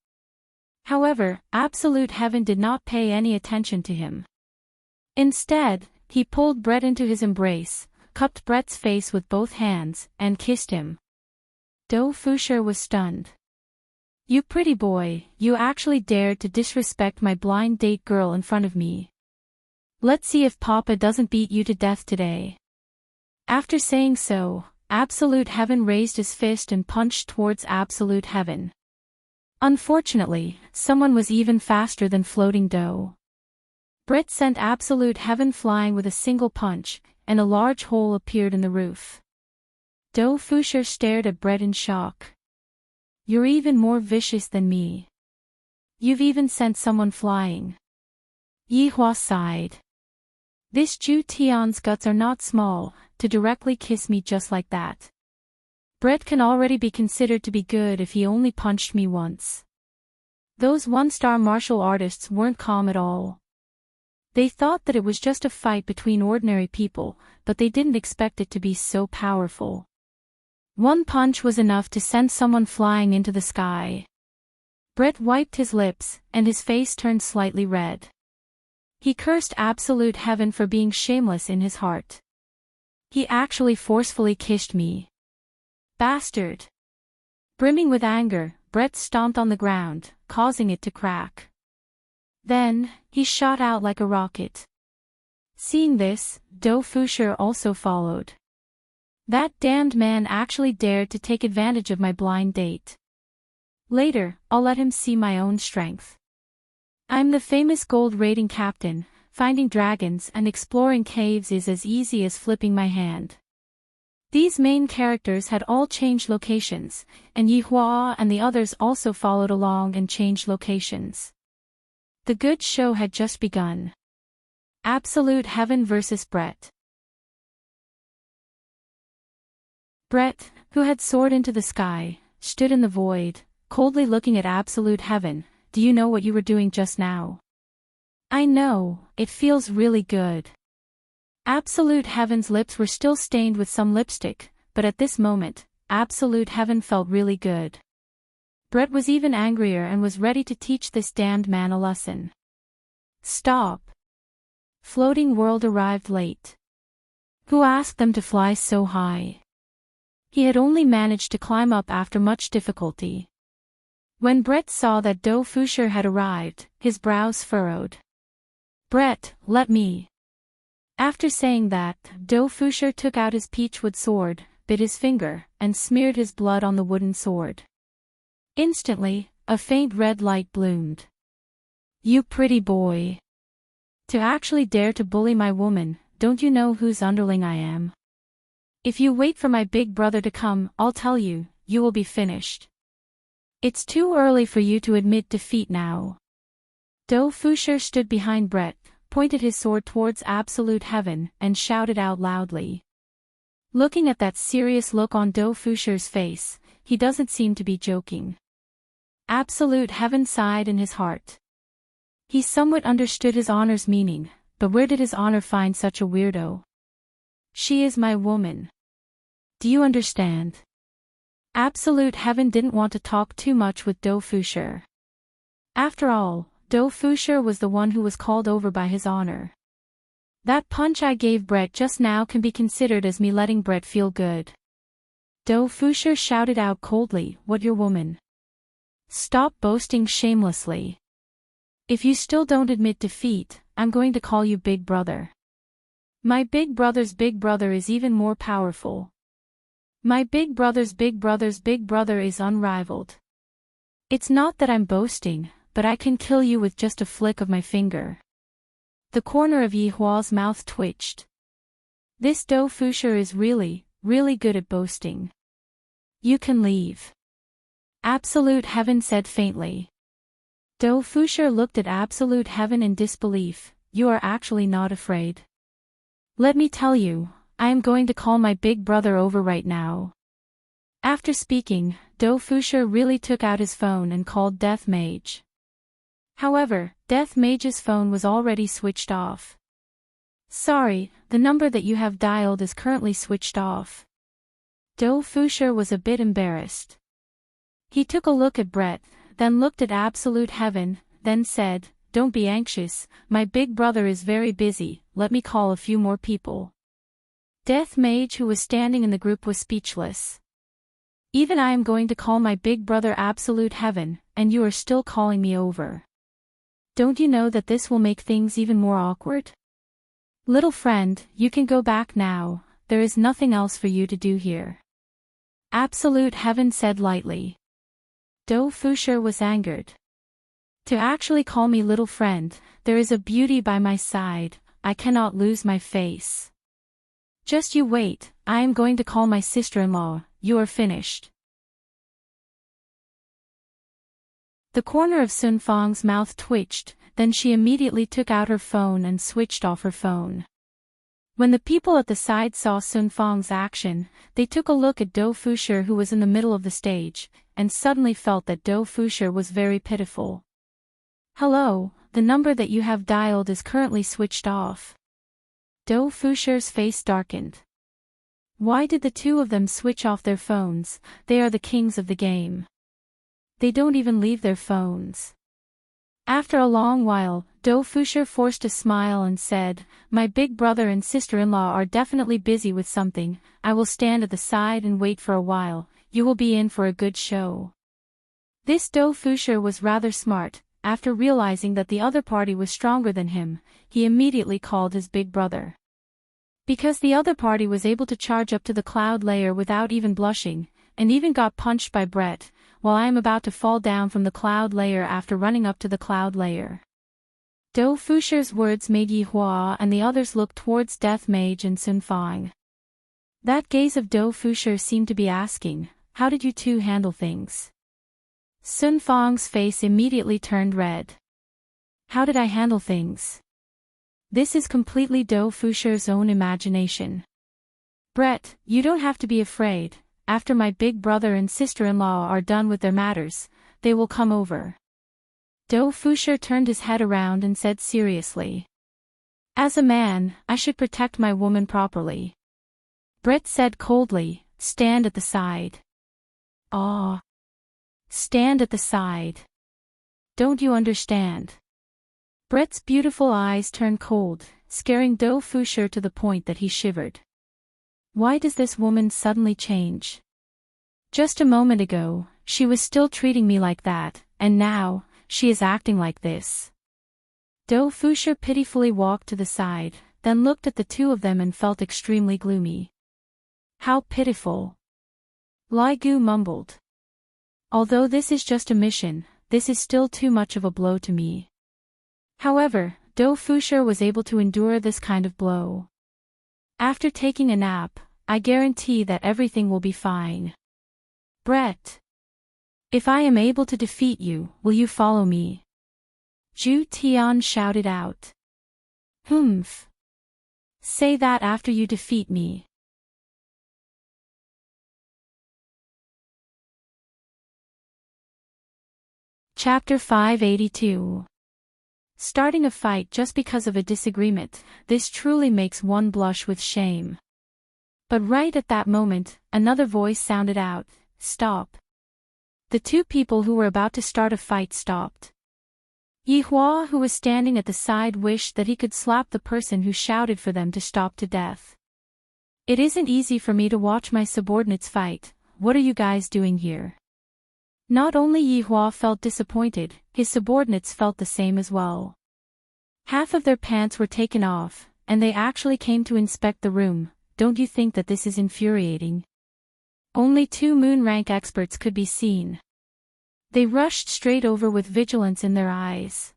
However, Absolute Heaven did not pay any attention to him. Instead, he pulled Brett into his embrace, cupped Brett's face with both hands, and kissed him. Do Fusher was stunned. "You pretty boy, you actually dared to disrespect my blind date girl in front of me. Let's see if Papa doesn't beat you to death today." After saying so, Absolute Heaven raised his fist and punched towards Absolute Heaven. Unfortunately, someone was even faster than Floating Do. Brett sent Absolute Heaven flying with a single punch, and a large hole appeared in the roof. Do Fusher stared at Brett in shock. "You're even more vicious than me. You've even sent someone flying." Yi Hua sighed. "This Zhu Tian's guts are not small, to directly kiss me just like that." Brett can already be considered to be good if he only punched me once. Those one-star martial artists weren't calm at all. They thought that it was just a fight between ordinary people, but they didn't expect it to be so powerful. One punch was enough to send someone flying into the sky. Brett wiped his lips, and his face turned slightly red. He cursed absolute heaven for being shameless in his heart. He actually forcefully kissed me. Bastard! Brimming with anger, Brett stomped on the ground, causing it to crack. Then, he shot out like a rocket. Seeing this, Do Fusher also followed. That damned man actually dared to take advantage of my blind date. Later, I'll let him see my own strength. I'm the famous gold raiding captain. Finding dragons and exploring caves is as easy as flipping my hand. These main characters had all changed locations, and Yihua and the others also followed along and changed locations. The good show had just begun. Absolute Heaven vs. Brett. Brett, who had soared into the sky, stood in the void, coldly looking at Absolute Heaven. Do you know what you were doing just now? I know, it feels really good. Absolute Heaven's lips were still stained with some lipstick, but at this moment, Absolute Heaven felt really good. Brett was even angrier and was ready to teach this damned man a lesson. Stop. Floating World arrived late. Who asked them to fly so high? He had only managed to climb up after much difficulty. When Brett saw that Do Fusher had arrived, his brows furrowed. Brett, let me. After saying that, Do Fusher took out his peachwood sword, bit his finger, and smeared his blood on the wooden sword. Instantly, a faint red light bloomed. You pretty boy. To actually dare to bully my woman, don't you know whose underling I am? If you wait for my big brother to come, I'll tell you, you will be finished. It's too early for you to admit defeat now. Do Fusher stood behind Brett, pointed his sword towards Absolute Heaven, and shouted out loudly. Looking at that serious look on Do Fusher's face, he doesn't seem to be joking. Absolute Heaven sighed in his heart. He somewhat understood his honor's meaning, but where did his honor find such a weirdo? She is my woman. Do you understand? Absolute Heaven didn't want to talk too much with Do Fusher. After all, Do Fusher was the one who was called over by his honor. That punch I gave Brett just now can be considered as me letting Brett feel good. Do Fusher shouted out coldly, What your woman? Stop boasting shamelessly. If you still don't admit defeat, I'm going to call you Big Brother. My big brother's big brother is even more powerful. My big brother's big brother is unrivaled. It's not that I'm boasting, but I can kill you with just a flick of my finger. The corner of Yihua's mouth twitched. This Do Fusher is really, really good at boasting. You can leave. Absolute Heaven said faintly. Do Fusher looked at Absolute Heaven in disbelief. You are actually not afraid. Let me tell you, I am going to call my big brother over right now. After speaking, Do Fusher really took out his phone and called Death Mage. However, Death Mage's phone was already switched off. Sorry, the number that you have dialed is currently switched off. Do Fusher was a bit embarrassed. He took a look at Brett, then looked at Absolute Heaven, then said, Don't be anxious, my big brother is very busy, let me call a few more people. Death Mage, who was standing in the group, was speechless. Even I am going to call my big brother Absolute Heaven, and you are still calling me over. Don't you know that this will make things even more awkward? Little friend, you can go back now, there is nothing else for you to do here. Absolute Heaven said lightly. Do Fusher was angered. To actually call me little friend, there is a beauty by my side, I cannot lose my face. Just you wait, I am going to call my sister-in-law, you are finished. The corner of Sun Fang's mouth twitched, then she immediately took out her phone and switched off her phone. When the people at the side saw Sun Fang's action, they took a look at Do Fusher, who was in the middle of the stage, and suddenly felt that Do Fusher was very pitiful. "Hello, the number that you have dialed is currently switched off." Do Fusher's face darkened. Why did the two of them switch off their phones? They are the kings of the game. They don't even leave their phones. After a long while, Do Fusher forced a smile and said, "My big brother and sister-in-law are definitely busy with something. I will stand at the side and wait for a while. You will be in for a good show." This Do Fusher was rather smart. After realizing that the other party was stronger than him, he immediately called his big brother. Because the other party was able to charge up to the cloud layer without even blushing, and even got punched by Brett, while I am about to fall down from the cloud layer after running up to the cloud layer. Do Fusher's words made Yi Hua and the others look towards Death Mage and Sun Fang. That gaze of Do Fusher seemed to be asking, "How did you two handle things?" Sun Fang's face immediately turned red. "How did I handle things?" This is completely Do Fusher's own imagination. "Brett, you don't have to be afraid. After my big brother and sister-in-law are done with their matters, they will come over." Do Fusher turned his head around and said seriously, "As a man, I should protect my woman properly." Brett said coldly, "Stand at the side." "Ah. Stand at the side. Don't you understand?" Brett's beautiful eyes turned cold, scaring Do Fusher to the point that he shivered. Why does this woman suddenly change? Just a moment ago, she was still treating me like that, and now, she is acting like this. Do Fusher pitifully walked to the side, then looked at the two of them and felt extremely gloomy. "How pitiful." Li Gu mumbled. "Although this is just a mission, this is still too much of a blow to me." However, Do Fusher was able to endure this kind of blow. "After taking a nap, I guarantee that everything will be fine." "Brett. If I am able to defeat you, will you follow me?" Zhu Tian shouted out. "Humph. Say that after you defeat me." Chapter 582. Starting a fight just because of a disagreement, this truly makes one blush with shame. But right at that moment, another voice sounded out, "Stop." The two people who were about to start a fight stopped. Yi Hua, who was standing at the side, wished that he could slap the person who shouted for them to stop to death. "It isn't easy for me to watch my subordinates fight. What are you guys doing here?" Not only Yi Hua felt disappointed, his subordinates felt the same as well. Half of their pants were taken off, and they actually came to inspect the room. Don't you think that this is infuriating? Only 2 moon rank experts could be seen. They rushed straight over with vigilance in their eyes.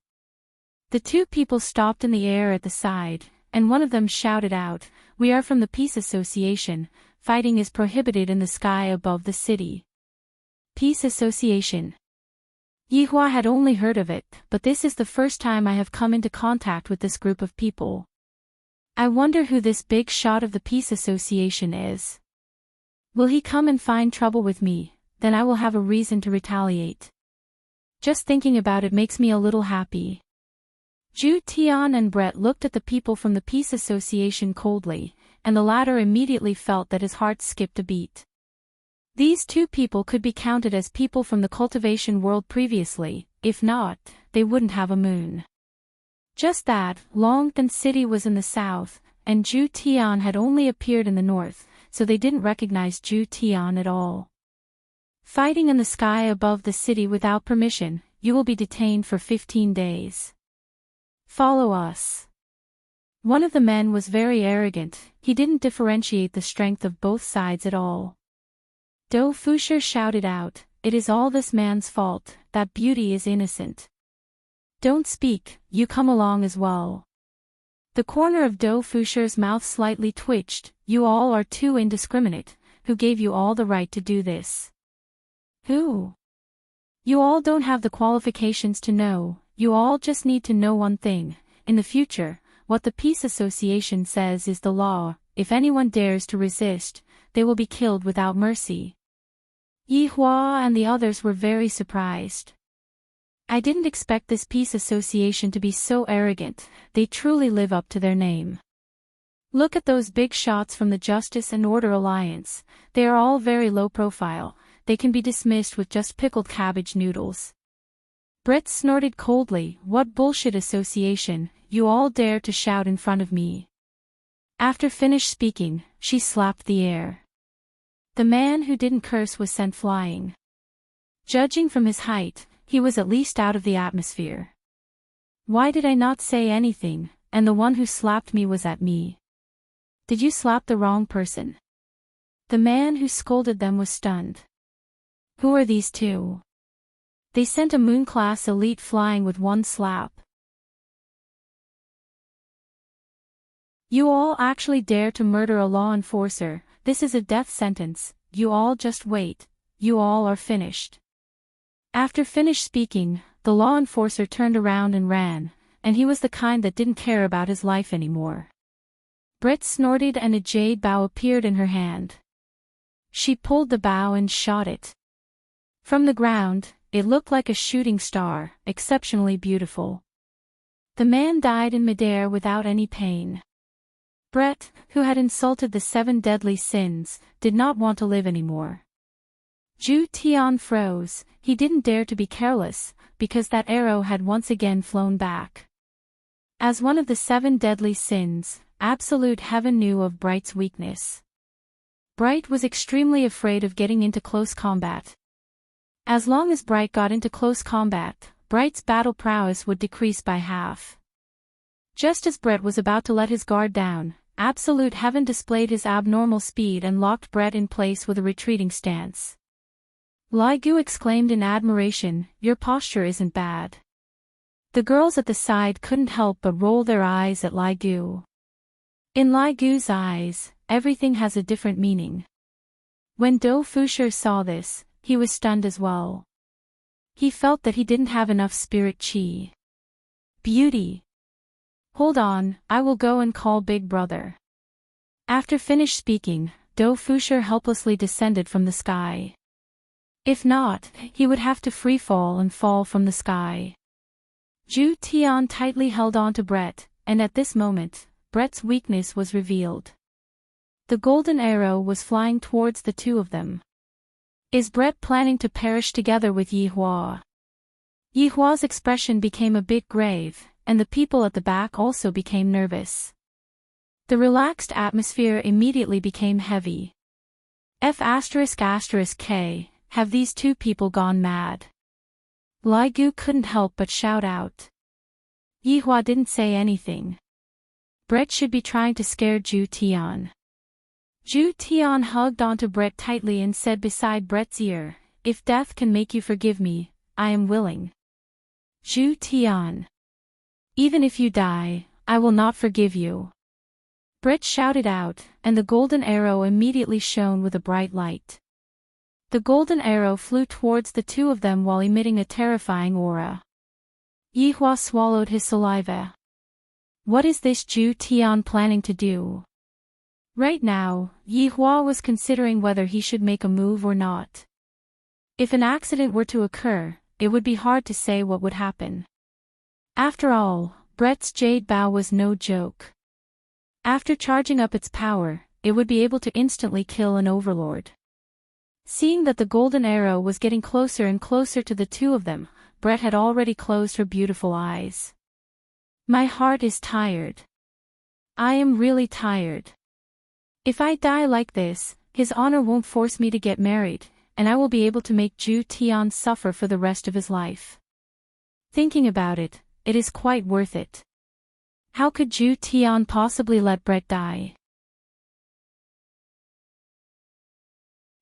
The two people stopped in the air at the side, and one of them shouted out, "We are from the Peace Association. Fighting is prohibited in the sky above the city." Peace Association. Yi Hua had only heard of it, but this is the first time I have come into contact with this group of people. I wonder who this big shot of the Peace Association is. Will he come and find trouble with me? Then I will have a reason to retaliate. Just thinking about it makes me a little happy. Zhu Tian and Brett looked at the people from the Peace Association coldly, and the latter immediately felt that his heart skipped a beat. These two people could be counted as people from the cultivation world previously. If not, they wouldn't have a moon. Just that, Longtan City was in the south, and Zhu Tian had only appeared in the north, so they didn't recognize Zhu Tian at all. Fighting in the sky above the city without permission, you will be detained for 15 days. Follow us. One of the men was very arrogant. He didn't differentiate the strength of both sides at all. Do Fusher shouted out, "It is all this man's fault, that beauty is innocent. Don't speak, you come along as well." The corner of Do Fusher's mouth slightly twitched. "You all are too indiscriminate. Who gave you all the right to do this?" "Who?" "You all don't have the qualifications to know. You all just need to know one thing. In the future, what the Peace Association says is the law. If anyone dares to resist, they will be killed without mercy. Yi Hua and the others were very surprised. I didn't expect this Peace Association to be so arrogant. They truly live up to their name. Look at those big shots from the Justice and Order Alliance. They are all very low profile. They can be dismissed with just pickled cabbage noodles. Brett snorted coldly. What bullshit association, you all dare to shout in front of me. After finished speaking, she slapped the air. The man who didn't curse was sent flying. Judging from his height, he was at least out of the atmosphere. Why did I not say anything, and the one who slapped me was at me? Did you slap the wrong person? The man who scolded them was stunned. Who are these two? They sent a Moon-class elite flying with one slap. You all actually dare to murder a law enforcer. This is a death sentence. You all just wait. You all are finished. After finished speaking, the law enforcer turned around and ran, and he was the kind that didn't care about his life anymore. Brett snorted and a jade bow appeared in her hand. She pulled the bow and shot it. From the ground, it looked like a shooting star, exceptionally beautiful. The man died in midair without any pain. Brett, who had insulted the 7 deadly sins, did not want to live anymore. Zhu Tian froze. He didn't dare to be careless, because that arrow had once again flown back. As one of the 7 deadly sins, absolute heaven knew of Bright's weakness. Bright was extremely afraid of getting into close combat. As long as Bright got into close combat, Bright's battle prowess would decrease by half. Just as Brett was about to let his guard down, Absolute Heaven displayed his abnormal speed and locked Brett in place with a retreating stance. Li Gu exclaimed in admiration, "Your posture isn't bad." The girls at the side couldn't help but roll their eyes at Li Gu. In Li Gu's eyes, everything has a different meaning. When Do Fusher saw this, he was stunned as well. He felt that he didn't have enough spirit chi. Beauty. Hold on, I will go and call Big Brother. After finished speaking, Do Fusher helplessly descended from the sky. If not, he would have to freefall and fall from the sky. Zhu Tian tightly held on to Brett, and at this moment, Brett's weakness was revealed. The golden arrow was flying towards the two of them. Is Brett planning to perish together with Yi Hua? Yi Hua's expression became a bit grave, and the people at the back also became nervous. The relaxed atmosphere immediately became heavy. F***K, have these two people gone mad? Li Gu couldn't help but shout out. Yi Hua didn't say anything. Brett should be trying to scare Zhu Tian. Zhu Tian hugged onto Brett tightly and said beside Brett's ear, "If death can make you forgive me, I am willing." Zhu Tian. "Even if you die, I will not forgive you." Brett shouted out, and the golden arrow immediately shone with a bright light. The golden arrow flew towards the two of them while emitting a terrifying aura. Yi Hua swallowed his saliva. What is this Zhu Tian planning to do? Right now, Yi Hua was considering whether he should make a move or not. If an accident were to occur, it would be hard to say what would happen. After all, Brett's jade bow was no joke. After charging up its power, it would be able to instantly kill an overlord. Seeing that the golden arrow was getting closer and closer to the two of them, Brett had already closed her beautiful eyes. My heart is tired. I am really tired. If I die like this, his honor won't force me to get married, and I will be able to make Zhu Tian suffer for the rest of his life. Thinking about it, it is quite worth it. How could Zhu Tian possibly let Brett die?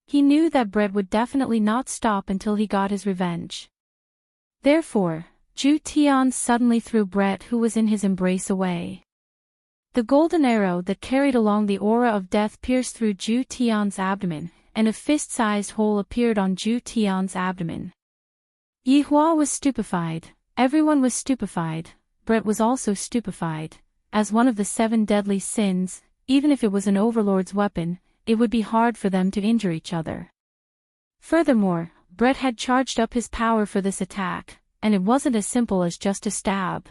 He knew that Brett would definitely not stop until he got his revenge. Therefore, Zhu Tian suddenly threw Brett, who was in his embrace, away. The golden arrow that carried along the aura of death pierced through Zhu Tian's abdomen, and a fist-sized hole appeared on Zhu Tian's abdomen. Yi Hua was stupefied, everyone was stupefied, Brett was also stupefied. as one of the 7 deadly sins. Even if it was an overlord's weapon, it would be hard for them to injure each other. Furthermore, Brett had charged up his power for this attack, and it wasn't as simple as just a stab.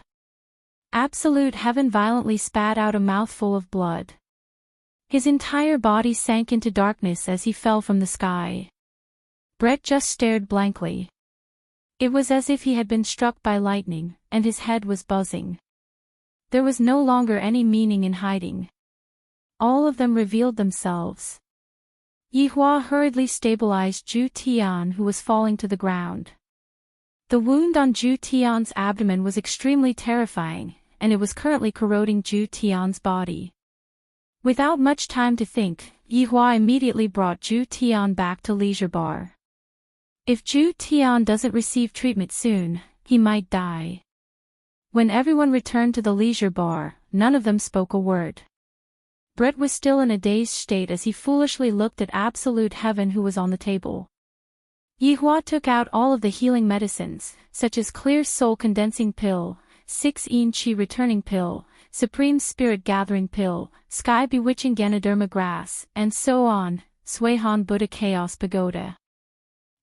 Absolute Heaven violently spat out a mouthful of blood. His entire body sank into darkness as he fell from the sky. Brett just stared blankly. It was as if he had been struck by lightning, and his head was buzzing. There was no longer any meaning in hiding. All of them revealed themselves. Yihua hurriedly stabilized Zhu Tian, who was falling to the ground. The wound on Zhu Tian's abdomen was extremely terrifying, and it was currently corroding Zhu Tian's body. Without much time to think, Yihua immediately brought Zhu Tian back to Leisure Bar. If Zhu Tian doesn't receive treatment soon, he might die. When everyone returned to the Leisure Bar, none of them spoke a word. Brett was still in a dazed state as he foolishly looked at Absolute Heaven, who was on the table. Yihua took out all of the healing medicines, such as Clear Soul Condensing Pill, 6 Yin Qi Returning Pill, Supreme Spirit Gathering Pill, Sky Bewitching Ganoderma Grass, and so on. Suihan Buddha Chaos Pagoda.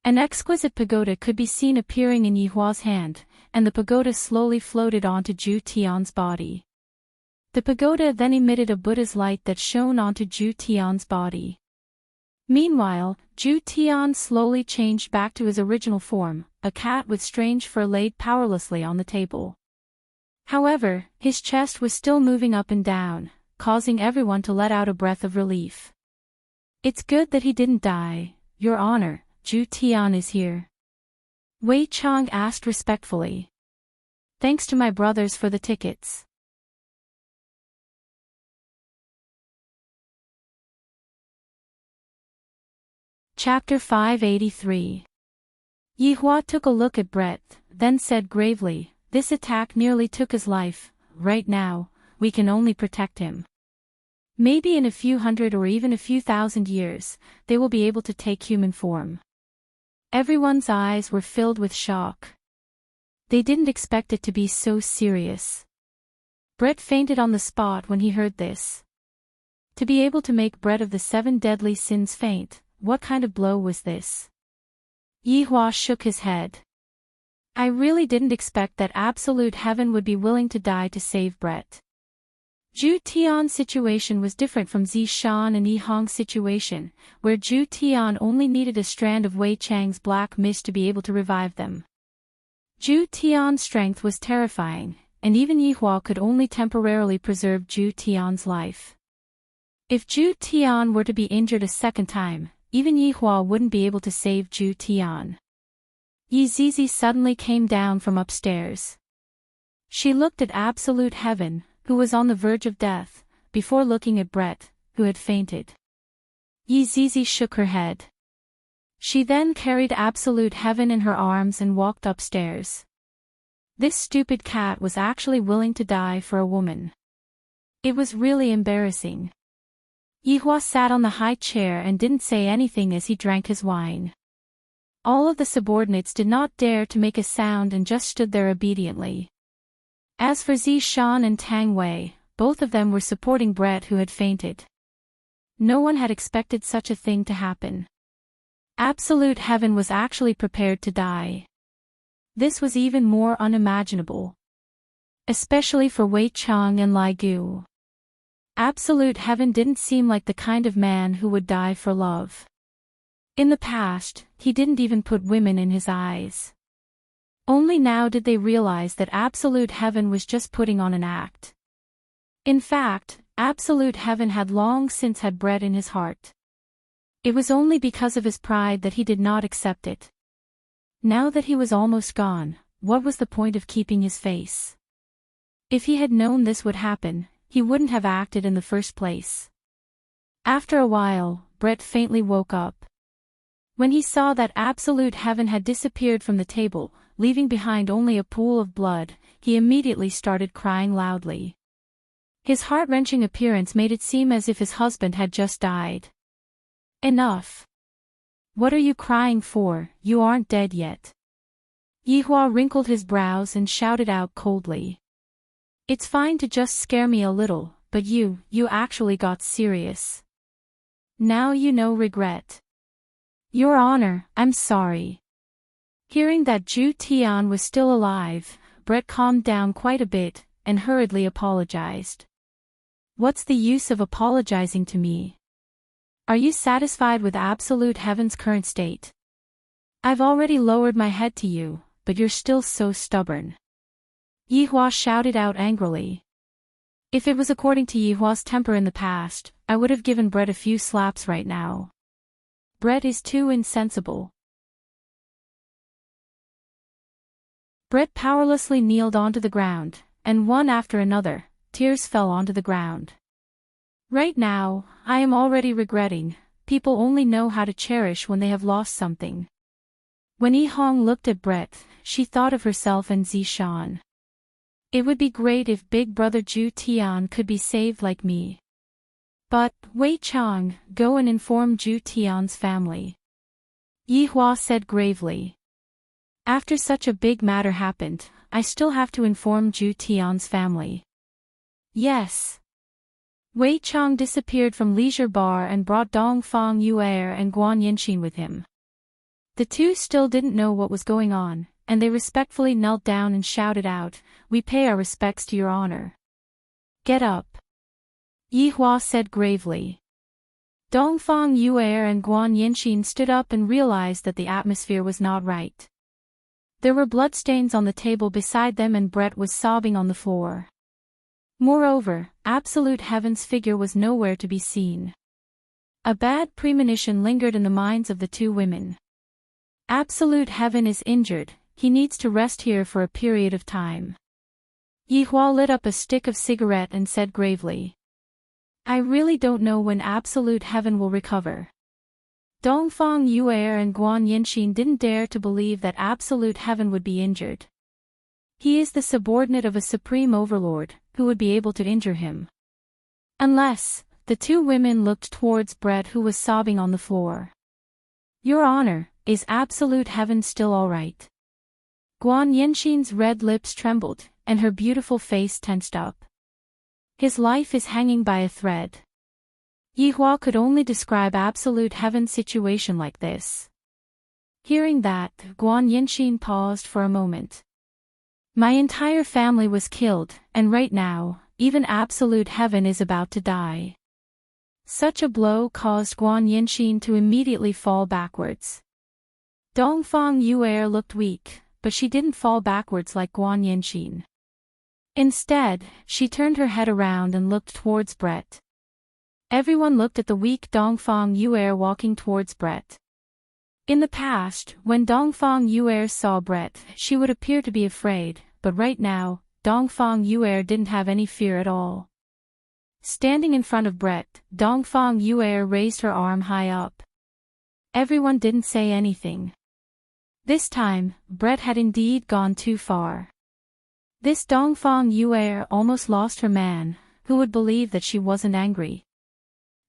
An exquisite pagoda could be seen appearing in Yihua's hand, and the pagoda slowly floated onto Zhu Tian's body. The pagoda then emitted a Buddha's light that shone onto Zhu Tian's body. Meanwhile, Zhu Tian slowly changed back to his original form, a cat with strange fur laid powerlessly on the table. However, his chest was still moving up and down, causing everyone to let out a breath of relief. "It's good that he didn't die, Your Honor. Zhu Tian is here." Wei Chang asked respectfully. "Thanks to my brothers for the tickets." Chapter 583. Yihua took a look at Brett, then said gravely, "This attack nearly took his life. Right now, we can only protect him. Maybe in a few hundred or even a few thousand years, they will be able to take human form." Everyone's eyes were filled with shock. They didn't expect it to be so serious. Brett fainted on the spot when he heard this. To be able to make Brett of the 7 deadly sins faint, what kind of blow was this? Yihua shook his head. "I really didn't expect that Absolute Heaven would be willing to die to save Brett." Zhu Tian's situation was different from Zishan and Yihong's situation, where Zhu Tian only needed a strand of Wei Chang's black mist to be able to revive them. Zhu Tian's strength was terrifying, and even Yihua could only temporarily preserve Zhu Tian's life. If Zhu Tian were to be injured a second time, even Yihua wouldn't be able to save Zhu Tian. Yi Zizi suddenly came down from upstairs. She looked at Absolute Heaven, who was on the verge of death, before looking at Brett, who had fainted. Yi Zizi shook her head. She then carried Absolute Heaven in her arms and walked upstairs. This stupid cat was actually willing to die for a woman. It was really embarrassing. Yihua sat on the high chair and didn't say anything as he drank his wine. All of the subordinates did not dare to make a sound and just stood there obediently. As for Zishan and Tang Wei, both of them were supporting Brett, who had fainted. No one had expected such a thing to happen. Absolute Heaven was actually prepared to die. This was even more unimaginable. Especially for Wei Chang and Lai Gu. Absolute Heaven didn't seem like the kind of man who would die for love. In the past, he didn't even put women in his eyes. Only now did they realize that Absolute Heaven was just putting on an act. In fact, Absolute Heaven had long since had Brett in his heart. It was only because of his pride that he did not accept it. Now that he was almost gone, what was the point of keeping his face? If he had known this would happen, he wouldn't have acted in the first place. After a while, Brett faintly woke up. When he saw that Absolute Heaven had disappeared from the table, leaving behind only a pool of blood, he immediately started crying loudly. His heart-wrenching appearance made it seem as if his husband had just died. "Enough. What are you crying for? You aren't dead yet." Yihua wrinkled his brows and shouted out coldly. It's fine to just scare me a little, but you actually got serious. Now you know regret. Your Honor, I'm sorry. Hearing that Zhu Tian was still alive, Brett calmed down quite a bit, and hurriedly apologized. What's the use of apologizing to me? Are you satisfied with Absolute Heaven's current state? I've already lowered my head to you, but you're still so stubborn. Yihua shouted out angrily. If it was according to Yihua's temper in the past, I would have given Brett a few slaps right now. Brett is too insensible. Brett powerlessly kneeled onto the ground, and one after another, tears fell onto the ground. Right now, I am already regretting, people only know how to cherish when they have lost something. When Yihong looked at Brett, she thought of herself and Zishan. It would be great if big brother Zhu Tian could be saved like me. But, Wei Chang, go and inform Zhu Tian's family. Yihua said gravely. After such a big matter happened, I still have to inform Zhu Tian's family. Yes. Wei Chang disappeared from Leisure Bar and brought Dongfang Yu'er and Guan Yinxin with him. The two still didn't know what was going on, and they respectfully knelt down and shouted out, "We pay our respects to your honor." Get up. Yihua said gravely. Dongfang Yu'er and Guan Yinxin stood up and realized that the atmosphere was not right. There were bloodstains on the table beside them and Brett was sobbing on the floor. Moreover, Absolute Heaven's figure was nowhere to be seen. A bad premonition lingered in the minds of the two women. Absolute Heaven is injured, he needs to rest here for a period of time. Yihua lit up a stick of cigarette and said gravely. I really don't know when Absolute Heaven will recover. Dongfang Yu'er and Guan Yinxin didn't dare to believe that Absolute Heaven would be injured. He is the subordinate of a supreme overlord, who would be able to injure him. Unless, the two women looked towards Brett who was sobbing on the floor. Your Honor, is Absolute Heaven still all right? Guan Yinxin's red lips trembled, and her beautiful face tensed up. His life is hanging by a thread. Yihua could only describe Absolute Heaven's situation like this. Hearing that, Guan Yinxin paused for a moment. My entire family was killed, and right now, even Absolute Heaven is about to die. Such a blow caused Guan Yinxin to immediately fall backwards. Dongfang Yu'er looked weak, but she didn't fall backwards like Guan Yinxin. Instead, she turned her head around and looked towards Brett. Everyone looked at the weak Dongfang Yu'er walking towards Brett. In the past, when Dongfang Yu'er saw Brett, she would appear to be afraid, but right now, Dongfang Yu'er didn't have any fear at all. Standing in front of Brett, Dongfang Yu'er raised her arm high up. Everyone didn't say anything. This time, Brett had indeed gone too far. This Dongfang Yu'er almost lost her man, who would believe that she wasn't angry.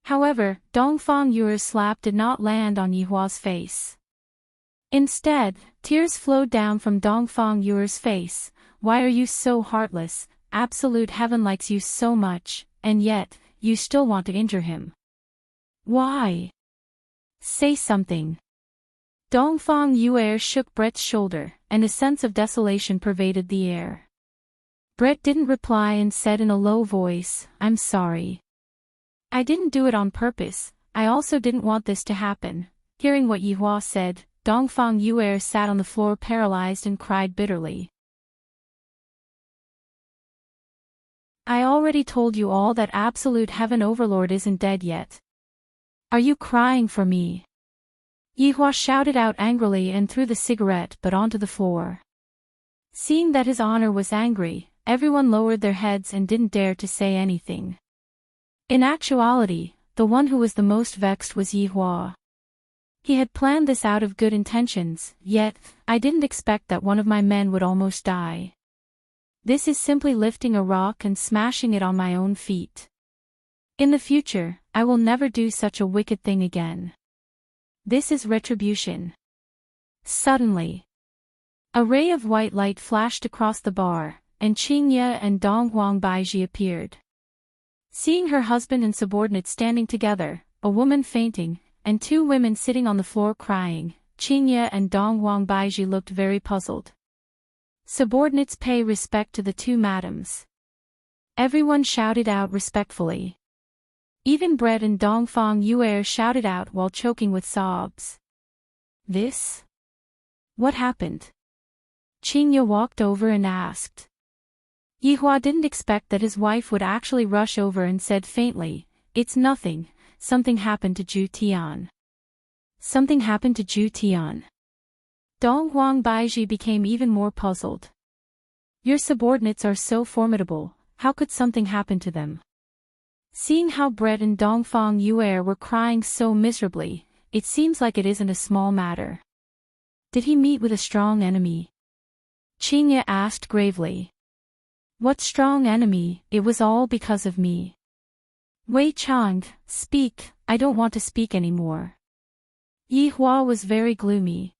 However, Dongfang Yu'er's slap did not land on Yihua's face. Instead, tears flowed down from Dongfang Yu'er's face. Why are you so heartless? Absolute Heaven likes you so much, and yet, you still want to injure him. Why? Say something. Dongfang Yu'er shook Brett's shoulder, and a sense of desolation pervaded the air. Brett didn't reply and said in a low voice, I'm sorry. I didn't do it on purpose, I also didn't want this to happen. Hearing what Yihua said, Dongfang Yu'er sat on the floor paralyzed and cried bitterly. I already told you all that Absolute Heaven Overlord isn't dead yet. Are you crying for me? Yihua shouted out angrily and threw the cigarette butt onto the floor. Seeing that his honor was angry, everyone lowered their heads and didn't dare to say anything. In actuality, the one who was the most vexed was Yihua. He had planned this out of good intentions, yet, I didn't expect that one of my men would almost die. This is simply lifting a rock and smashing it on my own feet. In the future, I will never do such a wicked thing again. This is retribution. Suddenly, a ray of white light flashed across the bar, and Qingye and Donghuang Baiji appeared. Seeing her husband and subordinates standing together, a woman fainting, and two women sitting on the floor crying, Qingye and Donghuang Baiji looked very puzzled. Subordinates pay respect to the two madams. Everyone shouted out respectfully. Even Brett and Dongfang Yuer shouted out while choking with sobs. This? What happened? Qingye walked over and asked. Yihua didn't expect that his wife would actually rush over and said faintly, "It's nothing, something happened to Zhu Tian." Something happened to Zhu Tian. Donghuang Baiji became even more puzzled. Your subordinates are so formidable, how could something happen to them? Seeing how Brett and Dongfang Yuer were crying so miserably, it seems like it isn't a small matter. Did he meet with a strong enemy? Qingye asked gravely. What strong enemy? It was all because of me. Wei Chang, speak, I don't want to speak anymore. Yihua was very gloomy.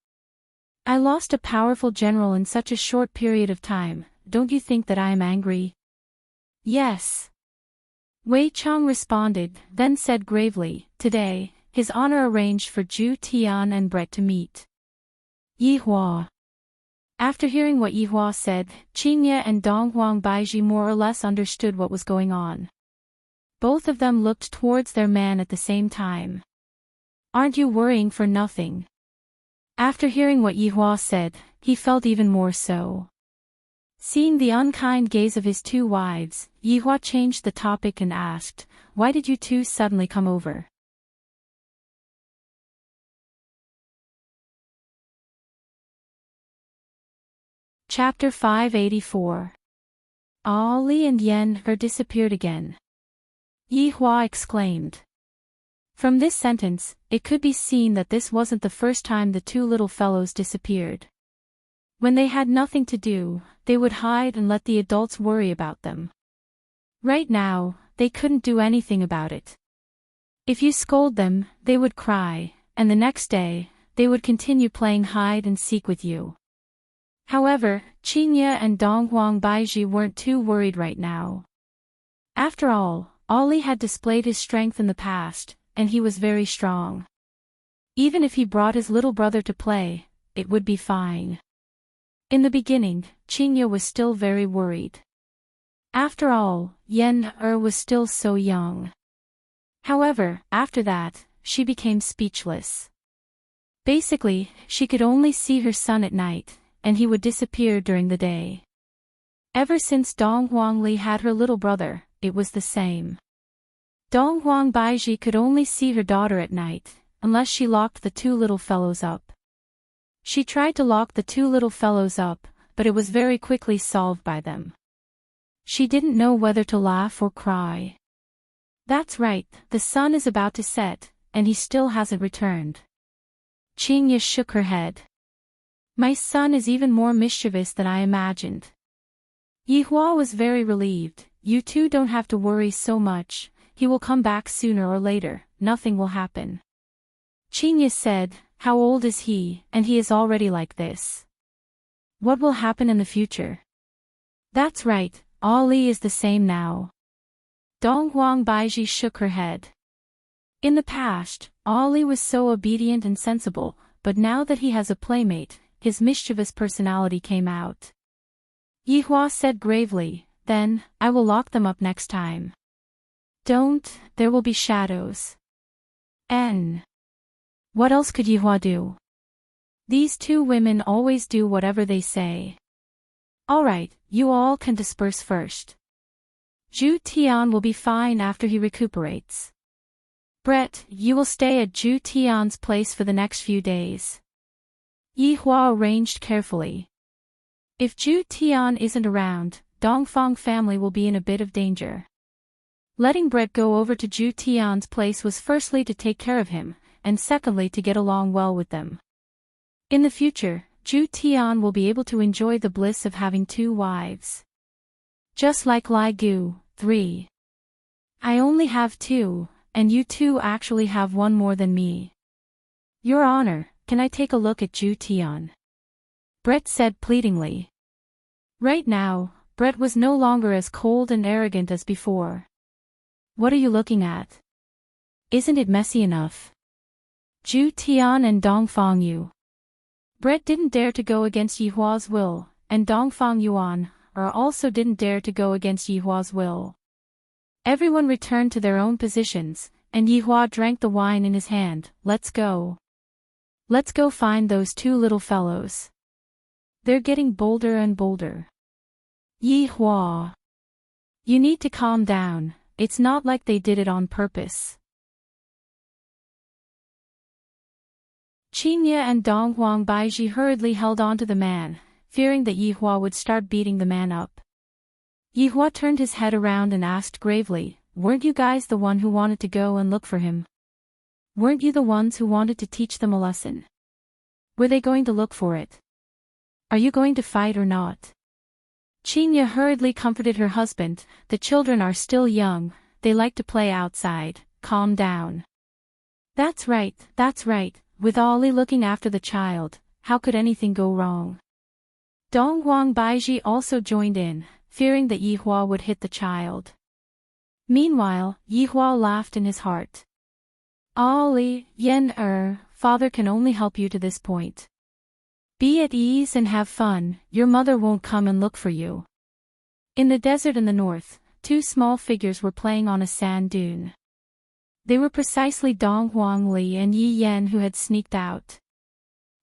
I lost a powerful general in such a short period of time, don't you think that I am angry? Yes. Wei Chang responded, then said gravely, today, His Honor arranged for Zhu Tian and Brett to meet. Yihua. After hearing what Yihua said, Qingye and Donghuang Baiji more or less understood what was going on. Both of them looked towards their man at the same time. Aren't you worrying for nothing? After hearing what Yihua said, he felt even more so. Seeing the unkind gaze of his two wives, Yihua changed the topic and asked, why did you two suddenly come over? Chapter 584. Ali and Yen are disappeared again. Yihua exclaimed. From this sentence, it could be seen that this wasn't the first time the two little fellows disappeared. When they had nothing to do, they would hide and let the adults worry about them. Right now, they couldn't do anything about it. If you scold them, they would cry, and the next day, they would continue playing hide and seek with you. However, Qingye and Donghuang Baiji weren't too worried right now. After all, Ali had displayed his strength in the past, and he was very strong. Even if he brought his little brother to play, it would be fine. In the beginning, Qingye was still very worried. After all, Yen was still so young. However, after that, she became speechless. Basically, she could only see her son at night, and he would disappear during the day. Ever since Donghuang Li had her little brother, it was the same. Donghuang Baiji could only see her daughter at night, unless she locked the two little fellows up. She tried to lock the two little fellows up, but it was very quickly solved by them. She didn't know whether to laugh or cry. That's right, the sun is about to set, and he still hasn't returned. Qingye shook her head. My son is even more mischievous than I imagined. Yihua was very relieved. You two don't have to worry so much, he will come back sooner or later, nothing will happen. Qingye said, how old is he, and he is already like this? What will happen in the future? That's right, Ali is the same now. Donghuang Baiji shook her head. In the past, Ali was so obedient and sensible, but now that he has a playmate, his mischievous personality came out. Yihua said gravely, then, I will lock them up next time. Don't, there will be shadows. What else could Yihua do? These two women always do whatever they say. Alright, you all can disperse first. Zhu Tian will be fine after he recuperates. Brett, you will stay at Zhu Tian's place for the next few days. Yihua arranged carefully. If Zhu Tian isn't around, Dongfang family will be in a bit of danger. Letting Brett go over to Zhu Tian's place was firstly to take care of him, and secondly to get along well with them. In the future, Zhu Tian will be able to enjoy the bliss of having two wives. Just like Lai Gu, 3. I only have 2, and you two actually have one more than me. Your Honor, can I take a look at Zhu Tian? Brett said pleadingly. Right now, Brett was no longer as cold and arrogant as before. What are you looking at? Isn't it messy enough? Ju Tian and Dongfang Yu. Brett didn't dare to go against Yihua's will, and Dongfang Yuan also didn't dare to go against Yihua's will. Everyone returned to their own positions, and Yihua drank the wine in his hand. Let's go. Let's go find those two little fellows. They're getting bolder and bolder. Yihua. You need to calm down, it's not like they did it on purpose. Qinya and Dong Huang Baiji hurriedly held on to the man, fearing that Yihua would start beating the man up. Yihua turned his head around and asked gravely, "Weren't you guys the one who wanted to go and look for him? Weren't you the ones who wanted to teach them a lesson? Were they going to look for it? Are you going to fight or not?" Qinya hurriedly comforted her husband. "The children are still young, they like to play outside, calm down." That's right, with Ollie looking after the child, how could anything go wrong?" Dong Huang Baiji also joined in, fearing that Yihua would hit the child. Meanwhile, Yihua laughed in his heart. "Ollie, father can only help you to this point. Be at ease and have fun, your mother won't come and look for you." In the desert in the north, two small figures were playing on a sand dune. They were precisely Dong Huangli and Yi Yan who had sneaked out.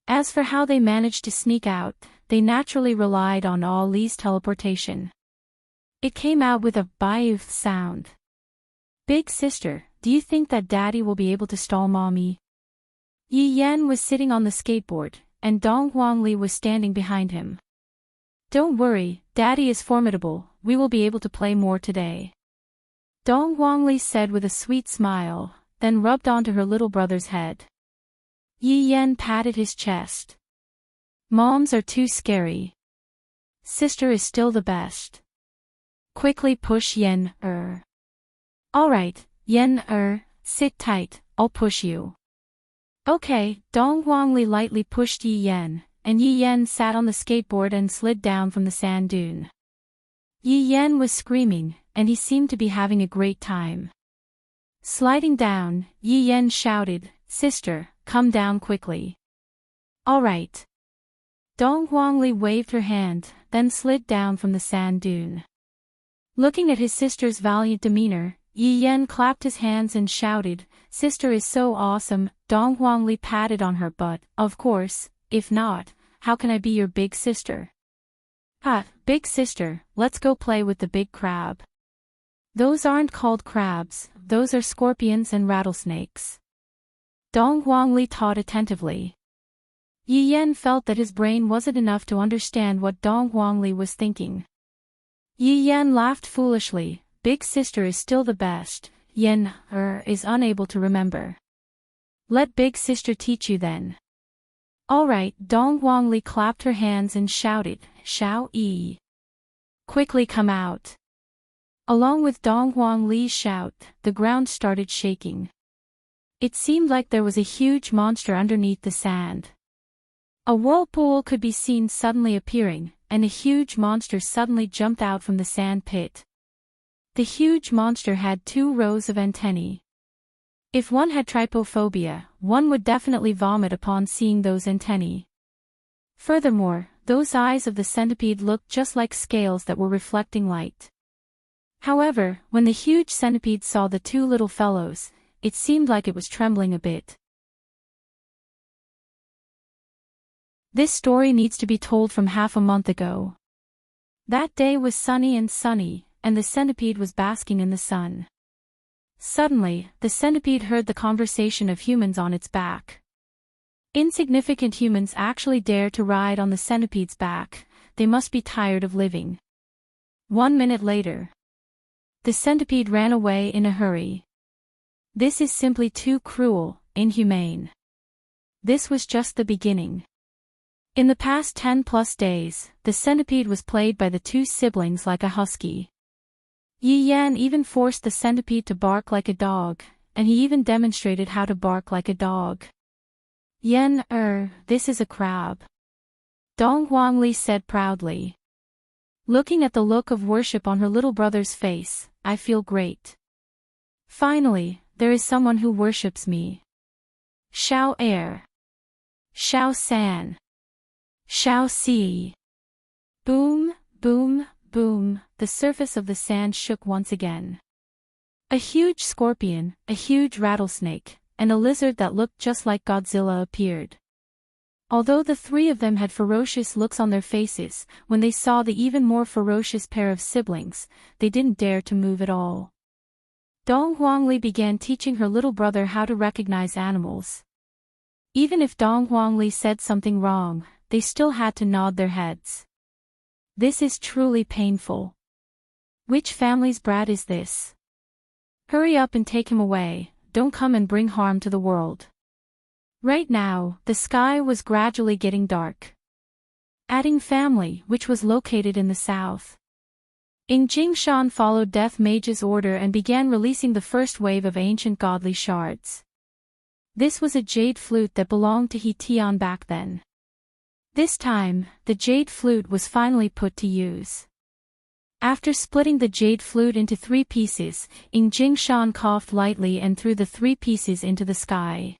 As for how they managed to sneak out, they naturally relied on Ollie's teleportation. It came out with a "bioth" sound. "Big sister, do you think that daddy will be able to stall mommy?" Yi Yan was sitting on the skateboard, and Dong Huangli was standing behind him. "Don't worry, daddy is formidable, we will be able to play more today," Dong Huangli said with a sweet smile, then rubbed onto her little brother's head. Yi Yan patted his chest. "Moms are too scary. Sister is still the best. Quickly push Yen. Alright, Yen, sit tight, I'll push you." Okay, Dong Huangli lightly pushed Yi Yan, and Yi Yan sat on the skateboard and slid down from the sand dune. Yi Yan was screaming, and he seemed to be having a great time. Sliding down, Yi Yan shouted, "Sister, come down quickly." "Alright." Dong Huangli waved her hand, then slid down from the sand dune. Looking at his sister's valiant demeanor, Yi Yan clapped his hands and shouted, "Sister is so awesome." Dong Huangli patted on her butt. "Of course, if not, how can I be your big sister?" Big sister, let's go play with the big crab." "Those aren't called crabs, those are scorpions and rattlesnakes." Dong Huangli taught attentively. Yi Yan felt that his brain wasn't enough to understand what Dong Huangli was thinking. Yi Yan laughed foolishly. "Big sister is still the best, Yen, is unable to remember. Let big sister teach you then." "Alright." Dong Huangli clapped her hands and shouted, "Xiao Yi. Quickly come out." Along with Dong Huangli's shout, the ground started shaking. It seemed like there was a huge monster underneath the sand. A whirlpool could be seen suddenly appearing, and a huge monster suddenly jumped out from the sand pit. The huge monster had 2 rows of antennae. If one had trypophobia, one would definitely vomit upon seeing those antennae. Furthermore, those eyes of the centipede looked just like scales that were reflecting light. However, when the huge centipede saw the 2 little fellows, it seemed like it was trembling a bit. This story needs to be told from half a month ago. That day was sunny, and the centipede was basking in the sun. Suddenly, the centipede heard the conversation of humans on its back. Insignificant humans actually dare to ride on the centipede's back, they must be tired of living. 1 minute later. The centipede ran away in a hurry. This is simply too cruel, inhumane. This was just the beginning. In the past 10+ days, the centipede was played by the 2 siblings like a husky. Yi Yan even forced the centipede to bark like a dog, and he even demonstrated how to bark like a dog. Yen, this is a crab. Dong Huangli said proudly. Looking at the look of worship on her little brother's face, I feel great. Finally, there is someone who worships me. Xiao Air. Xiao San. Xiao Si. Boom, boom, boom, the surface of the sand shook once again. A huge scorpion, a huge rattlesnake, and a lizard that looked just like Godzilla appeared. Although the three of them had ferocious looks on their faces, when they saw the even more ferocious pair of siblings, they didn't dare to move at all. Dong Huangli began teaching her little brother how to recognize animals. Even if Dong Huangli said something wrong, they still had to nod their heads. This is truly painful. Which family's brat is this? Hurry up and take him away, don't come and bring harm to the world. Right now, the sky was gradually getting dark. Adding family, which was located in the south. Jingshan followed Death Mage's order and began releasing the first wave of ancient godly shards. This was a jade flute that belonged to He Tian back then. This time, the jade flute was finally put to use. After splitting the jade flute into 3 pieces, Jingshan coughed lightly and threw the 3 pieces into the sky.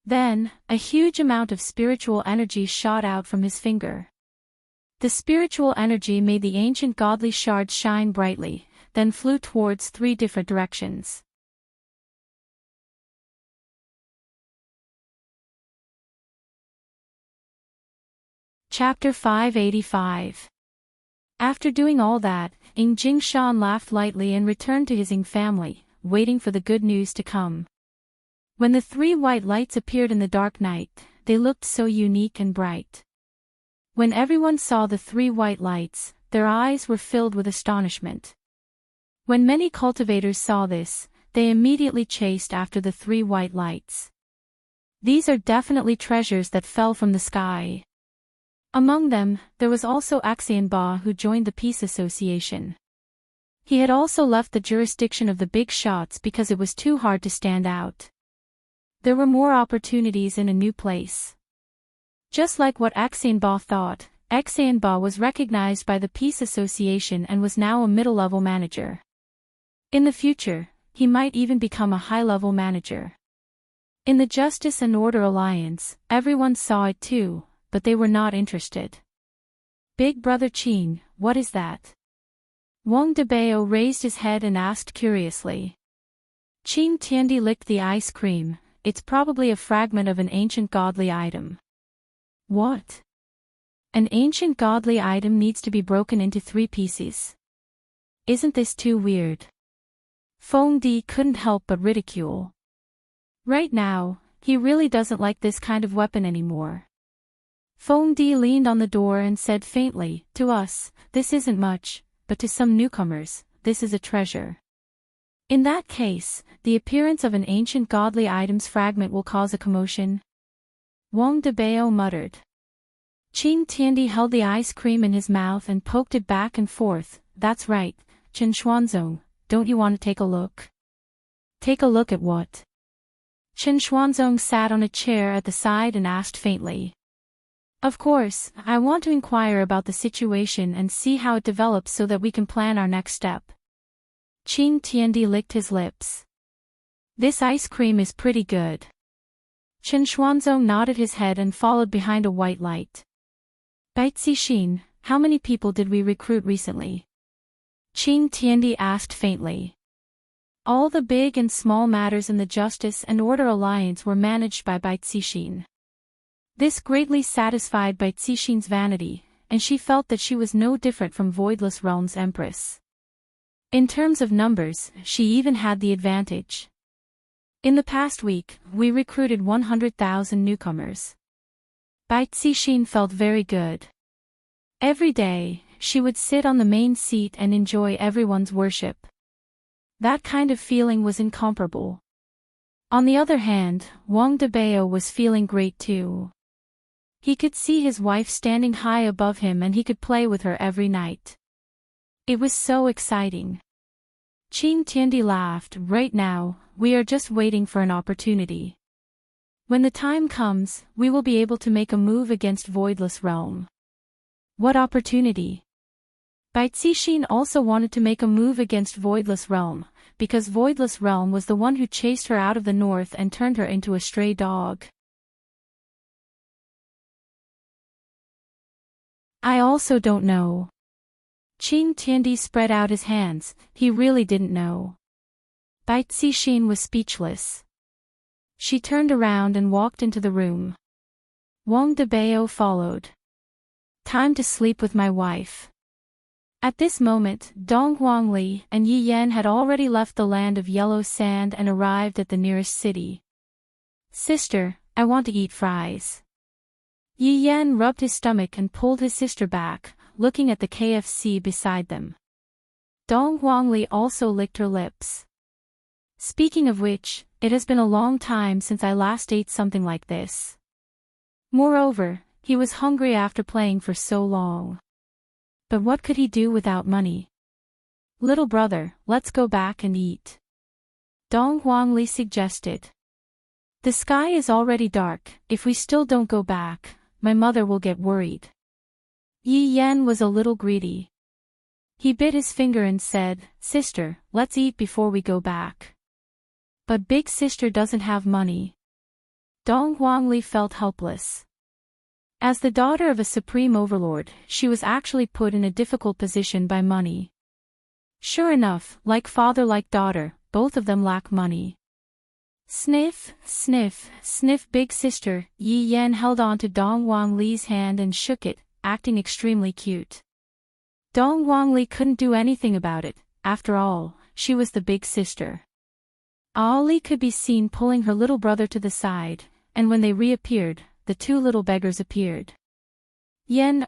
Then, a huge amount of spiritual energy shot out from his finger. The spiritual energy made the ancient godly shards shine brightly, then flew towards 3 different directions. Chapter 585. After doing all that, Jingshan laughed lightly and returned to his family, waiting for the good news to come. When the 3 white lights appeared in the dark night, they looked so unique and bright. When everyone saw the 3 white lights, their eyes were filled with astonishment. When many cultivators saw this, they immediately chased after the 3 white lights. These are definitely treasures that fell from the sky. Among them, there was also Ba who joined the Peace Association. He had also left the jurisdiction of the big shots because it was too hard to stand out. There were more opportunities in a new place. Just like what Ba thought, Ba was recognized by the Peace Association and was now a middle-level manager. In the future, he might even become a high-level manager. In the Justice and Order Alliance, everyone saw it too, but they were not interested. Big Brother Qin, what is that? Wang Debao raised his head and asked curiously. Qin Tiandi licked the ice cream, it's probably a fragment of an ancient godly item. What? An ancient godly item needs to be broken into 3 pieces. Isn't this too weird? Feng Di couldn't help but ridicule. Right now, he really doesn't like this kind of weapon anymore. Feng Di leaned on the door and said faintly, to us, this isn't much, but to some newcomers, this is a treasure. In that case, the appearance of an ancient godly item's fragment will cause a commotion. Wang Debao muttered. Qin Tiandi held the ice cream in his mouth and poked it back and forth. That's right, Chen Xuanzong, don't you want to take a look? Take a look at what? Chen Xuanzong sat on a chair at the side and asked faintly. Of course, I want to inquire about the situation and see how it develops so that we can plan our next step. Qin Tiandi licked his lips. This ice cream is pretty good. Chen Xuanzong nodded his head and followed behind a white light. Baizixin, how many people did we recruit recently? Qin Tiandi asked faintly. All the big and small matters in the Justice and Order Alliance were managed by Baizixin. This greatly satisfied Baizixin's vanity, and she felt that she was no different from Voidless Realm's Empress. In terms of numbers, she even had the advantage. In the past week, we recruited 100,000 newcomers. Baizixin felt very good. Every day, she would sit on the main seat and enjoy everyone's worship. That kind of feeling was incomparable. On the other hand, Wang Debao was feeling great too. He could see his wife standing high above him and he could play with her every night. It was so exciting. Qin Tiandi laughed. Right now, we are just waiting for an opportunity. When the time comes, we will be able to make a move against Voidless Realm. What opportunity? Cixin also wanted to make a move against Voidless Realm, because Voidless Realm was the one who chased her out of the north and turned her into a stray dog. I also don't know. Qing Tiandi spread out his hands, he really didn't know. Bai Cixin was speechless. She turned around and walked into the room. Wang Debao followed. Time to sleep with my wife. At this moment, Dong Huangli and Yi Yan had already left the land of yellow sand and arrived at the nearest city. Sister, I want to eat fries. Yi Yan rubbed his stomach and pulled his sister back, looking at the KFC beside them. Dong Huangli also licked her lips. Speaking of which, it has been a long time since I last ate something like this. Moreover, he was hungry after playing for so long. But what could he do without money? Little brother, let's go back and eat. Dong Huangli suggested. The sky is already dark, if we still don't go back, my mother will get worried. Yi Yan was a little greedy. He bit his finger and said, Sister, let's eat before we go back. But big sister doesn't have money. Dong Huangli felt helpless. As the daughter of a supreme overlord, she was actually put in a difficult position by money. Sure enough, like father like daughter, both of them lack money. Sniff, sniff, sniff big sister, Yi Yan held on to Dong Huangli's hand and shook it, acting extremely cute. Dong Huangli couldn't do anything about it, after all, she was the big sister. Ali could be seen pulling her little brother to the side, and when they reappeared, the two little beggars appeared. Yen,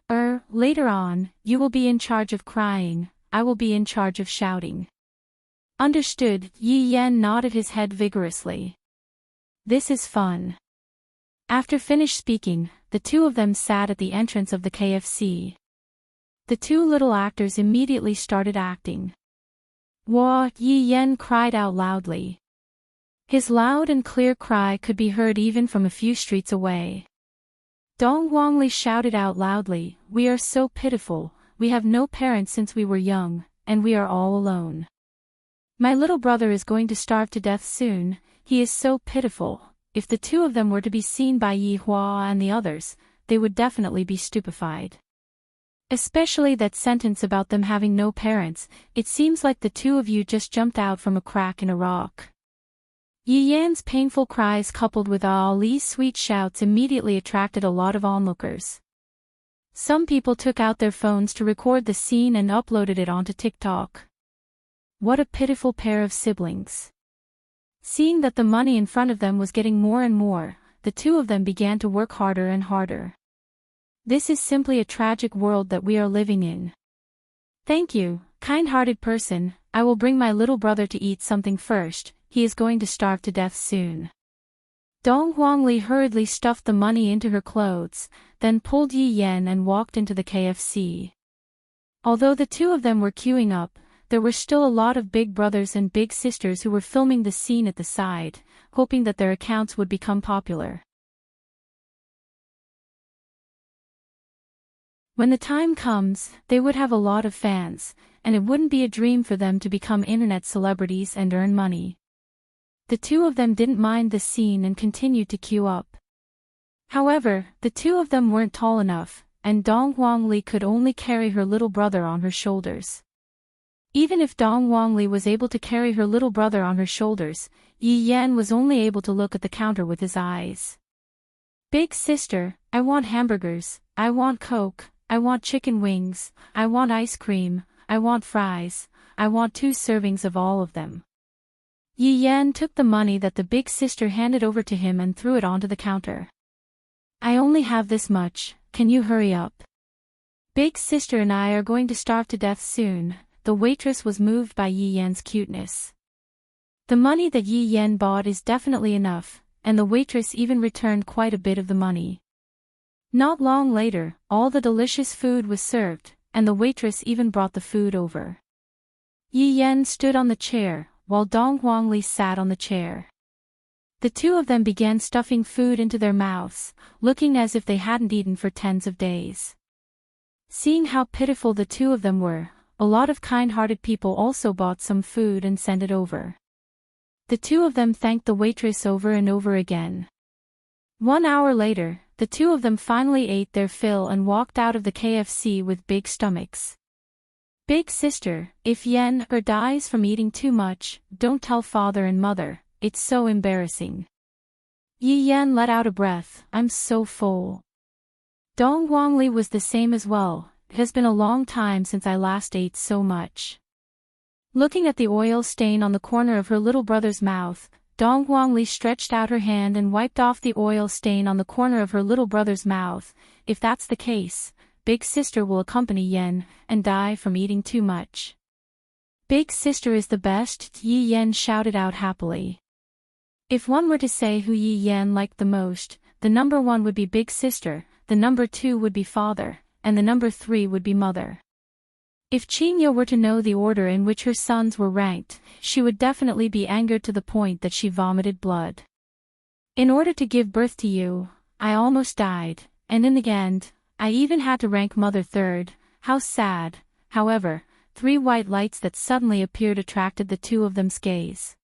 later on, you will be in charge of crying, I will be in charge of shouting. Understood, Yi Yan nodded his head vigorously. This is fun. After finished speaking, the two of them sat at the entrance of the KFC. The two little actors immediately started acting. Wah! Yi Yan cried out loudly. His loud and clear cry could be heard even from a few streets away. Dong Huangli shouted out loudly, We are so pitiful, we have no parents since we were young, and we are all alone. My little brother is going to starve to death soon, he is so pitiful. If the two of them were to be seen by Yi Hua and the others, they would definitely be stupefied. Especially that sentence about them having no parents, it seems like the two of you just jumped out from a crack in a rock. Yi Yan's painful cries coupled with Ali's sweet shouts immediately attracted a lot of onlookers. Some people took out their phones to record the scene and uploaded it onto TikTok. What a pitiful pair of siblings. Seeing that the money in front of them was getting more and more, the two of them began to work harder and harder. This is simply a tragic world that we are living in. Thank you, kind-hearted person, I will bring my little brother to eat something first, he is going to starve to death soon. Dong Huangli hurriedly stuffed the money into her clothes, then pulled Yi Yan and walked into the KFC. Although the two of them were queuing up, there were still a lot of big brothers and big sisters who were filming the scene at the side, hoping that their accounts would become popular. When the time comes, they would have a lot of fans, and it wouldn't be a dream for them to become internet celebrities and earn money. The two of them didn't mind the scene and continued to queue up. However, the two of them weren't tall enough, and Dong Huangli could only carry her little brother on her shoulders. Even if Dong Huangli was able to carry her little brother on her shoulders, Yi Yan was only able to look at the counter with his eyes. Big sister, I want hamburgers, I want Coke, I want chicken wings, I want ice cream, I want fries, I want 2 servings of all of them. Yi Yan took the money that the big sister handed over to him and threw it onto the counter. I only have this much, can you hurry up? Big sister and I are going to starve to death soon. The waitress was moved by Yi Yan's cuteness. The money that Yi Yan bought is definitely enough, and the waitress even returned quite a bit of the money. Not long later, all the delicious food was served, and the waitress even brought the food over. Yi Yan stood on the chair, while Dong Huangli sat on the chair. The two of them began stuffing food into their mouths, looking as if they hadn't eaten for tens of days. Seeing how pitiful the two of them were, a lot of kind-hearted people also bought some food and sent it over. The two of them thanked the waitress over and over again. 1 hour later, the two of them finally ate their fill and walked out of the KFC with big stomachs. Big sister, if Yen dies from eating too much, don't tell father and mother, it's so embarrassing. Yi Yan let out a breath, I'm so full. Dong Guangli was the same as well, it has been a long time since I last ate so much. Looking at the oil stain on the corner of her little brother's mouth, Dong Guangli stretched out her hand and wiped off the oil stain on the corner of her little brother's mouth. If that's the case, big sister will accompany Yen and die from eating too much. Big sister is the best, Yi Yan shouted out happily. If one were to say who Yi Yan liked the most, the number 1 would be big sister, the number 2 would be father, and the number 3 would be mother. If Qingyo were to know the order in which her sons were ranked, she would definitely be angered to the point that she vomited blood. In order to give birth to you, I almost died, and in the end, I even had to rank mother 3rd, how sad. However, 3 white lights that suddenly appeared attracted the two of them's gaze.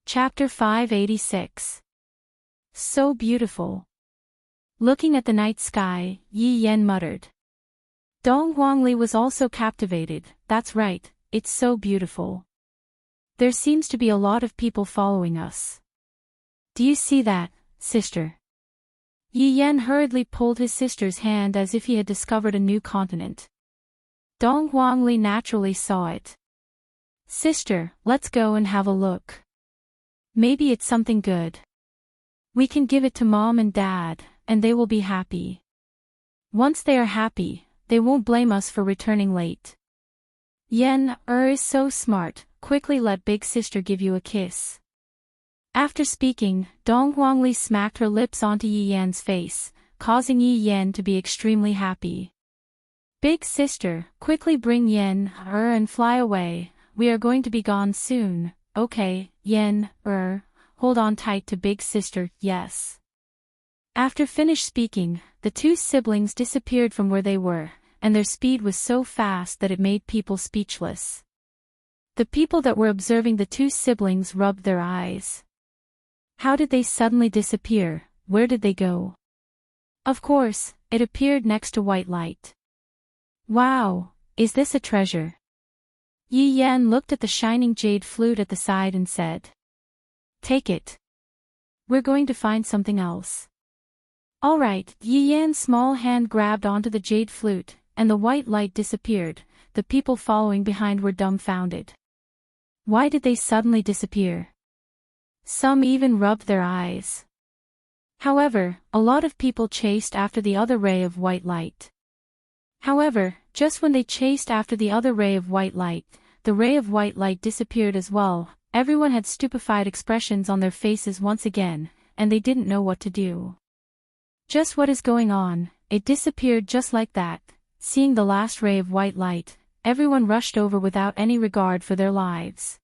Chapter 586. So beautiful. Looking at the night sky, Yi Yan muttered. Dong Guangli was also captivated, that's right, it's so beautiful. There seems to be a lot of people following us. Do you see that, sister? Yi Yan hurriedly pulled his sister's hand as if he had discovered a new continent. Dong Guangli naturally saw it. Sister, let's go and have a look. Maybe it's something good. We can give it to mom and dad, and they will be happy. Once they are happy, they won't blame us for returning late. Yen is so smart, quickly let big sister give you a kiss. After speaking, Dong Guangli smacked her lips onto Yi Yan's face, causing Yi Yan to be extremely happy. Big sister, quickly bring Yen and fly away, we are going to be gone soon. Okay, Yen hold on tight to big sister, yes. After finished speaking, the two siblings disappeared from where they were, and their speed was so fast that it made people speechless. The people that were observing the two siblings rubbed their eyes. How did they suddenly disappear? Where did they go? Of course, it appeared next to white light. Wow, is this a treasure? Yi Yan looked at the shining jade flute at the side and said. Take it. We're going to find something else. Alright, Yi Yan's small hand grabbed onto the jade flute, and the white light disappeared. The people following behind were dumbfounded. Why did they suddenly disappear? Some even rubbed their eyes. However, a lot of people chased after the other ray of white light. However, just when they chased after the other ray of white light, the ray of white light disappeared as well. Everyone had stupefied expressions on their faces once again, and they didn't know what to do. Just what is going on? It disappeared just like that. Seeing the last ray of white light, everyone rushed over without any regard for their lives.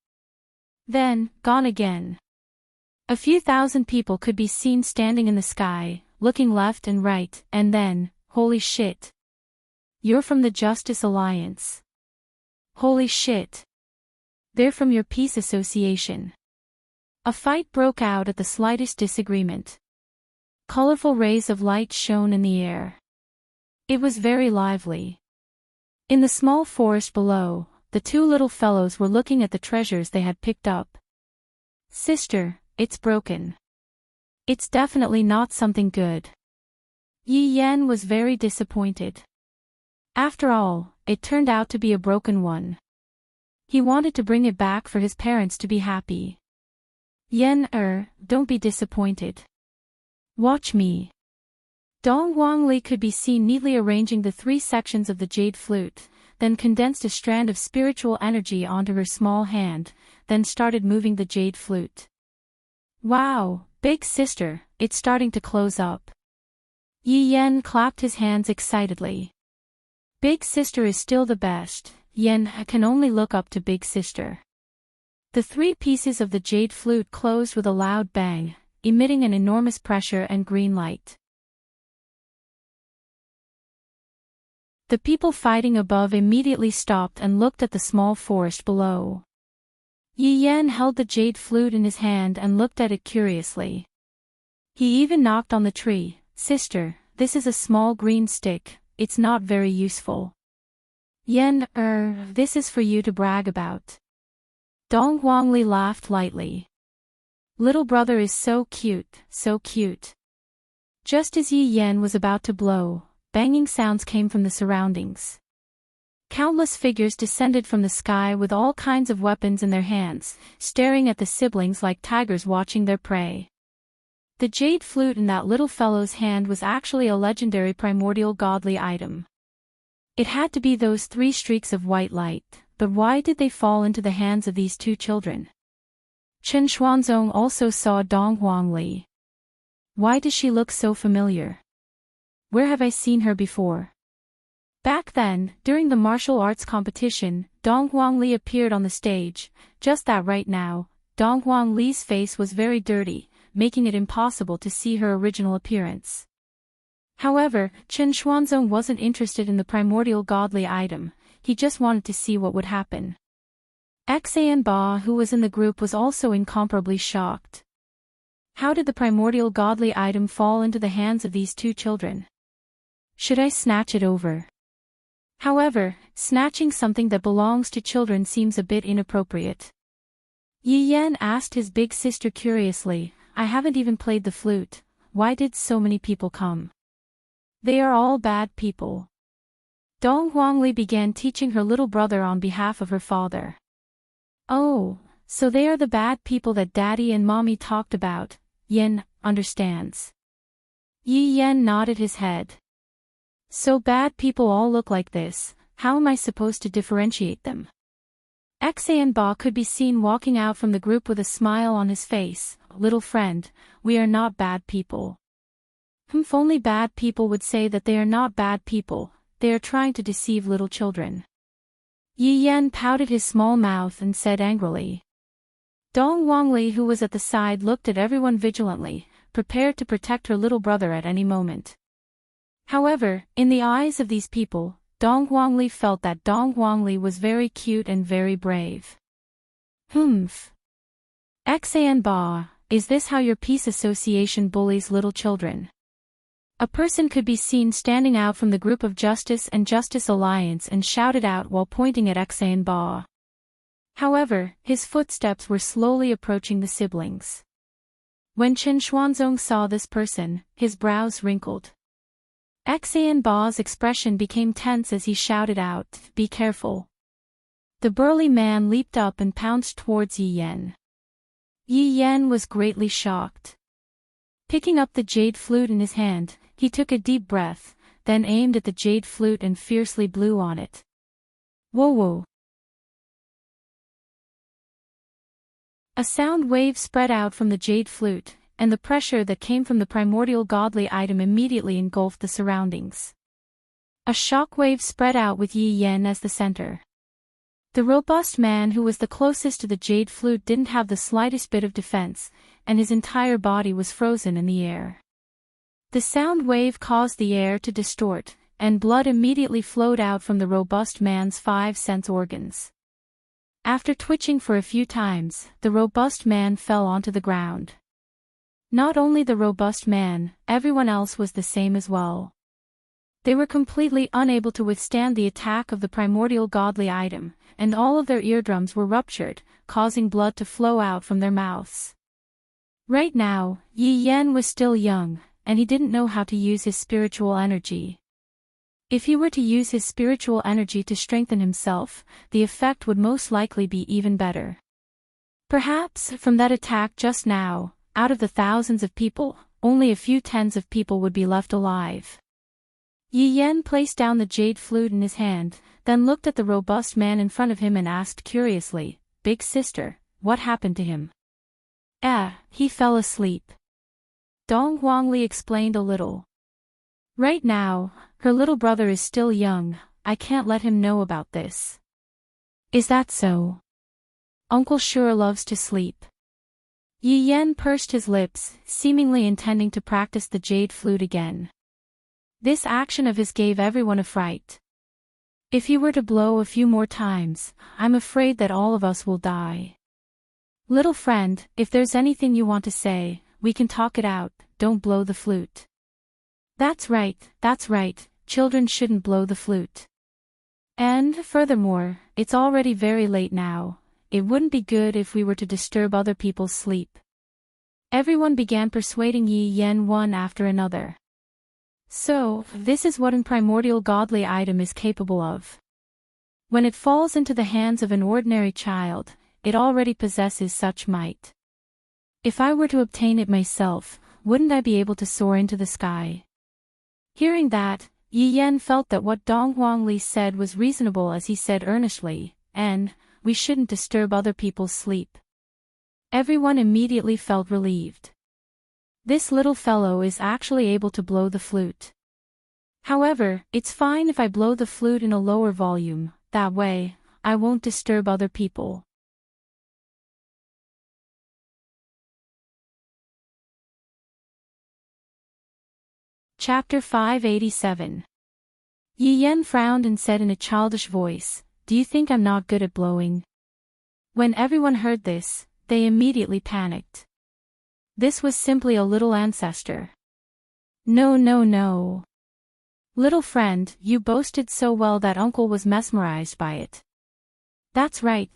Then, gone again. A few thousand people could be seen standing in the sky, looking left and right, and then, holy shit. You're from the Justice Alliance. Holy shit. They're from your peace association. A fight broke out at the slightest disagreement. Colorful rays of light shone in the air. It was very lively. In the small forest below, the two little fellows were looking at the treasures they had picked up. Sister, it's broken. It's definitely not something good. Yi Yan was very disappointed. After all, it turned out to be a broken one. He wanted to bring it back for his parents to be happy. Yen don't be disappointed. Watch me. Dong Guangli could be seen neatly arranging the 3 sections of the jade flute, then condensed a strand of spiritual energy onto her small hand, then started moving the jade flute. Wow, big sister, it's starting to close up. Yi Yan clapped his hands excitedly. Big sister is still the best. Yen can only look up to big sister. The 3 pieces of the jade flute closed with a loud bang, emitting an enormous pressure and green light. The people fighting above immediately stopped and looked at the small forest below. Yi Yan held the jade flute in his hand and looked at it curiously. He even knocked on the tree. "Sister, this is a small green stick, it's not very useful." "Yan, this is for you to brag about." Dong Huangli laughed lightly. "Little brother is so cute, so cute." Just as Yi Yan was about to blow, banging sounds came from the surroundings. Countless figures descended from the sky with all kinds of weapons in their hands, staring at the siblings like tigers watching their prey. The jade flute in that little fellow's hand was actually a legendary primordial godly item. It had to be those 3 streaks of white light, but why did they fall into the hands of these 2 children? Chen Xuanzong also saw Dong Huangli. Why does she look so familiar? Where have I seen her before? Back then, during the martial arts competition, Dong Huangli appeared on the stage. Just that right now, Dong Huangli's face was very dirty, making it impossible to see her original appearance. However, Chen Xuanzong wasn't interested in the primordial godly item, he just wanted to see what would happen. Xan Ba, who was in the group, was also incomparably shocked. How did the primordial godly item fall into the hands of these 2 children? Should I snatch it over? However, snatching something that belongs to children seems a bit inappropriate. Yi Yan asked his big sister curiously, "I haven't even played the flute, why did so many people come?" "They are all bad people." Dong Huangli began teaching her little brother on behalf of her father. "Oh, so they are the bad people that Daddy and Mommy talked about," Yen understands. Yi Yan nodded his head. "So bad people all look like this, how am I supposed to differentiate them?" Xan Ba could be seen walking out from the group with a smile on his face. "Little friend, we are not bad people." If only bad people would say that they are not bad people, they are trying to deceive little children. Yi Yan pouted his small mouth and said angrily. Dong Huangli, who was at the side, looked at everyone vigilantly, prepared to protect her little brother at any moment. However, in the eyes of these people, Dong Huangli felt that Dong Huangli was very cute and very brave. Xan Ba, is this how your peace association bullies little children? A person could be seen standing out from the group of Justice and Justice Alliance and shouted out while pointing at Xan Ba. However, his footsteps were slowly approaching the siblings. When Chen Xuanzong saw this person, his brows wrinkled. Xan Ba's expression became tense as he shouted out, "Be careful." The burly man leaped up and pounced towards Yi Yan. Yi Yan was greatly shocked. Picking up the jade flute in his hand, he took a deep breath, then aimed at the jade flute and fiercely blew on it. Whoa! A sound wave spread out from the jade flute, and the pressure that came from the primordial godly item immediately engulfed the surroundings. A shock wave spread out with Yi Yan as the center. The robust man who was the closest to the jade flute didn't have the slightest bit of defense, and his entire body was frozen in the air. The sound wave caused the air to distort, and blood immediately flowed out from the robust man's 5 sense organs. After twitching for a few times, the robust man fell onto the ground. Not only the robust man, everyone else was the same as well. They were completely unable to withstand the attack of the primordial godly item, and all of their eardrums were ruptured, causing blood to flow out from their mouths. Right now, Yi Yan was still young, and he didn't know how to use his spiritual energy. If he were to use his spiritual energy to strengthen himself, the effect would most likely be even better. Perhaps, from that attack just now, out of the thousands of people, only a few tens of people would be left alive. Yi Yan placed down the jade flute in his hand, then looked at the robust man in front of him and asked curiously, "Big sister, what happened to him?" He fell asleep." Dong Huangli explained a little. "Right now, her little brother is still young, I can't let him know about this." "Is that so? Uncle sure loves to sleep." Yi Yan pursed his lips, seemingly intending to practice the jade flute again. This action of his gave everyone a fright. If he were to blow a few more times, I'm afraid that all of us will die. Little friend, if there's anything you want to say, we can talk it out, don't blow the flute. That's right, children shouldn't blow the flute. And, furthermore, it's already very late now, it wouldn't be good if we were to disturb other people's sleep. Everyone began persuading Yi Yan one after another. So, this is what a primordial godly item is capable of. When it falls into the hands of an ordinary child, it already possesses such might. If I were to obtain it myself, wouldn't I be able to soar into the sky? Hearing that, Yi Yan felt that what Dong Huangli said was reasonable as he said earnestly, and, we shouldn't disturb other people's sleep. Everyone immediately felt relieved. This little fellow is actually able to blow the flute. However, it's fine if I blow the flute in a lower volume, that way, I won't disturb other people. Chapter 587. Yi Yan frowned and said in a childish voice, "Do you think I'm not good at blowing?" When everyone heard this, they immediately panicked. This was simply a little ancestor. No. Little friend, you boasted so well that uncle was mesmerized by it. That's right.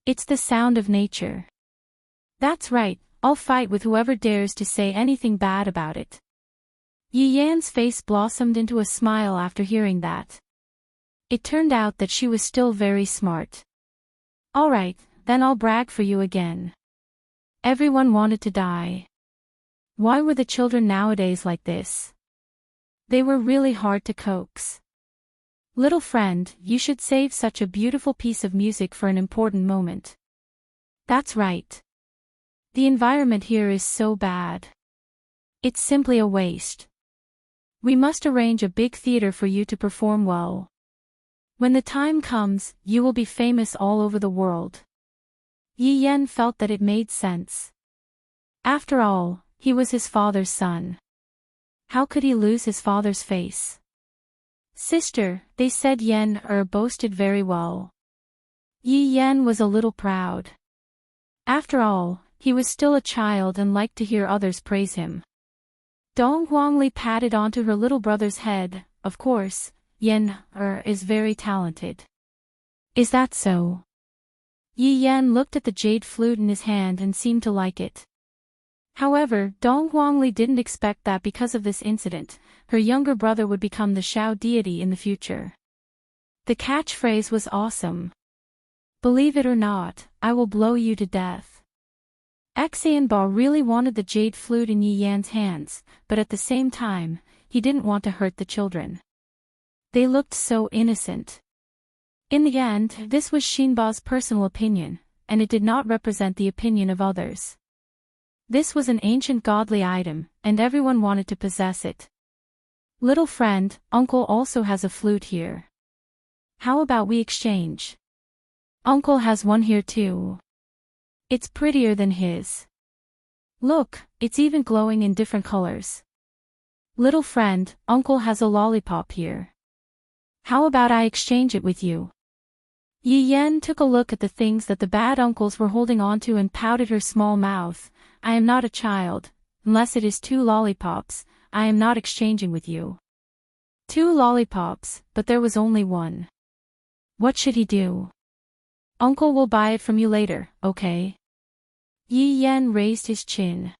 It's the sound of nature. That's right, I'll fight with whoever dares to say anything bad about it. Yi Yan's face blossomed into a smile after hearing that. It turned out that she was still very smart. Alright, then I'll brag for you again. Everyone wanted to die. Why were the children nowadays like this? They were really hard to coax. Little friend, you should save such a beautiful piece of music for an important moment. That's right. The environment here is so bad. It's simply a waste. We must arrange a big theater for you to perform well. When the time comes, you will be famous all over the world. Yi Yan felt that it made sense. After all, he was his father's son. How could he lose his father's face? Sister, they said Yan boasted very well. Yi Yan was a little proud. After all, he was still a child and liked to hear others praise him. Dong Huangli patted onto her little brother's head. Of course, Yan is very talented. Is that so? Yi Yan looked at the jade flute in his hand and seemed to like it. However, Dong Huangli didn't expect that because of this incident, her younger brother would become the Shao deity in the future. The catchphrase was awesome. Believe it or not, I will blow you to death. Xianbao really wanted the jade flute in Yi Yan's hands, but at the same time, he didn't want to hurt the children. They looked so innocent. In the end, this was Xinba's personal opinion, and it did not represent the opinion of others. This was an ancient godly item, and everyone wanted to possess it. Little friend, uncle also has a flute here. How about we exchange? Uncle has one here too. It's prettier than his. Look, it's even glowing in different colors. Little friend, uncle has a lollipop here. How about I exchange it with you? Yi Yan took a look at the things that the bad uncles were holding onto and pouted her small mouth. I am not a child, unless it is 2 lollipops, I am not exchanging with you. 2 lollipops, but there was only 1. What should he do? Uncle will buy it from you later, okay? Yi Yan raised his chin.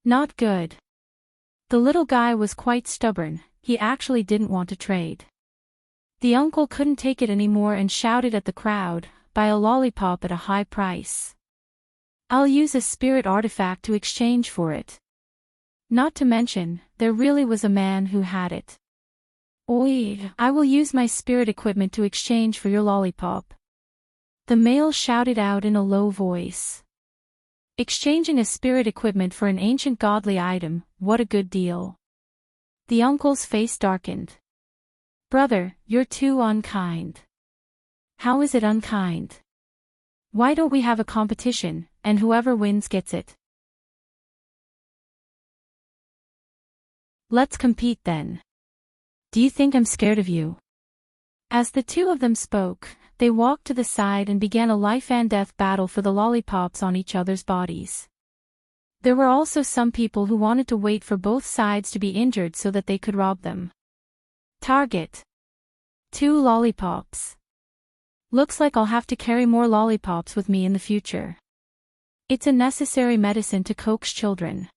Not good. The little guy was quite stubborn, he actually didn't want to trade. The uncle couldn't take it anymore and shouted at the crowd, buy a lollipop at a high price. I'll use a spirit artifact to exchange for it. Not to mention, there really was a man who had it. Oi, I will use my spirit equipment to exchange for your lollipop. The male shouted out in a low voice. Exchanging a spirit equipment for an ancient godly item, what a good deal. The uncle's face darkened. Brother, you're too unkind. How is it unkind? Why don't we have a competition, and whoever wins gets it. Let's compete then. Do you think I'm scared of you? As the two of them spoke, they walked to the side and began a life and death battle for the lollipops on each other's bodies. There were also some people who wanted to wait for both sides to be injured so that they could rob them. Target. 2 lollipops. Looks like I'll have to carry more lollipops with me in the future. It's a necessary medicine to coax children.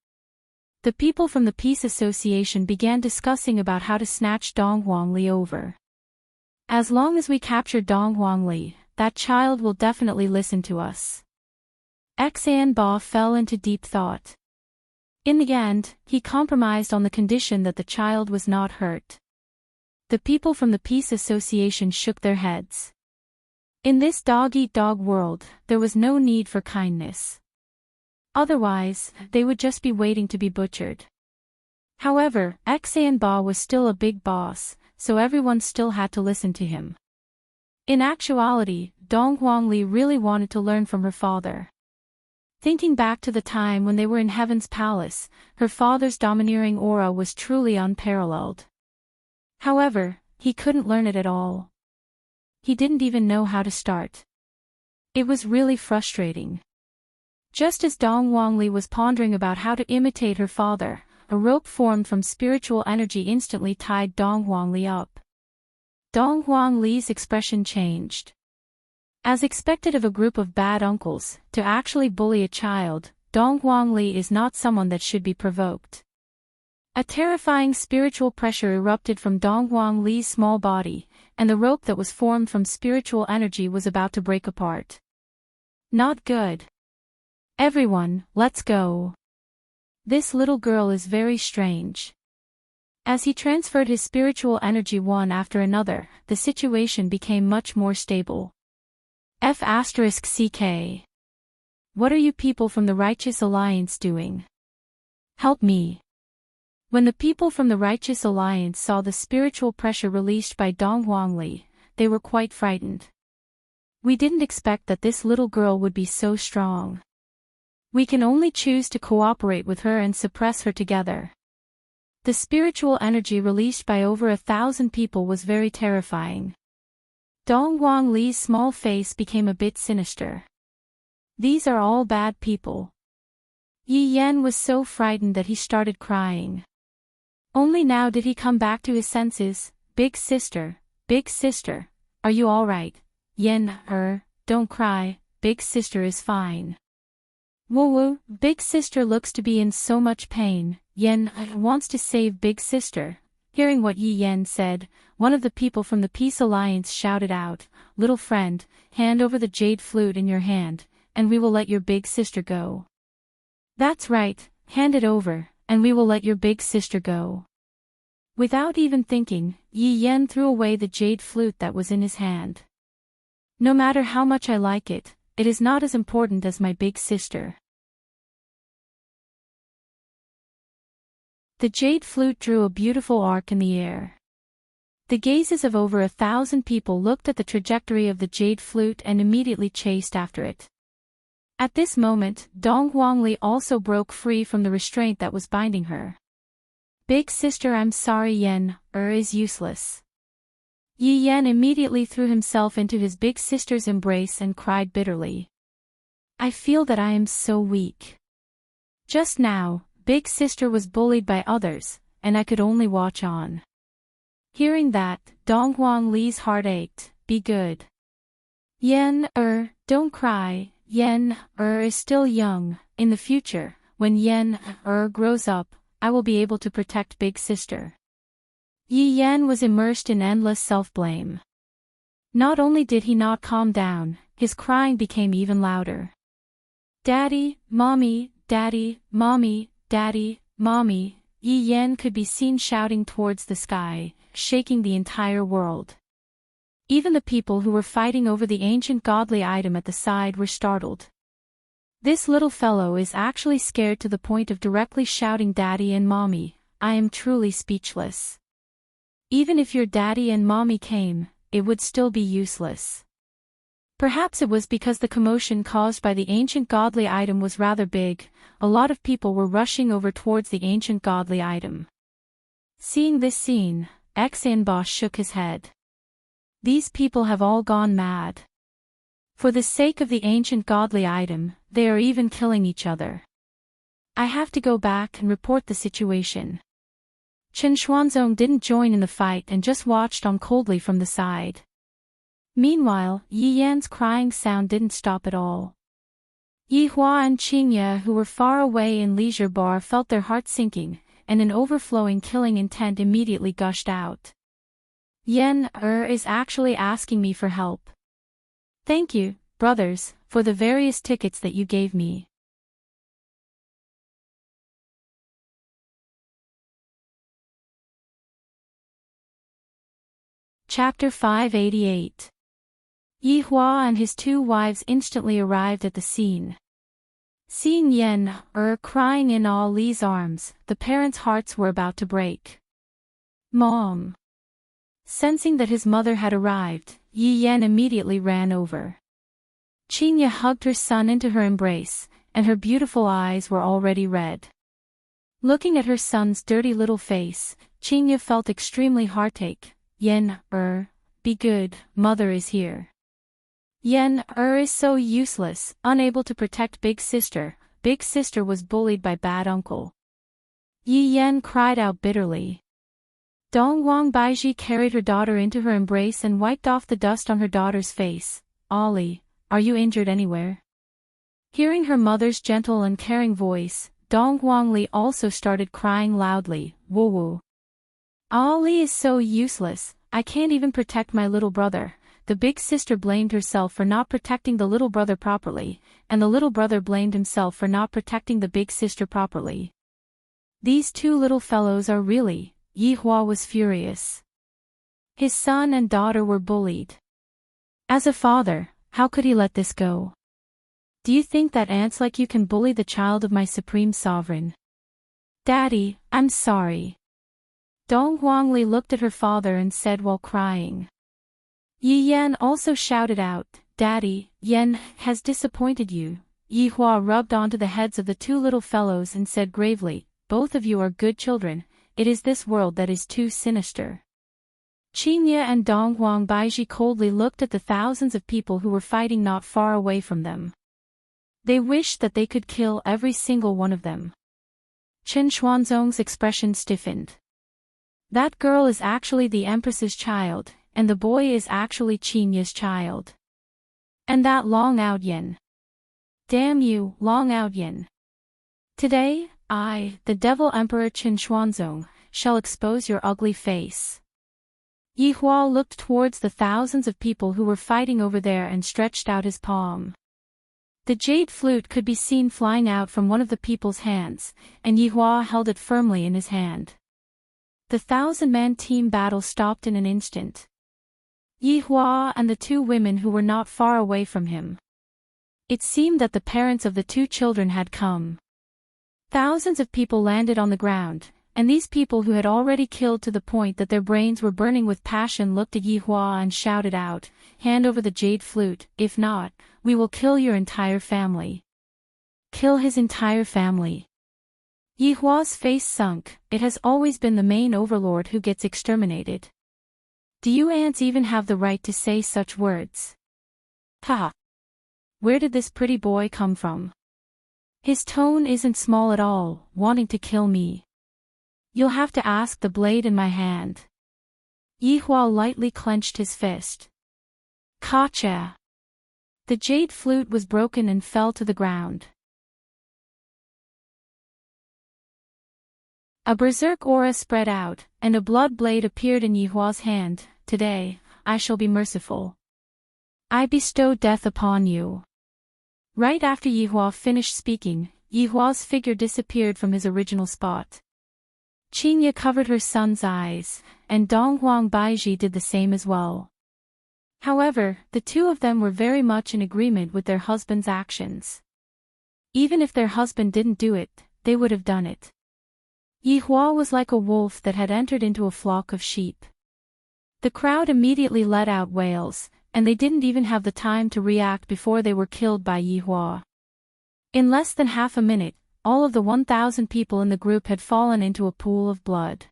The people from the Peace Association began discussing about how to snatch Dong Huang Li over. As long as we capture Dong Huang Li, that child will definitely listen to us. Xan Ba fell into deep thought. In the end, he compromised on the condition that the child was not hurt. The people from the Peace Association shook their heads. In this dog-eat-dog world, there was no need for kindness. Otherwise, they would just be waiting to be butchered. However, Xan Ba was still a big boss, so everyone still had to listen to him. In actuality, Dong Huang Li really wanted to learn from her father. Thinking back to the time when they were in Heaven's Palace, her father's domineering aura was truly unparalleled. However, he couldn't learn it at all. He didn't even know how to start. It was really frustrating. Just as Dong Huang Li was pondering about how to imitate her father, a rope formed from spiritual energy instantly tied Dong Huang Li up. Dong Huang Li's expression changed. As expected of a group of bad uncles, to actually bully a child, Dong Huang Li is not someone that should be provoked. A terrifying spiritual pressure erupted from Dong Huang Li's small body, and the rope that was formed from spiritual energy was about to break apart. Not good. Everyone, let's go. This little girl is very strange. As he transferred his spiritual energy one after another, the situation became much more stable. F***CK. What are you people from the Righteous Alliance doing? Help me. When the people from the Righteous Alliance saw the spiritual pressure released by Dong Huang Li, they were quite frightened. We didn't expect that this little girl would be so strong. We can only choose to cooperate with her and suppress her together. The spiritual energy released by over 1,000 people was very terrifying. Dong Huang Li's small face became a bit sinister. These are all bad people. Yi Yan was so frightened that he started crying. Only now did he come back to his senses. Big sister, are you all right? Yen, don't cry, big sister is fine. Woo, big sister looks to be in so much pain. Yen wants to save big sister. Hearing what Yi Yan said, one of the people from the Peace Alliance shouted out, "Little friend, hand over the jade flute in your hand, and we will let your big sister go." That's right, hand it over, and we will let your big sister go. Without even thinking, Yi Yan threw away the jade flute that was in his hand. No matter how much I like it, it is not as important as my big sister. The jade flute drew a beautiful arc in the air. The gazes of over 1,000 people looked at the trajectory of the jade flute and immediately chased after it. At this moment, Dong Huang Li also broke free from the restraint that was binding her. Big sister, I'm sorry, Yen, is useless. Yi Yan immediately threw himself into his big sister's embrace and cried bitterly. I feel that I am so weak. Just now, big sister was bullied by others, and I could only watch on. Hearing that, Dong Huang Li's heart ached. Be good. Yen, don't cry. Yen, is still young. In the future, when Yen, grows up, I will be able to protect big sister. Yi Yan was immersed in endless self-blame. Not only did he not calm down, his crying became even louder. Daddy, mommy, daddy, mommy, daddy, mommy. Yi Yan could be seen shouting towards the sky, shaking the entire world. Even the people who were fighting over the ancient godly item at the side were startled. This little fellow is actually scared to the point of directly shouting daddy and mommy. I am truly speechless. Even if your daddy and mommy came, it would still be useless. Perhaps it was because the commotion caused by the ancient godly item was rather big. A lot of people were rushing over towards the ancient godly item. Seeing this scene, Boss shook his head. These people have all gone mad. For the sake of the ancient godly item, they are even killing each other. I have to go back and report the situation. Chen Xuanzong didn't join in the fight and just watched on coldly from the side. Meanwhile, Yi Yan's crying sound didn't stop at all. Yi Hua and Qingye, who were far away in Leisure Bar, felt their hearts sinking, and an overflowing killing intent immediately gushed out. Yan is actually asking me for help. Thank you, brothers, for the various tickets that you gave me. Chapter 588. Yi Hua and his two wives instantly arrived at the scene. Seeing Yan crying in Li's arms, the parents' hearts were about to break. Mom. Sensing that his mother had arrived, Yi Yan immediately ran over. Qingye hugged her son into her embrace, and her beautiful eyes were already red. Looking at her son's dirty little face, Qingye felt extremely heartache. Yan be good, mother is here. Yan is so useless, unable to protect big sister. Big sister was bullied by bad uncle. Yi Yan cried out bitterly. Dongwang Baiji carried her daughter into her embrace and wiped off the dust on her daughter's face. Ollie, are you injured anywhere? Hearing her mother's gentle and caring voice, Dongwang Li also started crying loudly. Woo woo. Ollie is so useless, I can't even protect my little brother. The big sister blamed herself for not protecting the little brother properly, and the little brother blamed himself for not protecting the big sister properly. These two little fellows are really. Yi Hua was furious. His son and daughter were bullied. As a father, how could he let this go? Do you think that ants like you can bully the child of my supreme sovereign? Daddy, I'm sorry. Dong Huangli looked at her father and said while crying. Yi Yan also shouted out, Daddy, Yan has disappointed you. Yi Hua rubbed onto the heads of the two little fellows and said gravely, both of you are good children, it is this world that is too sinister. Qingye and Donghuang Baiji coldly looked at the thousands of people who were fighting not far away from them. They wished that they could kill every single one of them. Chen Xuanzong's expression stiffened. That girl is actually the Empress's child, and the boy is actually Qingye's child. And that Long Out Yin. Damn you, Long Out Yin. Today, I, the Devil Emperor Chen Xuanzong, shall expose your ugly face. Yi Hua looked towards the thousands of people who were fighting over there and stretched out his palm. The jade flute could be seen flying out from one of the people's hands, and Yi Hua held it firmly in his hand. The 1,000-man team battle stopped in an instant. Yi Hua and the two women who were not far away from him. It seemed that the parents of the two children had come. Thousands of people landed on the ground, and these people who had already killed to the point that their brains were burning with passion looked at Yi Hua and shouted out, hand over the jade flute, if not, we will kill your entire family. Kill his entire family. Yi Hua's face sunk, it has always been the main overlord who gets exterminated. Do you ants even have the right to say such words? Ha! Where did this pretty boy come from? His tone isn't small at all, wanting to kill me. You'll have to ask the blade in my hand. Yi Hua lightly clenched his fist. Gotcha! The jade flute was broken and fell to the ground. A berserk aura spread out, and a blood blade appeared in Yi Hua's hand. Today, I shall be merciful. I bestow death upon you. Right after Yi Hua finished speaking, Yi Hua's figure disappeared from his original spot. Qingye covered her son's eyes, and Donghuang Baiji did the same as well. However, the two of them were very much in agreement with their husband's actions. Even if their husband didn't do it, they would have done it. Yi Hua was like a wolf that had entered into a flock of sheep. The crowd immediately let out wails, and they didn't even have the time to react before they were killed by Yi Hua. In less than half a minute, all of the 1,000 people in the group had fallen into a pool of blood.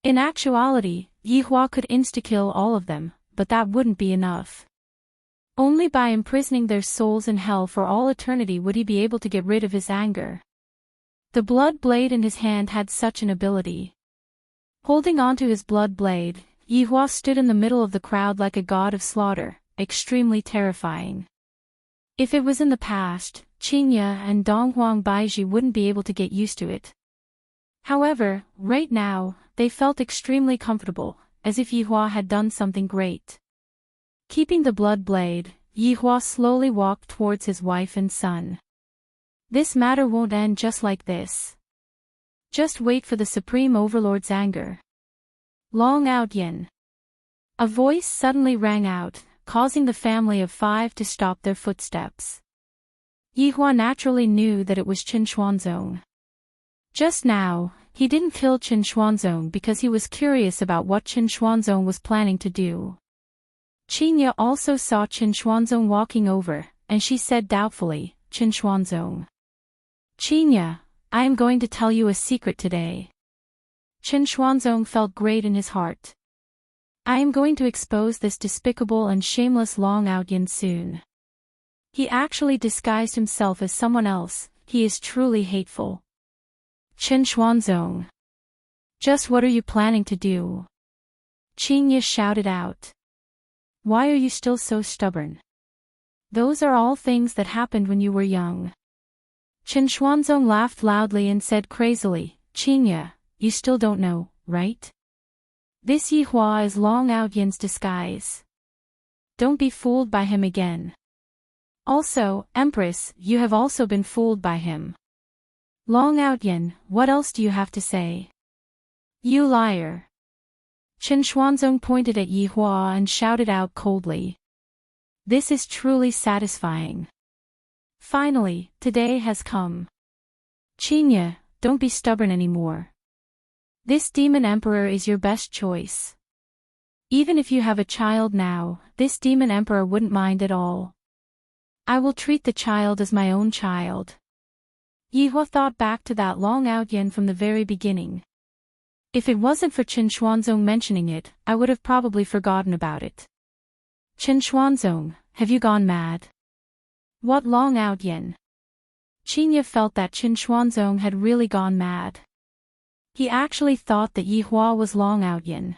In actuality, Yi Hua could insta-kill all of them, but that wouldn't be enough. Only by imprisoning their souls in hell for all eternity would he be able to get rid of his anger. The blood blade in his hand had such an ability. Holding onto his blood blade, Yi Hua stood in the middle of the crowd like a god of slaughter, extremely terrifying. If it was in the past, Qingye and Donghuang Baizhi wouldn't be able to get used to it. However, right now, they felt extremely comfortable, as if Yi Hua had done something great. Keeping the blood blade, Yi Hua slowly walked towards his wife and son. This matter won't end just like this. Just wait for the Supreme Overlord's anger. Long out Yin. A voice suddenly rang out, causing the family of 5 to stop their footsteps. Yi Hua naturally knew that it was Qin Xuanzong. Just now, he didn't kill Qin Xuanzong because he was curious about what Qin Xuanzong was planning to do. Qingye also saw Qin Xuanzong walking over, and she said doubtfully, "Qin Xuanzong. Qingye, I am going to tell you a secret today." Qin Xuanzong felt great in his heart. I am going to expose this despicable and shameless Long Outyin soon. He actually disguised himself as someone else, he is truly hateful. Qin Xuanzong. Just what are you planning to do? Qingye shouted out. Why are you still so stubborn? Those are all things that happened when you were young. Qin Xuanzong laughed loudly and said crazily, Qingye, you still don't know, right? This Yi Hua is Long Outyin's disguise. Don't be fooled by him again. Also, Empress, you have also been fooled by him. Long Outyin, what else do you have to say? You liar. Qin Xuanzong pointed at Yi Hua and shouted out coldly. This is truly satisfying. Finally, today has come. Qingye, don't be stubborn anymore. This demon emperor is your best choice. Even if you have a child now, this demon emperor wouldn't mind at all. I will treat the child as my own child. Yi Hua thought back to that Long Outyin from the very beginning. If it wasn't for Qin Xuanzong mentioning it, I would have probably forgotten about it. Qin Xuanzong, have you gone mad? What Long Outyin? Qingye felt that Qin Xuanzong had really gone mad. He actually thought that Yi Hua was Long Outyin.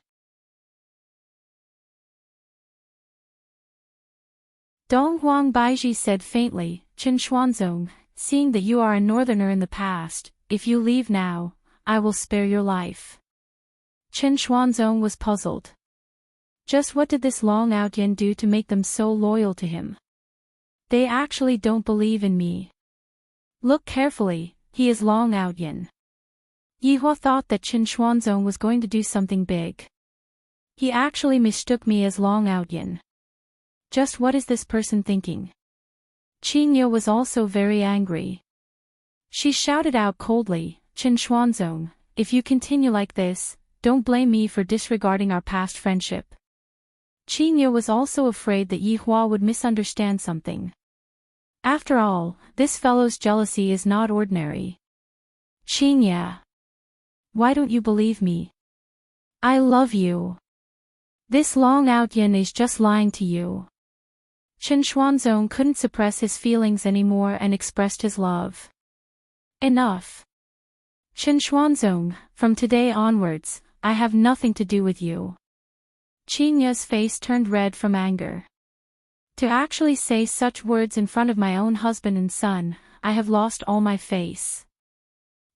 Donghuang Baizhi said faintly, Qin Xuanzong, seeing that you are a northerner in the past, if you leave now, I will spare your life. Qin Xuanzong was puzzled. Just what did this Long Outyin do to make them so loyal to him? They actually don't believe in me. Look carefully, he is Long Outyin. Yi Hua thought that Qin Xuanzong was going to do something big. He actually mistook me as Long Outyin. Just what is this person thinking? Qingye was also very angry. She shouted out coldly, Qin Xuanzong, if you continue like this, don't blame me for disregarding our past friendship. Qingye was also afraid that Yi Hua would misunderstand something. After all, this fellow's jealousy is not ordinary. Qingye. Why don't you believe me? I love you. This Long Outyin is just lying to you. Qin Xuanzong couldn't suppress his feelings anymore and expressed his love. Enough. Qin Xuanzong, from today onwards, I have nothing to do with you. Qingye's face turned red from anger. To actually say such words in front of my own husband and son, I have lost all my face.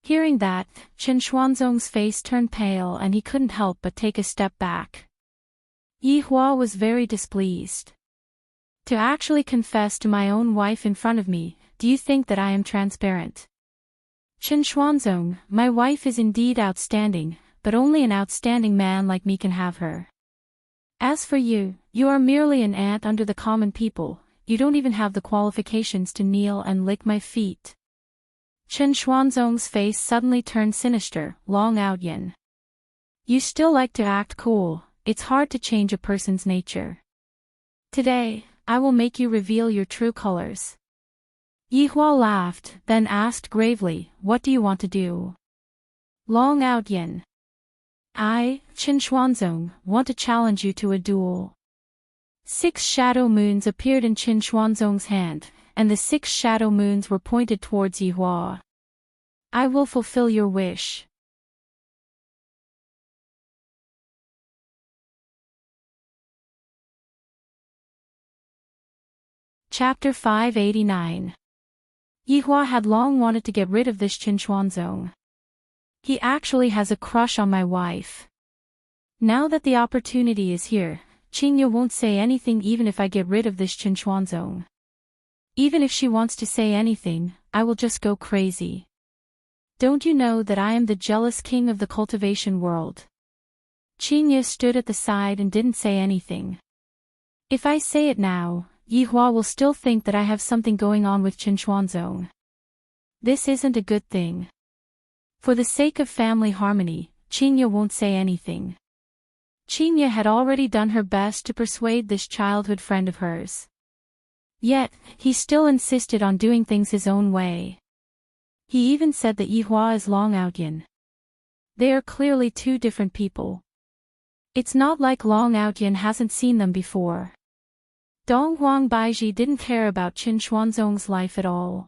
Hearing that, Qin Xuanzong's face turned pale and he couldn't help but take a step back. Yi Hua was very displeased. To actually confess to my own wife in front of me, do you think that I am transparent? Qin Xuanzong, my wife is indeed outstanding, but only an outstanding man like me can have her. As for you, you are merely an ant under the common people, you don't even have the qualifications to kneel and lick my feet. Qin Xuanzong's face suddenly turned sinister, Long Outyin. You still like to act cool, it's hard to change a person's nature. Today, I will make you reveal your true colors. Yihua laughed, then asked gravely, what do you want to do? Long out Yin. I, Qin Xuanzong, want to challenge you to a duel. 6 shadow moons appeared in Qin Xuanzong's hand, and the 6 shadow moons were pointed towards Yihua. I will fulfill your wish. Chapter 589. Yihua had long wanted to get rid of this Qin Xuanzong. He actually has a crush on my wife. Now that the opportunity is here, Qingye won't say anything even if I get rid of this Qin Xuanzong. Even if she wants to say anything, I will just go crazy. Don't you know that I am the jealous king of the cultivation world? Qingye stood at the side and didn't say anything. If I say it now, Yihua will still think that I have something going on with Qin Xuanzong. This isn't a good thing. For the sake of family harmony, Qingye won't say anything. Qingye had already done her best to persuade this childhood friend of hers. Yet, he still insisted on doing things his own way. He even said that Yihua is Long Outyin. They are clearly two different people. It's not like Long Outyin hasn't seen them before. Dong Huang Baiji didn't care about Qin Xuanzong's life at all.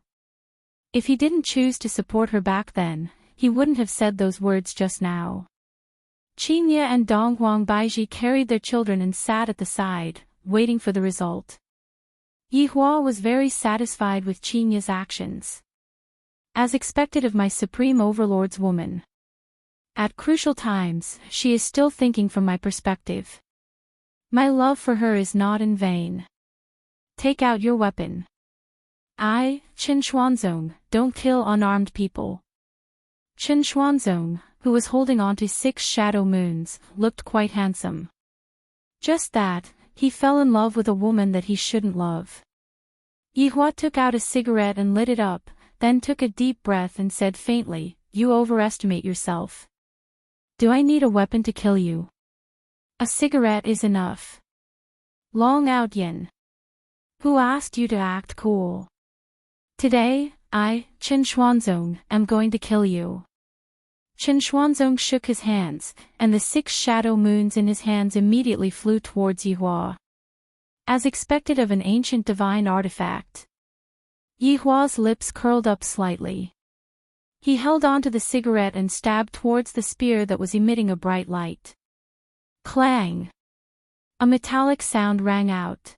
If he didn't choose to support her back then, he wouldn't have said those words just now. Qingye and Dong Huang Baiji carried their children and sat at the side, waiting for the result. Yihua was very satisfied with Qingye's actions. As expected of my supreme overlord's woman. At crucial times, she is still thinking from my perspective. My love for her is not in vain. Take out your weapon. I, Qin Xuanzong, don't kill unarmed people. Qin Xuanzong, who was holding on to 6 shadow moons, looked quite handsome. Just that, he fell in love with a woman that he shouldn't love. Yihua took out a cigarette and lit it up, then took a deep breath and said faintly, "You overestimate yourself. Do I need a weapon to kill you? A cigarette is enough." Long Out Yin. Who asked you to act cool? Today, I, Qin Xuanzong, am going to kill you. Qin Xuanzong shook his hands, and the 6 shadow moons in his hands immediately flew towards Yihua. As expected of an ancient divine artifact. Yihua's lips curled up slightly. He held on to the cigarette and stabbed towards the spear that was emitting a bright light. Clang! A metallic sound rang out.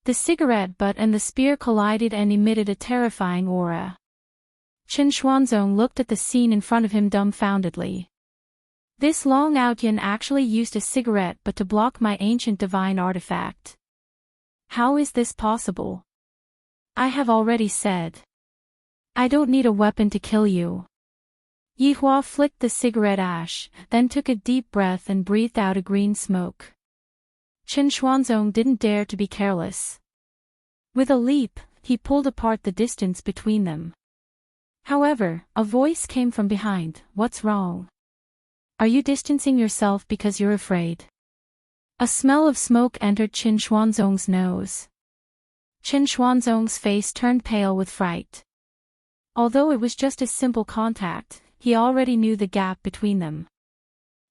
The cigarette butt and the spear collided and emitted a terrifying aura. Qin Xuanzong looked at the scene in front of him dumbfoundedly. This Long Outyin actually used a cigarette butt to block my ancient divine artifact. How is this possible? I have already said. I don't need a weapon to kill you. Yihua flicked the cigarette ash, then took a deep breath and breathed out a green smoke. Qin Xuanzong didn't dare to be careless. With a leap, he pulled apart the distance between them. However, a voice came from behind. What's wrong? Are you distancing yourself because you're afraid? A smell of smoke entered Qin Xuanzong's nose. Qin Xuanzong's face turned pale with fright. Although it was just a simple contact, he already knew the gap between them.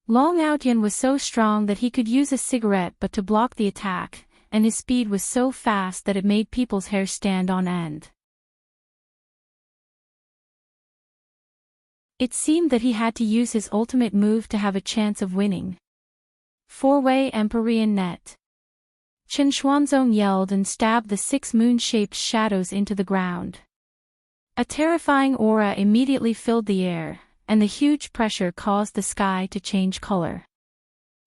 Long Outyin was so strong that he could use a cigarette butt to block the attack, and his speed was so fast that it made people's hair stand on end. It seemed that he had to use his ultimate move to have a chance of winning. 4-way Empyrean Net. Qin Xuanzong yelled and stabbed the 6 moon-shaped shadows into the ground. A terrifying aura immediately filled the air, and the huge pressure caused the sky to change color.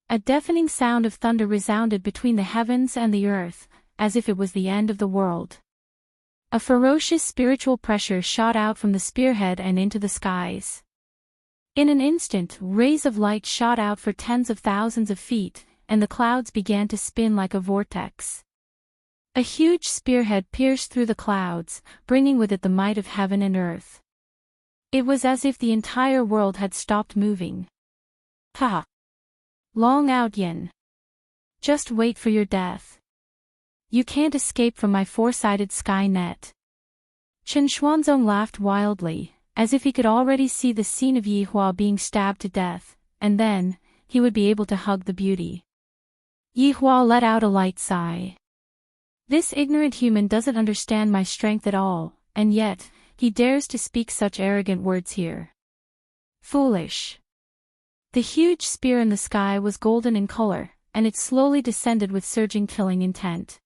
A deafening sound of thunder resounded between the heavens and the earth, as if it was the end of the world. A ferocious spiritual pressure shot out from the spearhead and into the skies. In an instant, rays of light shot out for tens of thousands of feet, and the clouds began to spin like a vortex. A huge spearhead pierced through the clouds, bringing with it the might of heaven and earth. It was as if the entire world had stopped moving. Ha! Long Outyin. Just wait for your death. You can't escape from my four-sided sky net. Chen Xuanzong laughed wildly, as if he could already see the scene of Yi Hua being stabbed to death, and then, he would be able to hug the beauty. Yi Hua let out a light sigh. This ignorant human doesn't understand my strength at all, and yet, he dares to speak such arrogant words here. Foolish. The huge spear in the sky was golden in color, and it slowly descended with surging killing intent.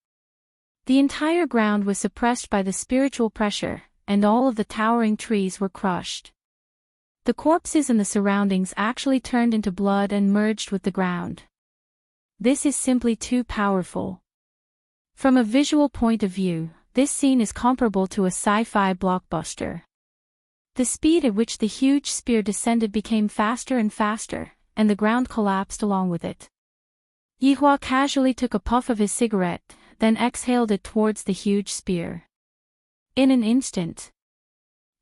The entire ground was suppressed by the spiritual pressure, and all of the towering trees were crushed. The corpses in the surroundings actually turned into blood and merged with the ground. This is simply too powerful. From a visual point of view, this scene is comparable to a sci-fi blockbuster. The speed at which the huge spear descended became faster and faster, and the ground collapsed along with it. Yi Hua casually took a puff of his cigarette, then exhaled it towards the huge spear. In an instant,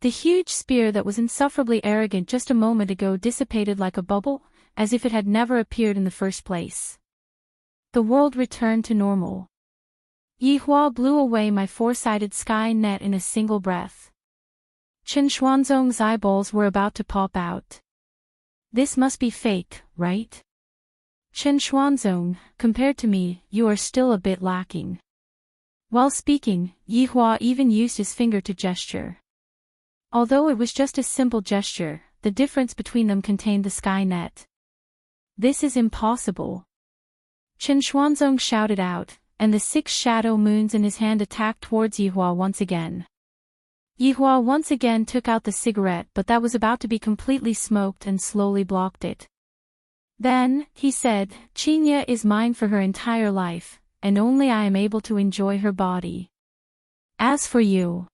the huge spear that was insufferably arrogant just a moment ago dissipated like a bubble, as if it had never appeared in the first place. The world returned to normal. Yi Hua blew away my four-sided sky net in a single breath. Chen Xuanzong's eyeballs were about to pop out. This must be fake, right? Chen Xuanzong, compared to me, you are still a bit lacking. While speaking, Yi Hua even used his finger to gesture. Although it was just a simple gesture, the difference between them contained the sky net. This is impossible. Chen Xuanzong shouted out, and the 6 shadow moons in his hand attacked towards Yi Hua once again. Yi Hua once again took out the cigarette, but that was about to be completely smoked and slowly blocked it. Then, he said, Qinya is mine for her entire life, and only I am able to enjoy her body. As for you,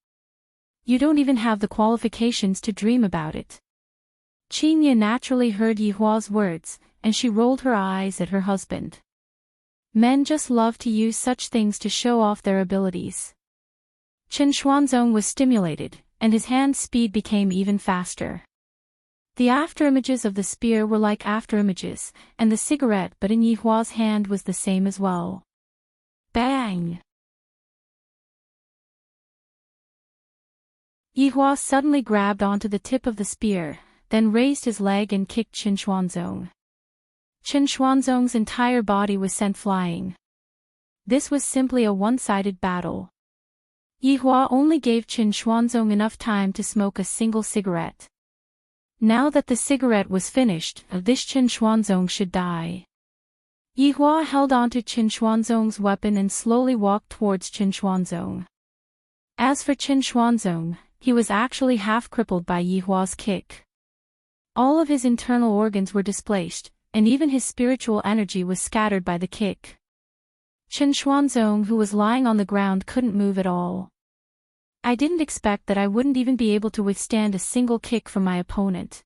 you don't even have the qualifications to dream about it. Qinya naturally heard Yi Hua's words, and she rolled her eyes at her husband. Men just love to use such things to show off their abilities. Chen Xuanzong was stimulated, and his hand speed became even faster. The afterimages of the spear were like afterimages, and the cigarette but in Yi Hua's hand was the same as well. Bang! Yi Hua suddenly grabbed onto the tip of the spear, then raised his leg and kicked Chen Xuanzong. Chen Xuanzong's entire body was sent flying. This was simply a one-sided battle. Yi Hua only gave Chen Xuanzong enough time to smoke a single cigarette. Now that the cigarette was finished, this Chen Xuanzong should die. Yi Hua held onto Chen Xuanzong's weapon and slowly walked towards Chen Xuanzong. As for Chen Xuanzong, he was actually half crippled by Yi Hua's kick. All of his internal organs were displaced, and even his spiritual energy was scattered by the kick. Chen Xuanzong, who was lying on the ground, couldn't move at all. I didn't expect that I wouldn't even be able to withstand a single kick from my opponent.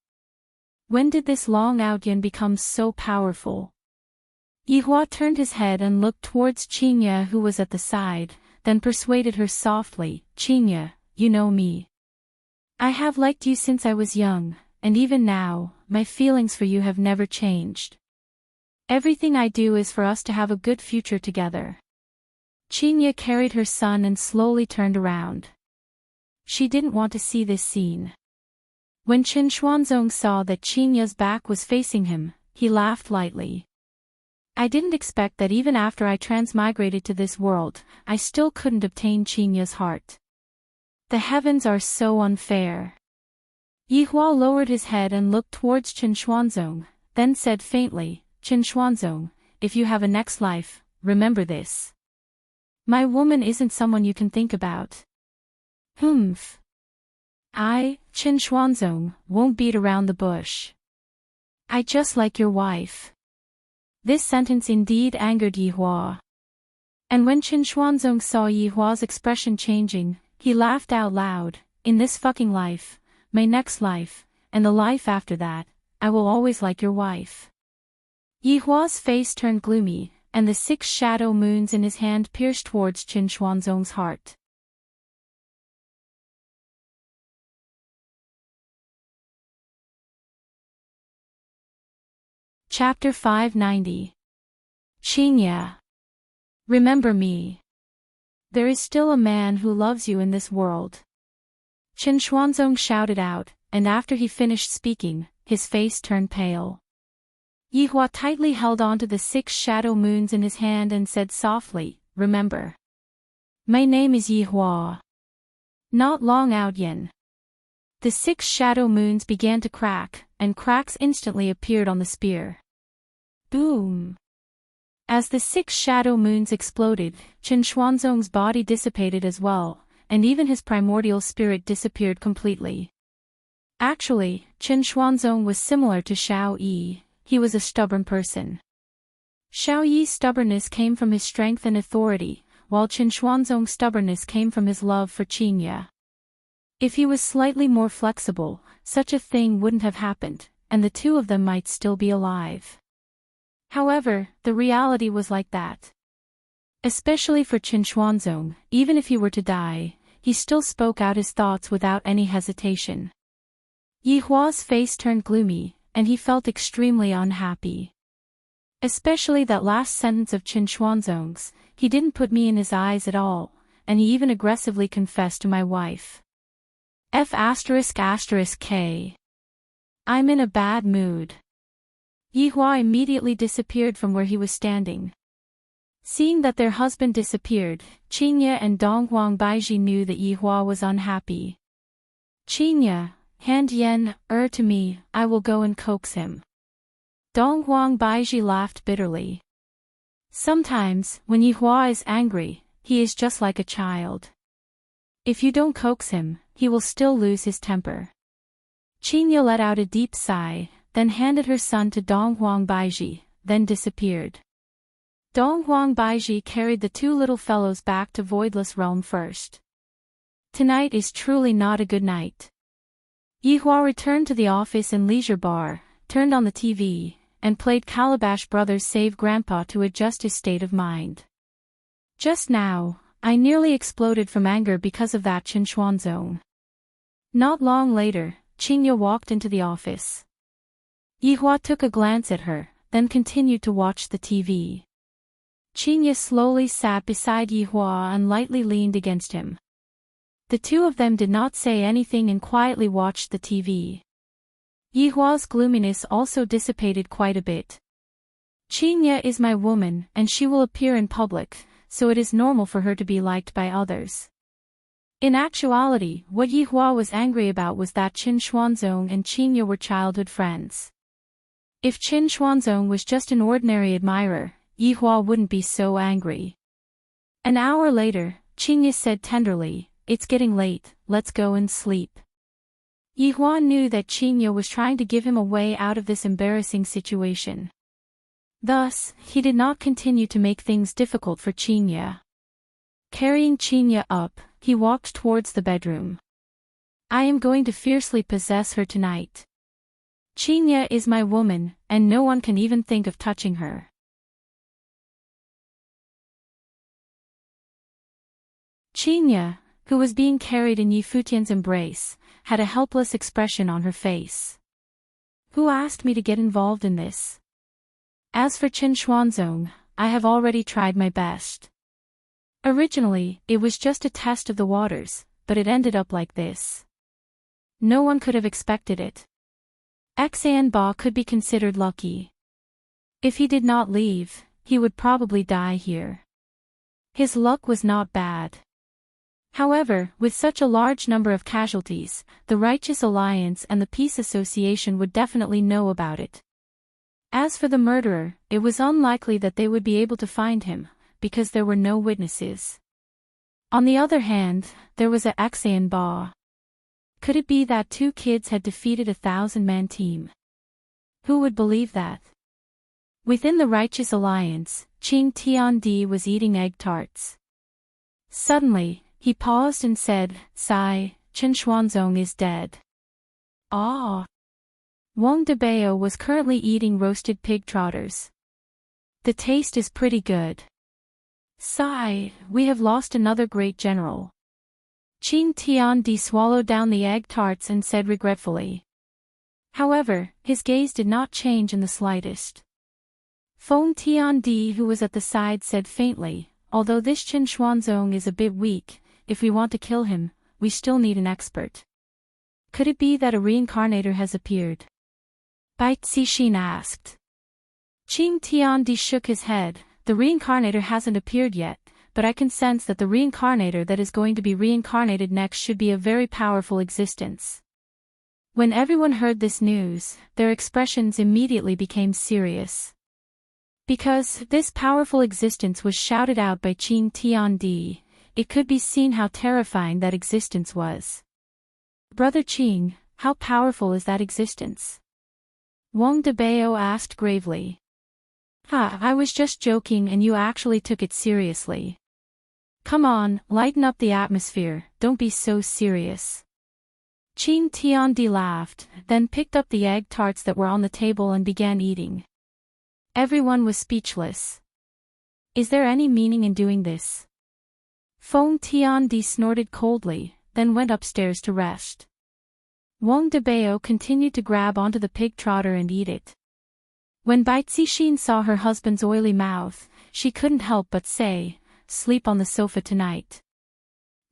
When did this Long Outyan become so powerful? Yi Hua turned his head and looked towards Qinya, who was at the side, then persuaded her softly, Qinya, you know me. I have liked you since I was young, and even now, my feelings for you have never changed. Everything I do is for us to have a good future together. Qinya carried her son and slowly turned around. She didn't want to see this scene. When Chen Xuanzong saw that Qinya's back was facing him, he laughed lightly. I didn't expect that even after I transmigrated to this world, I still couldn't obtain Qinya's heart. The heavens are so unfair. Yi Hua lowered his head and looked towards Chen Xuanzong, then said faintly, Chen Xuanzong, if you have a next life, remember this. My woman isn't someone you can think about. Humph. I, Chen Xuanzong, won't beat around the bush. I just like your wife. This sentence indeed angered Yi Hua. And when Chen Xuanzong saw Yi Hua's expression changing, he laughed out loud, in this fucking life, my next life, and the life after that, I will always like your wife. Yi Hua's face turned gloomy, and the 6 shadow moons in his hand pierced towards Chen Xuanzong's heart. Chapter 590. Qinya. Remember me. There is still a man who loves you in this world. Chen Xuanzong shouted out, and after he finished speaking, his face turned pale. Yihua tightly held onto the 6 shadow moons in his hand and said softly, "Remember. My name is Yihua." Not long out yin. The 6 shadow moons began to crack, and cracks instantly appeared on the spear. Boom! As the 6 shadow moons exploded, Chen Xuanzong's body dissipated as well, and even his primordial spirit disappeared completely. Actually, Chen Xuanzong was similar to Xiao Yi. He was a stubborn person. Xiao Yi's stubbornness came from his strength and authority, while Chen Xuanzong's stubbornness came from his love for Qingye. If he was slightly more flexible, such a thing wouldn't have happened, and the two of them might still be alive. However, the reality was like that. Especially for Chen Xuanzong, even if he were to die, he still spoke out his thoughts without any hesitation. Yihua's face turned gloomy, and he felt extremely unhappy. Especially that last sentence of Chen Xuanzong's, "He didn't put me in his eyes at all," and he even aggressively confessed to my wife. F***K. I'm in a bad mood. Yihua immediately disappeared from where he was standing. Seeing that their husband disappeared, Qingye and Donghuang Baizhi knew that Yihua was unhappy. "Qingye, hand yen, to me, I will go and coax him." Donghuang Baizhi laughed bitterly. Sometimes, when Yihua is angry, he is just like a child. If you don't coax him, he will still lose his temper. Qingye let out a deep sigh, then handed her son to Donghuang Baizhi, then disappeared. Donghuang Baizhi carried the 2 little fellows back to Voidless Realm first. Tonight is truly not a good night. Yihua returned to the office and leisure bar, turned on the TV, and played Calabash Brothers Save Grandpa to adjust his state of mind. Just now, I nearly exploded from anger because of that Chen Xuanzong. Not long later, Qingye walked into the office. Yihua took a glance at her, then continued to watch the TV. Qingye slowly sat beside Yihua and lightly leaned against him. The two of them did not say anything and quietly watched the TV. Yihua's gloominess also dissipated quite a bit. Qingye is my woman and she will appear in public, so it is normal for her to be liked by others. In actuality, what Yihua was angry about was that Chen Xuanzong and Qingye were childhood friends. If Chen Xuanzong was just an ordinary admirer, Yihua wouldn't be so angry. An hour later, Qingye said tenderly, "It's getting late, let's go and sleep." Yihua knew that Qingye was trying to give him a way out of this embarrassing situation. Thus, he did not continue to make things difficult for Qingye. Carrying Qingye up, he walked towards the bedroom. "I am going to fiercely possess her tonight. Qingye is my woman, and no one can even think of touching her." Qingye, who was being carried in Yifutian's embrace, had a helpless expression on her face. "Who asked me to get involved in this? As for Chen Xuanzong, I have already tried my best. Originally, it was just a test of the waters, but it ended up like this. No one could have expected it. Ba could be considered lucky. If he did not leave, he would probably die here. His luck was not bad. However, with such a large number of casualties, the Righteous Alliance and the Peace Association would definitely know about it. As for the murderer, it was unlikely that they would be able to find him, because there were no witnesses. On the other hand, there was a Ba. Could it be that 2 kids had defeated a 1,000-man team? Who would believe that? Within the Righteous Alliance, Qing Tiandi was eating egg tarts. Suddenly, he paused and said, "Sai, Chen Xuanzong is dead." Ah! Wang Debao was currently eating roasted pig trotters. "The taste is pretty good. Sai, we have lost another great general." Qing Tiandi swallowed down the egg tarts and said regretfully. However, his gaze did not change in the slightest. Feng Tiandi, who was at the side, said faintly, although this Chen Xuanzong is a bit weak, if we want to kill him, we still need an expert. Could it be that a reincarnator has appeared? Bai Cixin asked. Qing Tiandi shook his head. The reincarnator hasn't appeared yet, but I can sense that the reincarnator that is going to be reincarnated next should be a very powerful existence. When everyone heard this news, their expressions immediately became serious. Because this powerful existence was shouted out by Qing Tiandi, it could be seen how terrifying that existence was. Brother Qing, how powerful is that existence? Wang Debao asked gravely. I was just joking and you actually took it seriously. Come on, lighten up the atmosphere, don't be so serious. Qing Tiandi laughed, then picked up the egg tarts that were on the table and began eating. Everyone was speechless. Is there any meaning in doing this? Feng Tiandi snorted coldly, then went upstairs to rest. Wang Debao continued to grab onto the pig trotter and eat it. When Bai Cixin saw her husband's oily mouth, she couldn't help but say, "Sleep on the sofa tonight."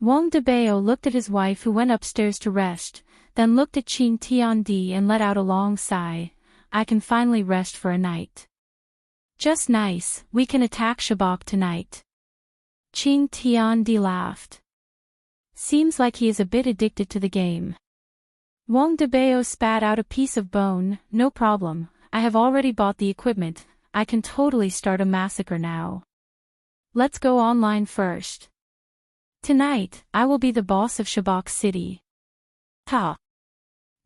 Wang Debao looked at his wife who went upstairs to rest, then looked at Qing Tiandi and let out a long sigh. I can finally rest for a night. Just nice, we can attack Shabak tonight. Qing Tiandi laughed. Seems like he is a bit addicted to the game. Wang Debao spat out a piece of bone. No problem, I have already bought the equipment, I can totally start a massacre now. Let's go online first. Tonight, I will be the boss of Shabak City. Ha!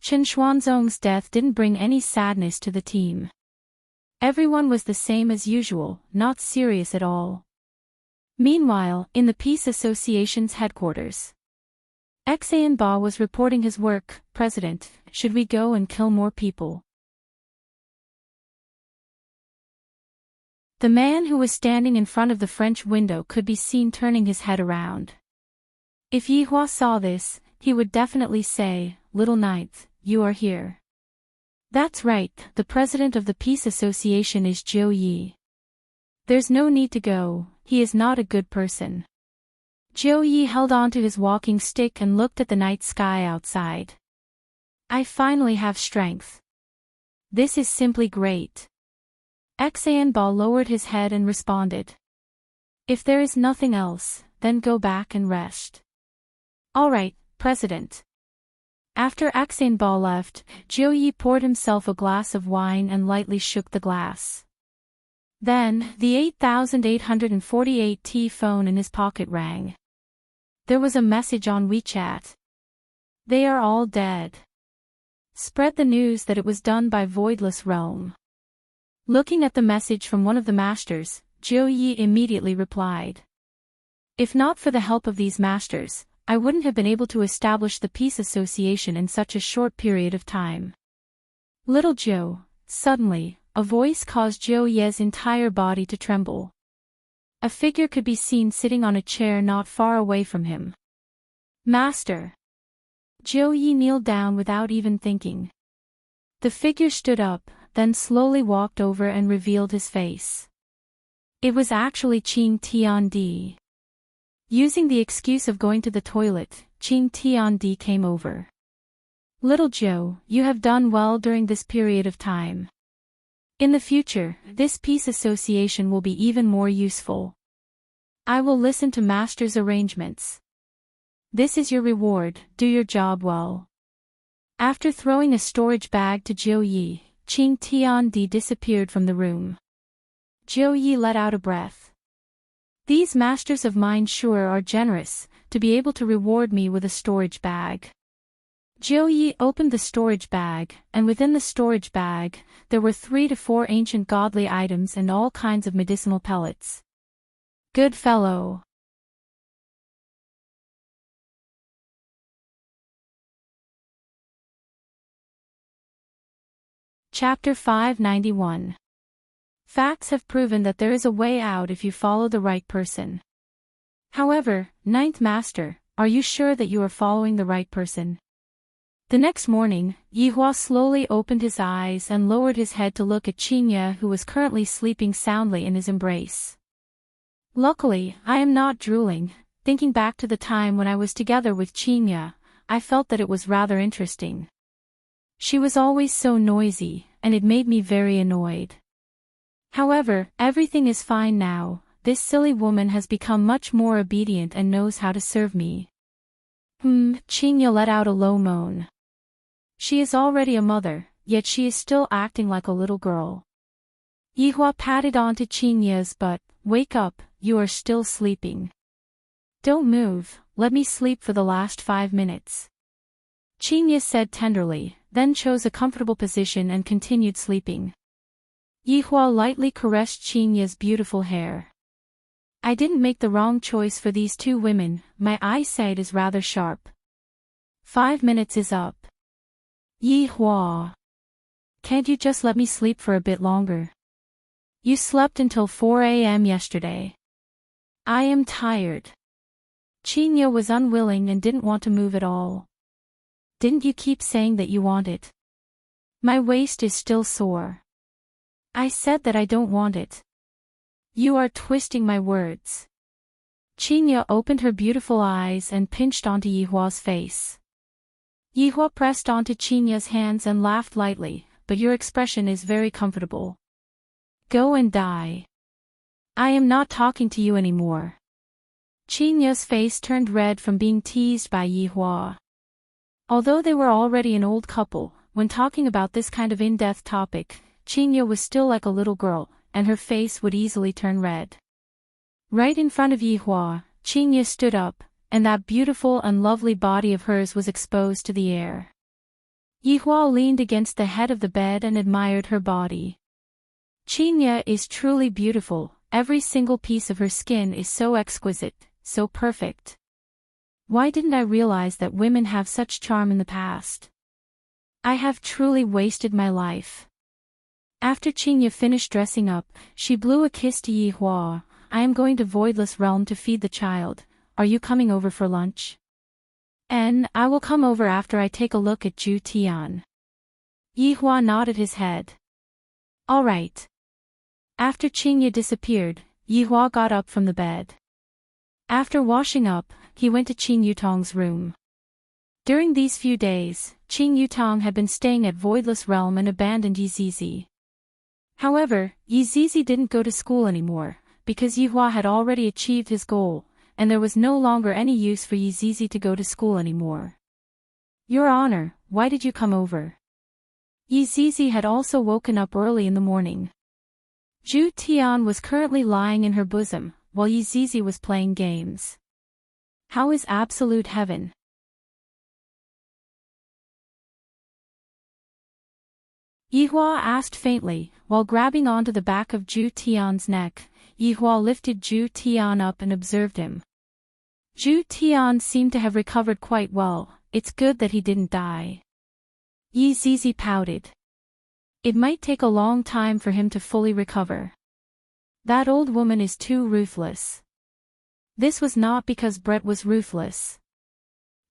Chen Xuanzong's death didn't bring any sadness to the team. Everyone was the same as usual, not serious at all. Meanwhile, in the Peace Association's headquarters, Xan Ba was reporting his work. President, should we go and kill more people? The man who was standing in front of the French window could be seen turning his head around. If Yihua saw this, he would definitely say, "Little Ninth, you are here." That's right, the president of the Peace Association is Zhou Yi. There's no need to go, he is not a good person. Zhou Yi held on to his walking stick and looked at the night sky outside. I finally have strength. This is simply great. Xan Ba lowered his head and responded. If there is nothing else, then go back and rest. All right, President. After Xan Ba left, Zhou Yi poured himself a glass of wine and lightly shook the glass. Then, the 8848T phone in his pocket rang. There was a message on WeChat. They are all dead. Spread the news that it was done by Voidless Realm. Looking at the message from one of the masters, Zhou Yi immediately replied. If not for the help of these masters, I wouldn't have been able to establish the Peace Association in such a short period of time. Little Zhou, suddenly, a voice caused Zhou Ye's entire body to tremble. A figure could be seen sitting on a chair not far away from him. Master! Zhou Yi kneeled down without even thinking. The figure stood up, then slowly walked over and revealed his face. It was actually Qing Tiandi. Using the excuse of going to the toilet, Qing Tiandi came over. Little Zhou, you have done well during this period of time. In the future, this peace association will be even more useful. I will listen to Master's arrangements. This is your reward, do your job well. After throwing a storage bag to Zhou Yi, Qing Tiandi disappeared from the room. Zhou Yi let out a breath. These masters of mine sure are generous, to be able to reward me with a storage bag. Zhou Yi opened the storage bag, and within the storage bag, there were 3 to 4 ancient godly items and all kinds of medicinal pellets. Good fellow. Chapter 591. Facts have proven that there is a way out if you follow the right person. However, Ninth Master, are you sure that you are following the right person? The next morning, Yihua slowly opened his eyes and lowered his head to look at Qingye, who was currently sleeping soundly in his embrace. Luckily, I am not drooling. Thinking back to the time when I was together with Chinya, I felt that it was rather interesting. She was always so noisy, and it made me very annoyed. However, everything is fine now. This silly woman has become much more obedient and knows how to serve me. Chinya let out a low moan. She is already a mother, yet she is still acting like a little girl. Yihua patted onto Chinya's butt. Wake up, you are still sleeping. Don't move, let me sleep for the last 5 minutes. Chinya said tenderly, then chose a comfortable position and continued sleeping. Yihua lightly caressed Chinya's beautiful hair. I didn't make the wrong choice for these two women, my eyesight is rather sharp. 5 minutes is up. Yihua. Can't you just let me sleep for a bit longer? You slept until 4 a.m. yesterday. I am tired. Chinya was unwilling and didn't want to move at all. Didn't you keep saying that you want it? My waist is still sore. I said that I don't want it. You are twisting my words. Chinya opened her beautiful eyes and pinched onto Yihua's face. Yihua pressed onto Chinya's hands and laughed lightly, but your expression is very comfortable. Go and die. I am not talking to you anymore. Chinya's face turned red from being teased by Yihua. Although they were already an old couple, when talking about this kind of in-depth topic, Chinya was still like a little girl, and her face would easily turn red. Right in front of Yihua, Chinya stood up, and that beautiful and lovely body of hers was exposed to the air. Yihua leaned against the head of the bed and admired her body. Chinya is truly beautiful, every single piece of her skin is so exquisite, so perfect. Why didn't I realize that women have such charm in the past? I have truly wasted my life. After Chinya finished dressing up, she blew a kiss to Yihua. I am going to Voidless Realm to feed the child. Are you coming over for lunch? I will come over after I take a look at Ju Tian. Yihua nodded his head. All right. After Chinya disappeared, Yihua got up from the bed. After washing up, he went to Qing Yutong's room. During these few days, Qing Yutong had been staying at Voidless Realm and abandoned Yizizi. However, Yizizi didn't go to school anymore, because Yihua had already achieved his goal, and there was no longer any use for Yizizi to go to school anymore. Your Honor, why did you come over? Yizizi had also woken up early in the morning. Ju Tian was currently lying in her bosom, while Yizizi was playing games. How is absolute heaven? Yihua asked faintly, while grabbing onto the back of Ju Tian's neck. Yihua lifted Ju Tian up and observed him. Ju Tian seemed to have recovered quite well, it's good that he didn't die. Yizizi pouted. It might take a long time for him to fully recover. That old woman is too ruthless. This was not because Brett was ruthless.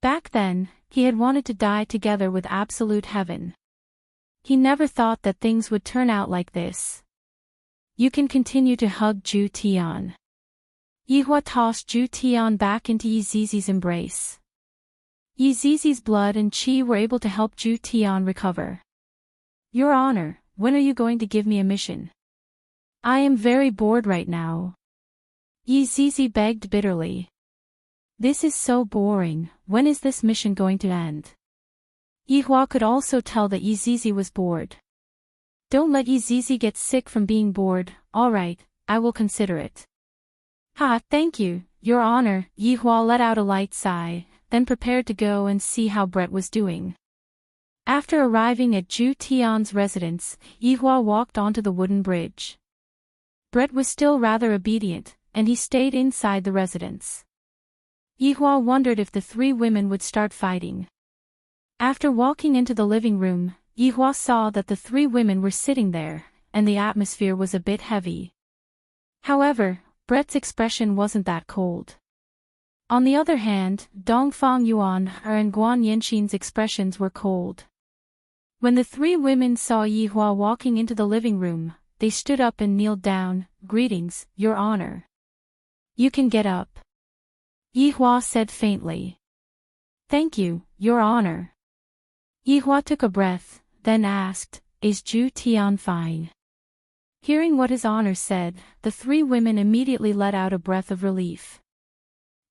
Back then, he had wanted to die together with absolute heaven. He never thought that things would turn out like this. You can continue to hug Ju Tian. Yihua tossed Ju Tian back into Yizizi's embrace. Yizizi's blood and qi were able to help Ju Tian recover. Your Honor, when are you going to give me a mission? I am very bored right now. Yizizi begged bitterly. This is so boring, when is this mission going to end? Yihua could also tell that Yizizi was bored. Don't let Yizizi get sick from being bored. Alright, I will consider it. Ha, thank you, Your Honor. Yihua let out a light sigh, then prepared to go and see how Brett was doing. After arriving at Ju Tian's residence, Yihua walked onto the wooden bridge. Brett was still rather obedient, and he stayed inside the residence. Yihua wondered if the three women would start fighting. After walking into the living room, Yihua saw that the three women were sitting there, and the atmosphere was a bit heavy. However, Brett's expression wasn't that cold. On the other hand, Dongfang Yuan and Guan Yanxin's expressions were cold. When the three women saw Yihua walking into the living room, they stood up and kneeled down. Greetings, Your Honor. You can get up. Yihua said faintly. Thank you, Your Honor. Yihua took a breath, then asked, Is Zhu Tian fine? Hearing what his honor said, the three women immediately let out a breath of relief.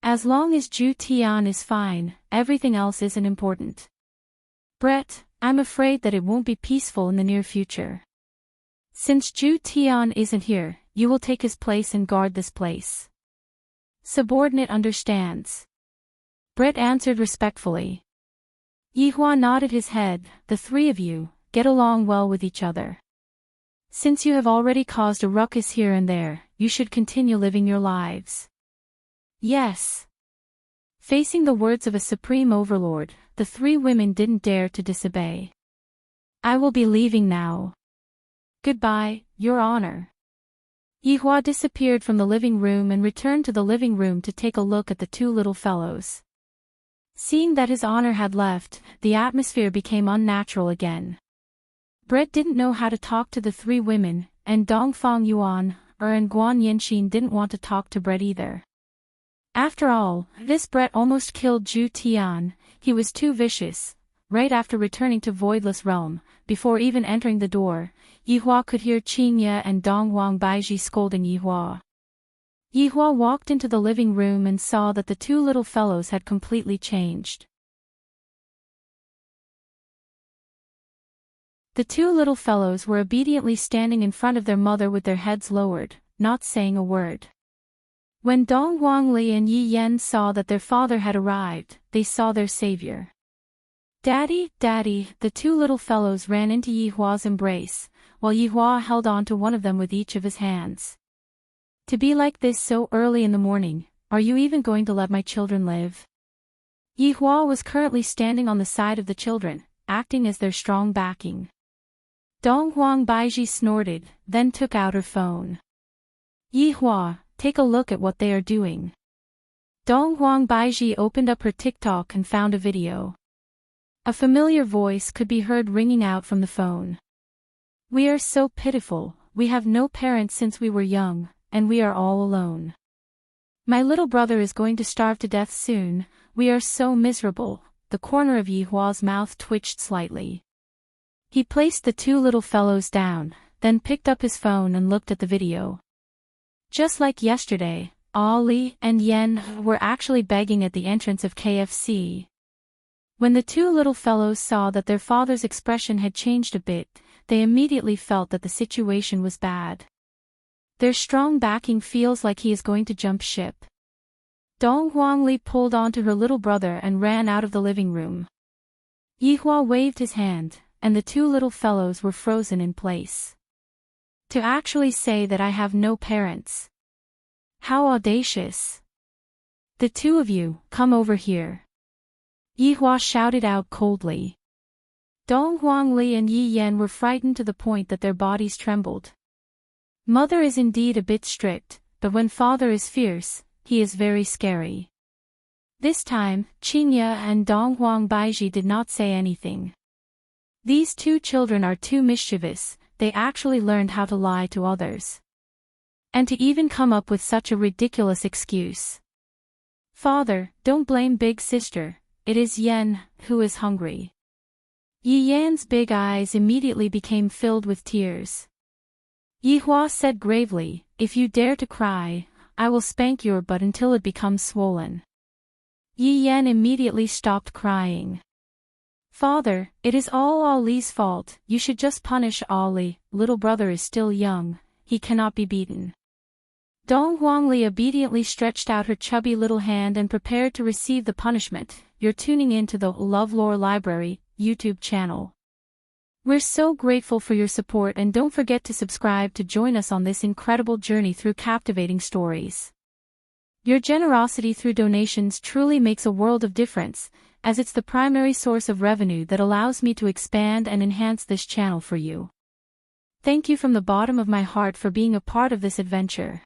As long as Zhu Tian is fine, everything else isn't important. Brett, I'm afraid that it won't be peaceful in the near future. Since Zhu Tian isn't here, you will take his place and guard this place. Subordinate understands. Brett answered respectfully. Yihua nodded his head. The three of you, get along well with each other. Since you have already caused a ruckus here and there, you should continue living your lives. Yes. Facing the words of a supreme overlord, the three women didn't dare to disobey. I will be leaving now. Goodbye, Your Honor. Yihua disappeared from the living room and returned to the living room to take a look at the two little fellows. Seeing that his honor had left, the atmosphere became unnatural again. Brett didn't know how to talk to the three women, and Dongfang Yuan, and Guan Yanxin didn't want to talk to Brett either. After all, this Brett almost killed Zhu Tian. He was too vicious. Right after returning to Voidless Realm, before even entering the door, Yihua could hear Qingye and Dongwang Baiji scolding Yihua. Yihua walked into the living room and saw that the two little fellows had completely changed. The two little fellows were obediently standing in front of their mother with their heads lowered, not saying a word. When Dong Wangli and Yi Yan saw that their father had arrived, they saw their savior. Daddy, Daddy, the two little fellows ran into Yihua's embrace, while Yihua held on to one of them with each of his hands. To be like this so early in the morning, are you even going to let my children live? Yihua was currently standing on the side of the children, acting as their strong backing. Donghuang Baiji snorted, then took out her phone. Yihua, take a look at what they are doing. Donghuang Baiji opened up her TikTok and found a video. A familiar voice could be heard ringing out from the phone. We are so pitiful, we have no parents since we were young, and we are all alone. My little brother is going to starve to death soon, we are so miserable. The corner of Yihua's mouth twitched slightly. He placed the two little fellows down, then picked up his phone and looked at the video. Just like yesterday, Ali and Yen were actually begging at the entrance of KFC. When the two little fellows saw that their father's expression had changed a bit, they immediately felt that the situation was bad. Their strong backing feels like he is going to jump ship. Dong Huangli pulled onto her little brother and ran out of the living room. Yihua waved his hand, and the two little fellows were frozen in place. To actually say that I have no parents. How audacious. The two of you, come over here. Yihua shouted out coldly. Dong Huangli and Yi Yan were frightened to the point that their bodies trembled. Mother is indeed a bit strict, but when father is fierce, he is very scary. This time, Qingye and Donghuang Baiji did not say anything. These two children are too mischievous, they actually learned how to lie to others. And to even come up with such a ridiculous excuse. Father, don't blame big sister, it is Yen, who is hungry. Yi Yan's big eyes immediately became filled with tears. Yihua said gravely, if you dare to cry, I will spank your butt until it becomes swollen. Yi Yan immediately stopped crying. Father, it is all Ali's fault, you should just punish Ali, little brother is still young, he cannot be beaten. Dong Huangli obediently stretched out her chubby little hand and prepared to receive the punishment. You're tuning in to the LoveLore Library YouTube channel. We're so grateful for your support and don't forget to subscribe to join us on this incredible journey through captivating stories. Your generosity through donations truly makes a world of difference, as it's the primary source of revenue that allows me to expand and enhance this channel for you. Thank you from the bottom of my heart for being a part of this adventure.